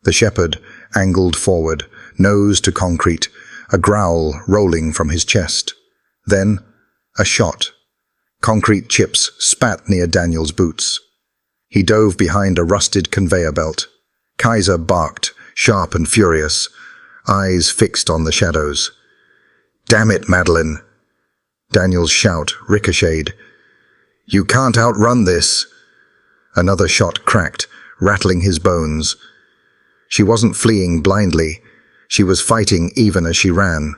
The shepherd angled forward, nose to concrete, a growl rolling from his chest. Then, a shot. Concrete chips spat near Daniel's boots. He dove behind a rusted conveyor belt. Kaiser barked, sharp and furious, eyes fixed on the shadows. "Damn it, Madeline!" Daniel's shout ricocheted. "You can't outrun this!" Another shot cracked, rattling his bones. She wasn't fleeing blindly. She was fighting even as she ran.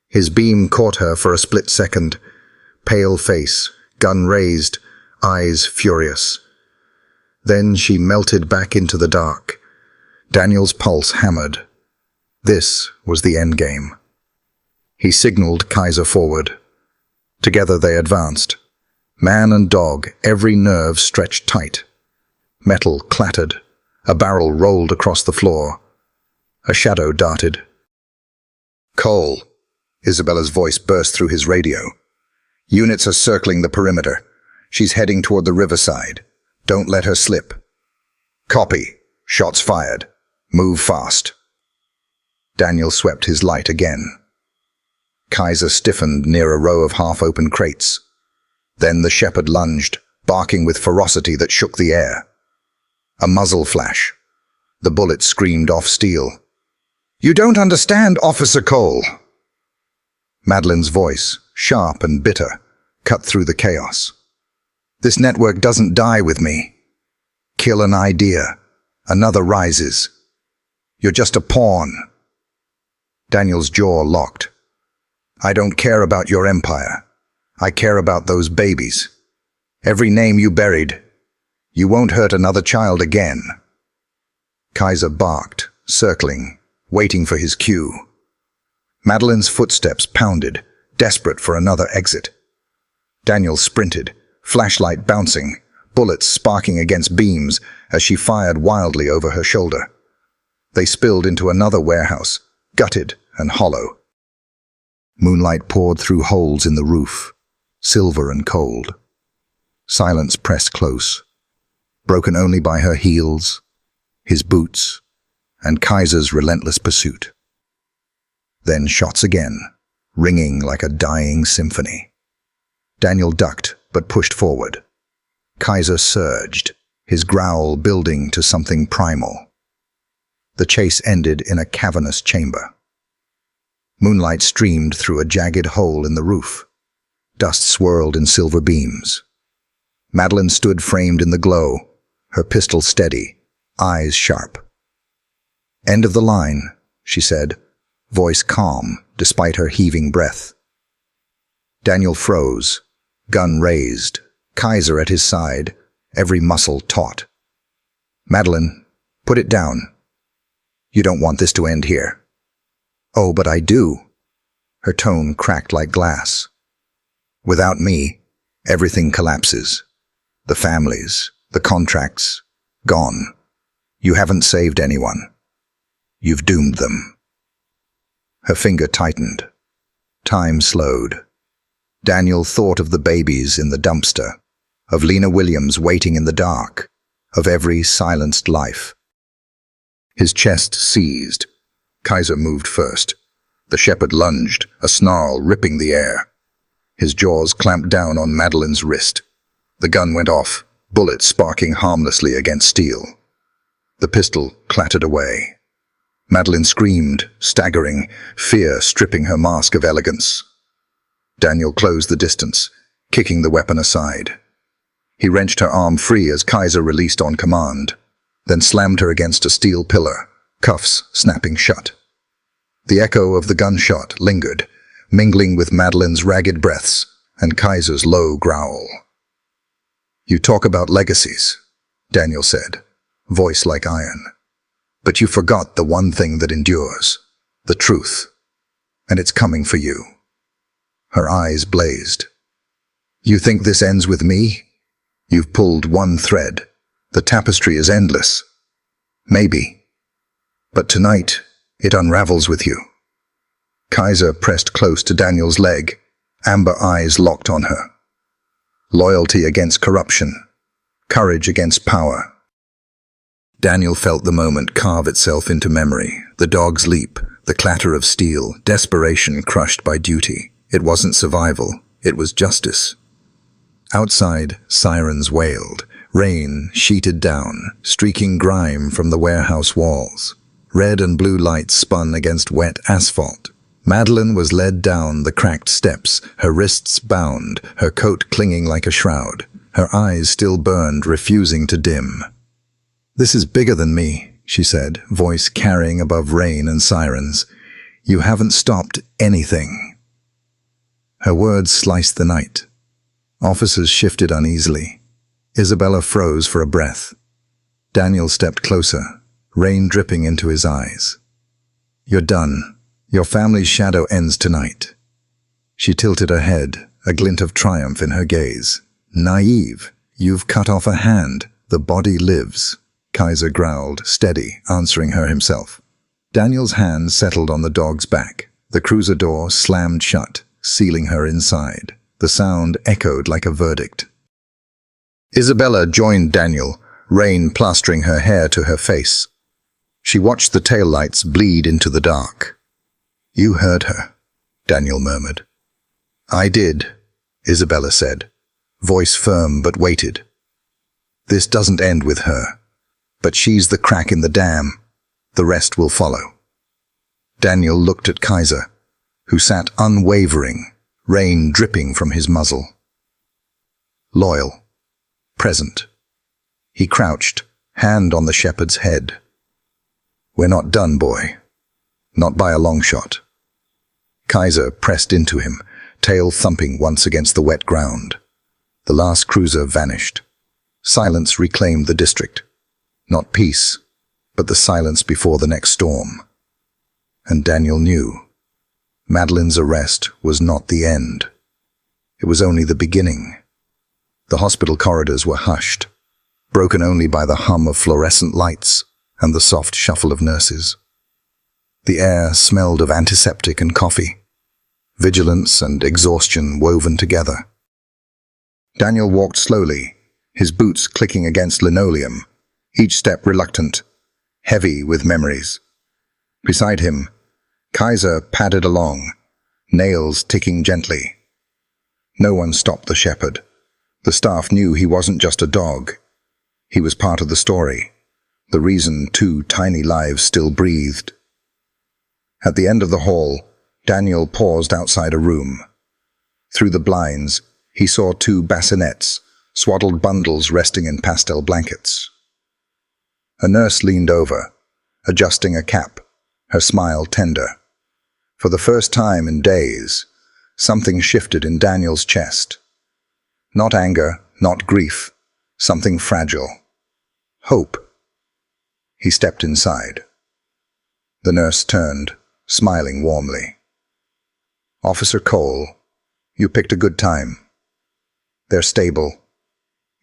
His beam caught her for a split second. Pale face, gun raised, eyes furious. Then she melted back into the dark. Daniel's pulse hammered. This was the endgame. He signaled Kaiser forward. Together they advanced. Man and dog, every nerve stretched tight. Metal clattered. A barrel rolled across the floor. A shadow darted. "Cole," Isabella's voice burst through his radio. "Units are circling the perimeter. She's heading toward the riverside. Don't let her slip." "Copy. Shots fired. Move fast." Daniel swept his light again. Kaiser stiffened near a row of half-open crates. Then the shepherd lunged, barking with ferocity that shook the air. A muzzle flash. The bullet screamed off steel. "You don't understand, Officer Cole." Madeline's voice, sharp and bitter, cut through the chaos. "This network doesn't die with me. Kill an idea. Another rises. You're just a pawn." Daniel's jaw locked. "I don't care about your empire. I care about those babies. Every name you buried. You won't hurt another child again." Kaiser barked, circling, waiting for his cue. Madeline's footsteps pounded, desperate for another exit. Daniel sprinted, flashlight bouncing, bullets sparking against beams as she fired wildly over her shoulder. They spilled into another warehouse, gutted and hollow. Moonlight poured through holes in the roof, silver and cold. Silence pressed close, broken only by her heels, his boots, and Kaiser's relentless pursuit. Then shots again, ringing like a dying symphony. Daniel ducked, but pushed forward. Kaiser surged, his growl building to something primal. The chase ended in a cavernous chamber. Moonlight streamed through a jagged hole in the roof. Dust swirled in silver beams. Madeline stood framed in the glow, her pistol steady, eyes sharp. "End of the line," she said, voice calm despite her heaving breath. Daniel froze, gun raised, Kaiser at his side, every muscle taut. "Madeline, put it down. You don't want this to end here." "Oh, but I do." Her tone cracked like glass. "Without me, everything collapses. The families, the contracts, gone. You haven't saved anyone. You've doomed them." Her finger tightened. Time slowed. Daniel thought of the babies in the dumpster, of Lena Williams waiting in the dark, of every silenced life. His chest seized. Kaiser moved first. The shepherd lunged, a snarl ripping the air. His jaws clamped down on Madeline's wrist. The gun went off, bullets sparking harmlessly against steel. The pistol clattered away. Madeline screamed, staggering, fear stripping her mask of elegance. Daniel closed the distance, kicking the weapon aside. He wrenched her arm free as Kaiser released on command, then slammed her against a steel pillar, cuffs snapping shut. The echo of the gunshot lingered, mingling with Madeline's ragged breaths and Kaiser's low growl. "You talk about legacies," Daniel said, voice like iron. "But you forgot the one thing that endures, the truth, and it's coming for you." Her eyes blazed. "You think this ends with me? You've pulled one thread. The tapestry is endless. Maybe. But tonight, it unravels with you." Kaiser pressed close to Daniel's leg, amber eyes locked on her. Loyalty against corruption, courage against power. Daniel felt the moment carve itself into memory, the dog's leap, the clatter of steel, desperation crushed by duty. It wasn't survival, it was justice. Outside, sirens wailed. Rain sheeted down, streaking grime from the warehouse walls. Red and blue lights spun against wet asphalt. Madeline was led down the cracked steps, her wrists bound, her coat clinging like a shroud. Her eyes still burned, refusing to dim. "This is bigger than me," she said, voice carrying above rain and sirens. "You haven't stopped anything." Her words sliced the night. Officers shifted uneasily. Isabella froze for a breath. Daniel stepped closer, rain dripping into his eyes. "You're done. Your family's shadow ends tonight." She tilted her head, a glint of triumph in her gaze. "Naive. You've cut off a hand. The body lives." Kaiser growled, steady, answering her himself. Daniel's hand settled on the dog's back. The cruiser door slammed shut, sealing her inside. The sound echoed like a verdict. Isabella joined Daniel, rain plastering her hair to her face. She watched the taillights bleed into the dark. "You heard her," Daniel murmured. "I did," Isabella said, voice firm but weighted. "This doesn't end with her, but she's the crack in the dam. The rest will follow." Daniel looked at Kaiser, who sat unwavering, rain dripping from his muzzle. Loyal, present. He crouched, hand on the shepherd's head. "We're not done, boy. Not by a long shot." Kaiser pressed into him, tail thumping once against the wet ground. The last cruiser vanished. Silence reclaimed the district. Not peace, but the silence before the next storm. And Daniel knew. Madeline's arrest was not the end. It was only the beginning. The hospital corridors were hushed, broken only by the hum of fluorescent lights and the soft shuffle of nurses. The air smelled of antiseptic and coffee, vigilance and exhaustion woven together. Daniel walked slowly, his boots clicking against linoleum, each step reluctant, heavy with memories. Beside him, Kaiser padded along, nails ticking gently. No one stopped the shepherd. The staff knew he wasn't just a dog. He was part of the story, the reason 2 tiny lives still breathed. At the end of the hall, Daniel paused outside a room. Through the blinds, he saw 2 bassinets, swaddled bundles resting in pastel blankets. A nurse leaned over, adjusting a cap, her smile tender. For the first time in days, something shifted in Daniel's chest. Not anger, not grief, something fragile. Hope. He stepped inside. The nurse turned, smiling warmly. "Officer Cole, you picked a good time. They're stable,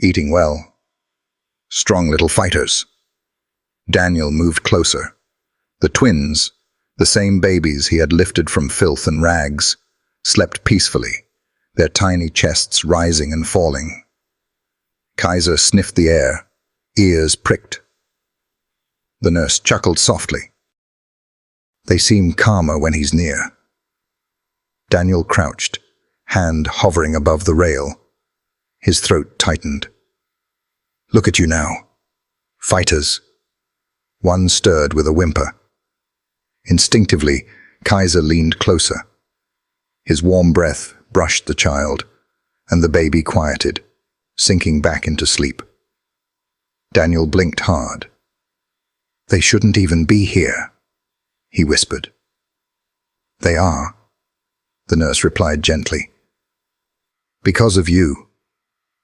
eating well. Strong little fighters." Daniel moved closer. The twins, the same babies he had lifted from filth and rags, slept peacefully, their tiny chests rising and falling. Kaiser sniffed the air, ears pricked. The nurse chuckled softly. "They seem calmer when he's near." Daniel crouched, hand hovering above the rail. His throat tightened. "Look at you now. Fighters." One stirred with a whimper. Instinctively, Kaiser leaned closer. His warm breath brushed the child, and the baby quieted, sinking back into sleep. Daniel blinked hard. "They shouldn't even be here," he whispered. "They are," the nurse replied gently. "Because of you.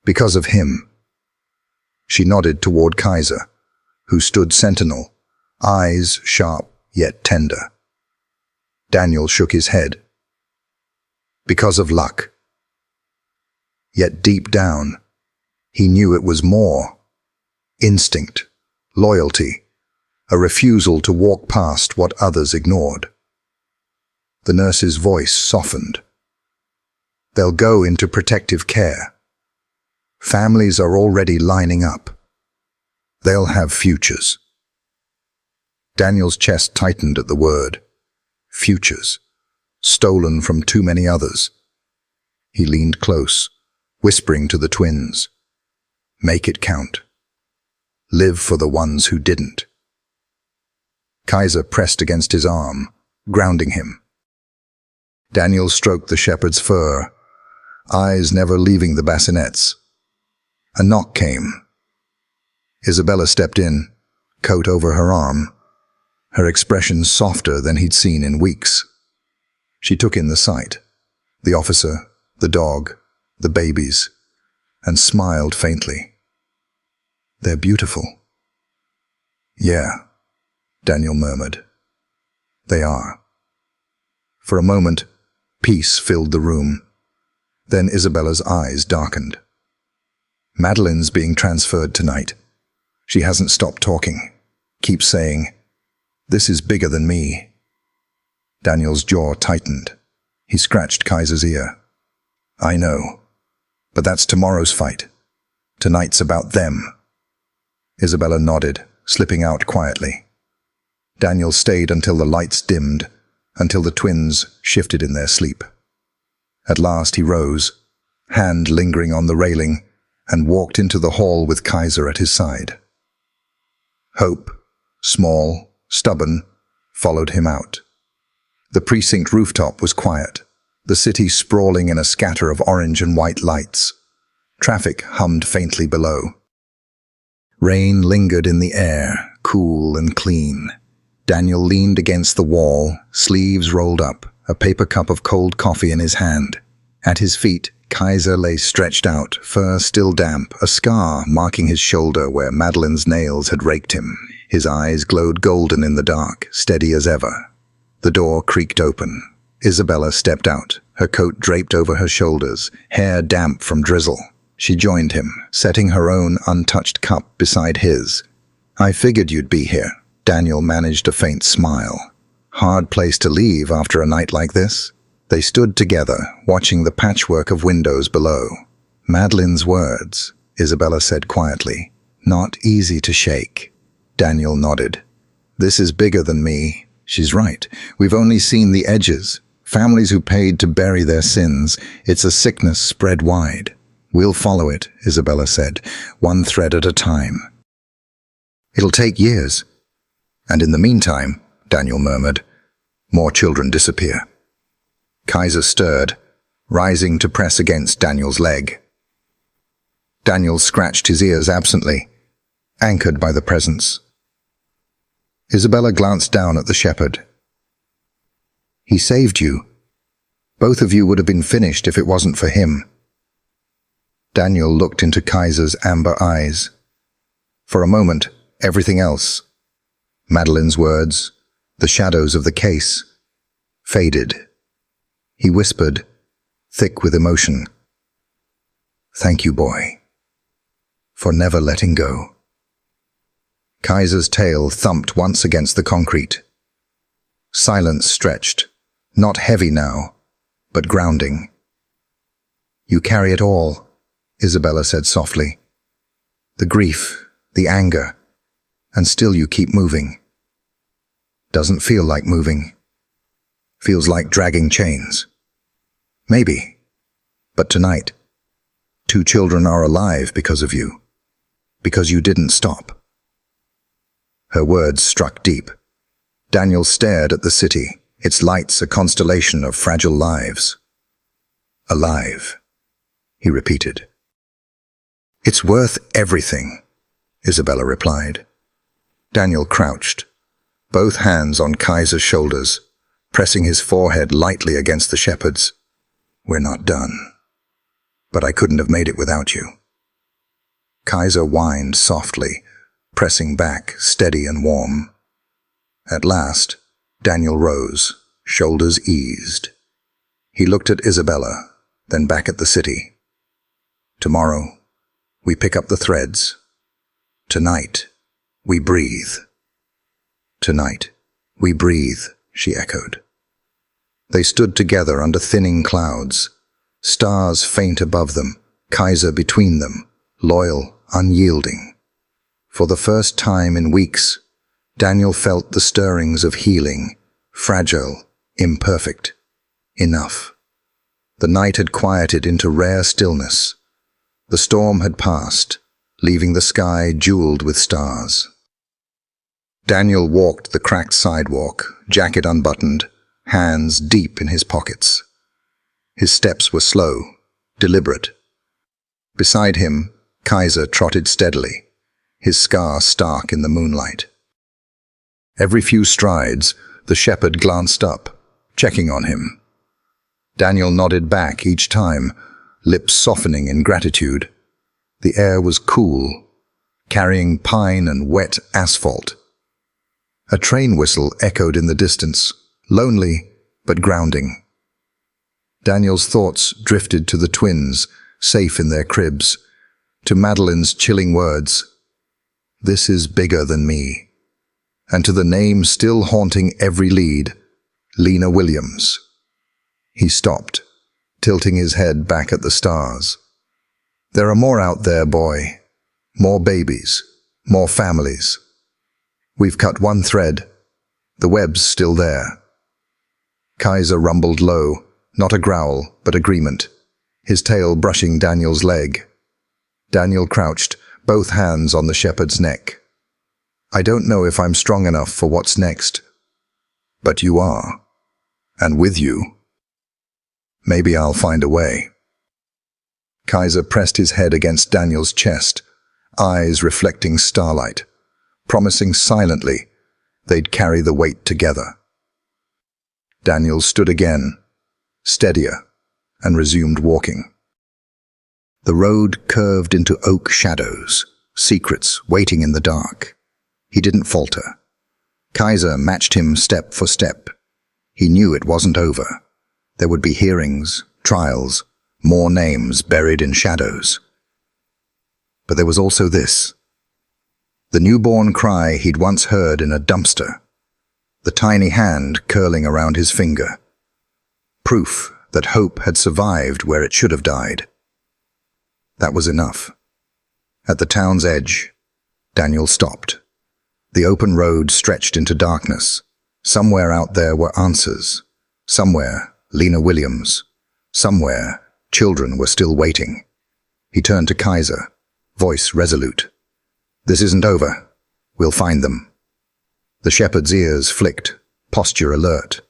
Because of him." She nodded toward Kaiser, who stood sentinel, eyes sharp yet tender. Daniel shook his head. "Because of luck." Yet deep down, he knew it was more. Instinct, loyalty, a refusal to walk past what others ignored. The nurse's voice softened. "They'll go into protective care. Families are already lining up. They'll have futures." Daniel's chest tightened at the word. Futures. Stolen from too many others. He leaned close, whispering to the twins. "Make it count. Live for the ones who didn't." Kaiser pressed against his arm, grounding him. Daniel stroked the shepherd's fur, eyes never leaving the bassinets. A knock came. Isabella stepped in, coat over her arm, her expression softer than he'd seen in weeks. She took in the sight, the officer, the dog, the babies, and smiled faintly. "They're beautiful." "Yeah," Daniel murmured. "They are." For a moment, peace filled the room. Then Isabella's eyes darkened. "Madeline's being transferred tonight. She hasn't stopped talking, keeps saying, 'This is bigger than me.'" Daniel's jaw tightened. He scratched Kaiser's ear. "I know, but that's tomorrow's fight. Tonight's about them." Isabella nodded, slipping out quietly. Daniel stayed until the lights dimmed, until the twins shifted in their sleep. At last he rose, hand lingering on the railing, and walked into the hall with Kaiser at his side. Hope, small, stubborn, followed him out. The precinct rooftop was quiet, the city sprawling in a scatter of orange and white lights. Traffic hummed faintly below. Rain lingered in the air, cool and clean. Daniel leaned against the wall, sleeves rolled up, a paper cup of cold coffee in his hand. At his feet, Kaiser lay stretched out, fur still damp, a scar marking his shoulder where Madeline's nails had raked him. His eyes glowed golden in the dark, steady as ever. The door creaked open. Isabella stepped out, her coat draped over her shoulders, hair damp from drizzle. She joined him, setting her own untouched cup beside his. "I figured you'd be here." Daniel managed a faint smile. Hard place to leave after a night like this. They stood together, watching the patchwork of windows below. "Madeline's words," Isabella said quietly. "Not easy to shake." Daniel nodded. This is bigger than me. She's right. We've only seen the edges. Families who paid to bury their sins. It's a sickness spread wide. We'll follow it, Isabella said, one thread at a time. It'll take years. And in the meantime, Daniel murmured, more children disappear. Kaiser stirred, rising to press against Daniel's leg. Daniel scratched his ears absently, anchored by the presence. Isabella glanced down at the shepherd. He saved you. Both of you would have been finished if it wasn't for him. Daniel looked into Kaiser's amber eyes. For a moment, everything else, Madeline's words, the shadows of the case, faded. He whispered, thick with emotion, "Thank you, boy, for never letting go." Kaiser's tail thumped once against the concrete. Silence stretched, not heavy now, but grounding. "You carry it all," Isabella said softly. "The grief, the anger, and still you keep moving. Doesn't feel like moving. Feels like dragging chains. Maybe. But tonight, 2 children are alive because of you. Because you didn't stop." Her words struck deep. Daniel stared at the city, its lights a constellation of fragile lives. "Alive," he repeated. "It's worth everything," Isabella replied. Daniel crouched, both hands on Kaiser's shoulders, pressing his forehead lightly against the shepherd's. "We're not done. But I couldn't have made it without you." Kaiser whined softly, pressing back, steady and warm. At last, Daniel rose, shoulders eased. He looked at Isabella, then back at the city. "Tomorrow, we pick up the threads. Tonight, we breathe." "Tonight, we breathe," she echoed. They stood together under thinning clouds, stars faint above them, Kaiser between them, loyal, unyielding. For the first time in weeks, Daniel felt the stirrings of healing, fragile, imperfect, enough. The night had quieted into rare stillness. The storm had passed, leaving the sky jeweled with stars. Daniel walked the cracked sidewalk, jacket unbuttoned, hands deep in his pockets. His steps were slow, deliberate. Beside him, Kaiser trotted steadily, his scar stark in the moonlight. Every few strides, the shepherd glanced up, checking on him. Daniel nodded back each time, lips softening in gratitude. The air was cool, carrying pine and wet asphalt. A train whistle echoed in the distance, lonely but grounding. Daniel's thoughts drifted to the twins, safe in their cribs, to Madeline's chilling words, "This is bigger than me," and to the name still haunting every lead, Lena Williams. He stopped, tilting his head back at the stars. "There are more out there, boy. More babies, more families. We've cut one thread. The web's still there." Kaiser rumbled low, not a growl, but agreement, his tail brushing Daniel's leg. Daniel crouched, both hands on the shepherd's neck. "I don't know if I'm strong enough for what's next. But you are. And with you, maybe I'll find a way." Kaiser pressed his head against Daniel's chest, eyes reflecting starlight, promising silently they'd carry the weight together. Daniel stood again, steadier, and resumed walking. The road curved into oak shadows, secrets waiting in the dark. He didn't falter. Kaiser matched him step for step. He knew it wasn't over. There would be hearings, trials, more names buried in shadows. But there was also this. The newborn cry he'd once heard in a dumpster, the tiny hand curling around his finger. Proof that hope had survived where it should have died. That was enough. At the town's edge, Daniel stopped. The open road stretched into darkness. Somewhere out there were answers. Somewhere, Lena Williams. Somewhere, children were still waiting. He turned to Kaiser, voice resolute. "This isn't over. We'll find them." The shepherd's ears flicked, posture alert.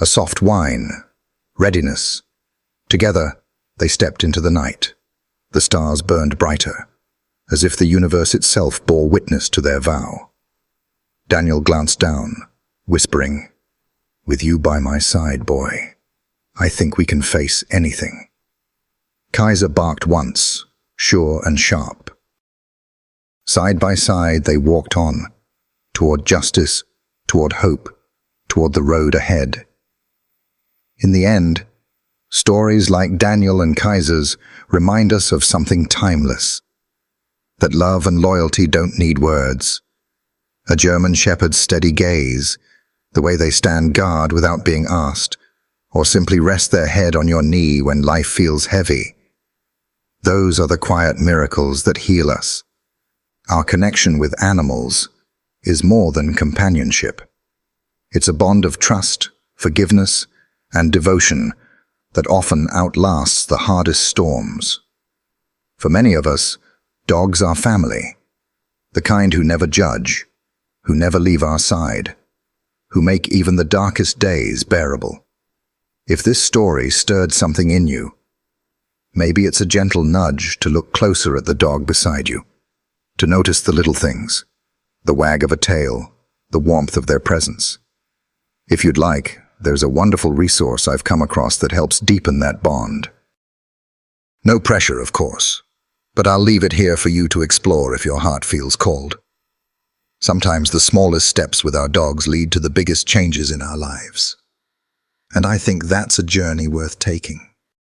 A soft whine, readiness. Together, they stepped into the night. The stars burned brighter, as if the universe itself bore witness to their vow. Daniel glanced down, whispering, "With you by my side, boy, I think we can face anything." Kaiser barked once, sure and sharp. Side by side they walked on, toward justice, toward hope, toward the road ahead. In the end, stories like Daniel and Kaiser's remind us of something timeless, that love and loyalty don't need words. A German shepherd's steady gaze, the way they stand guard without being asked, or simply rest their head on your knee when life feels heavy. Those are the quiet miracles that heal us. Our connection with animals is more than companionship. It's a bond of trust, forgiveness, and devotion that often outlasts the hardest storms. For many of us, dogs are family, the kind who never judge, who never leave our side, who make even the darkest days bearable. If this story stirred something in you, maybe it's a gentle nudge to look closer at the dog beside you, to notice the little things, the wag of a tail, the warmth of their presence. If you'd like, there's a wonderful resource I've come across that helps deepen that bond. No pressure, of course, but I'll leave it here for you to explore if your heart feels called. Sometimes the smallest steps with our dogs lead to the biggest changes in our lives. And I think that's a journey worth taking.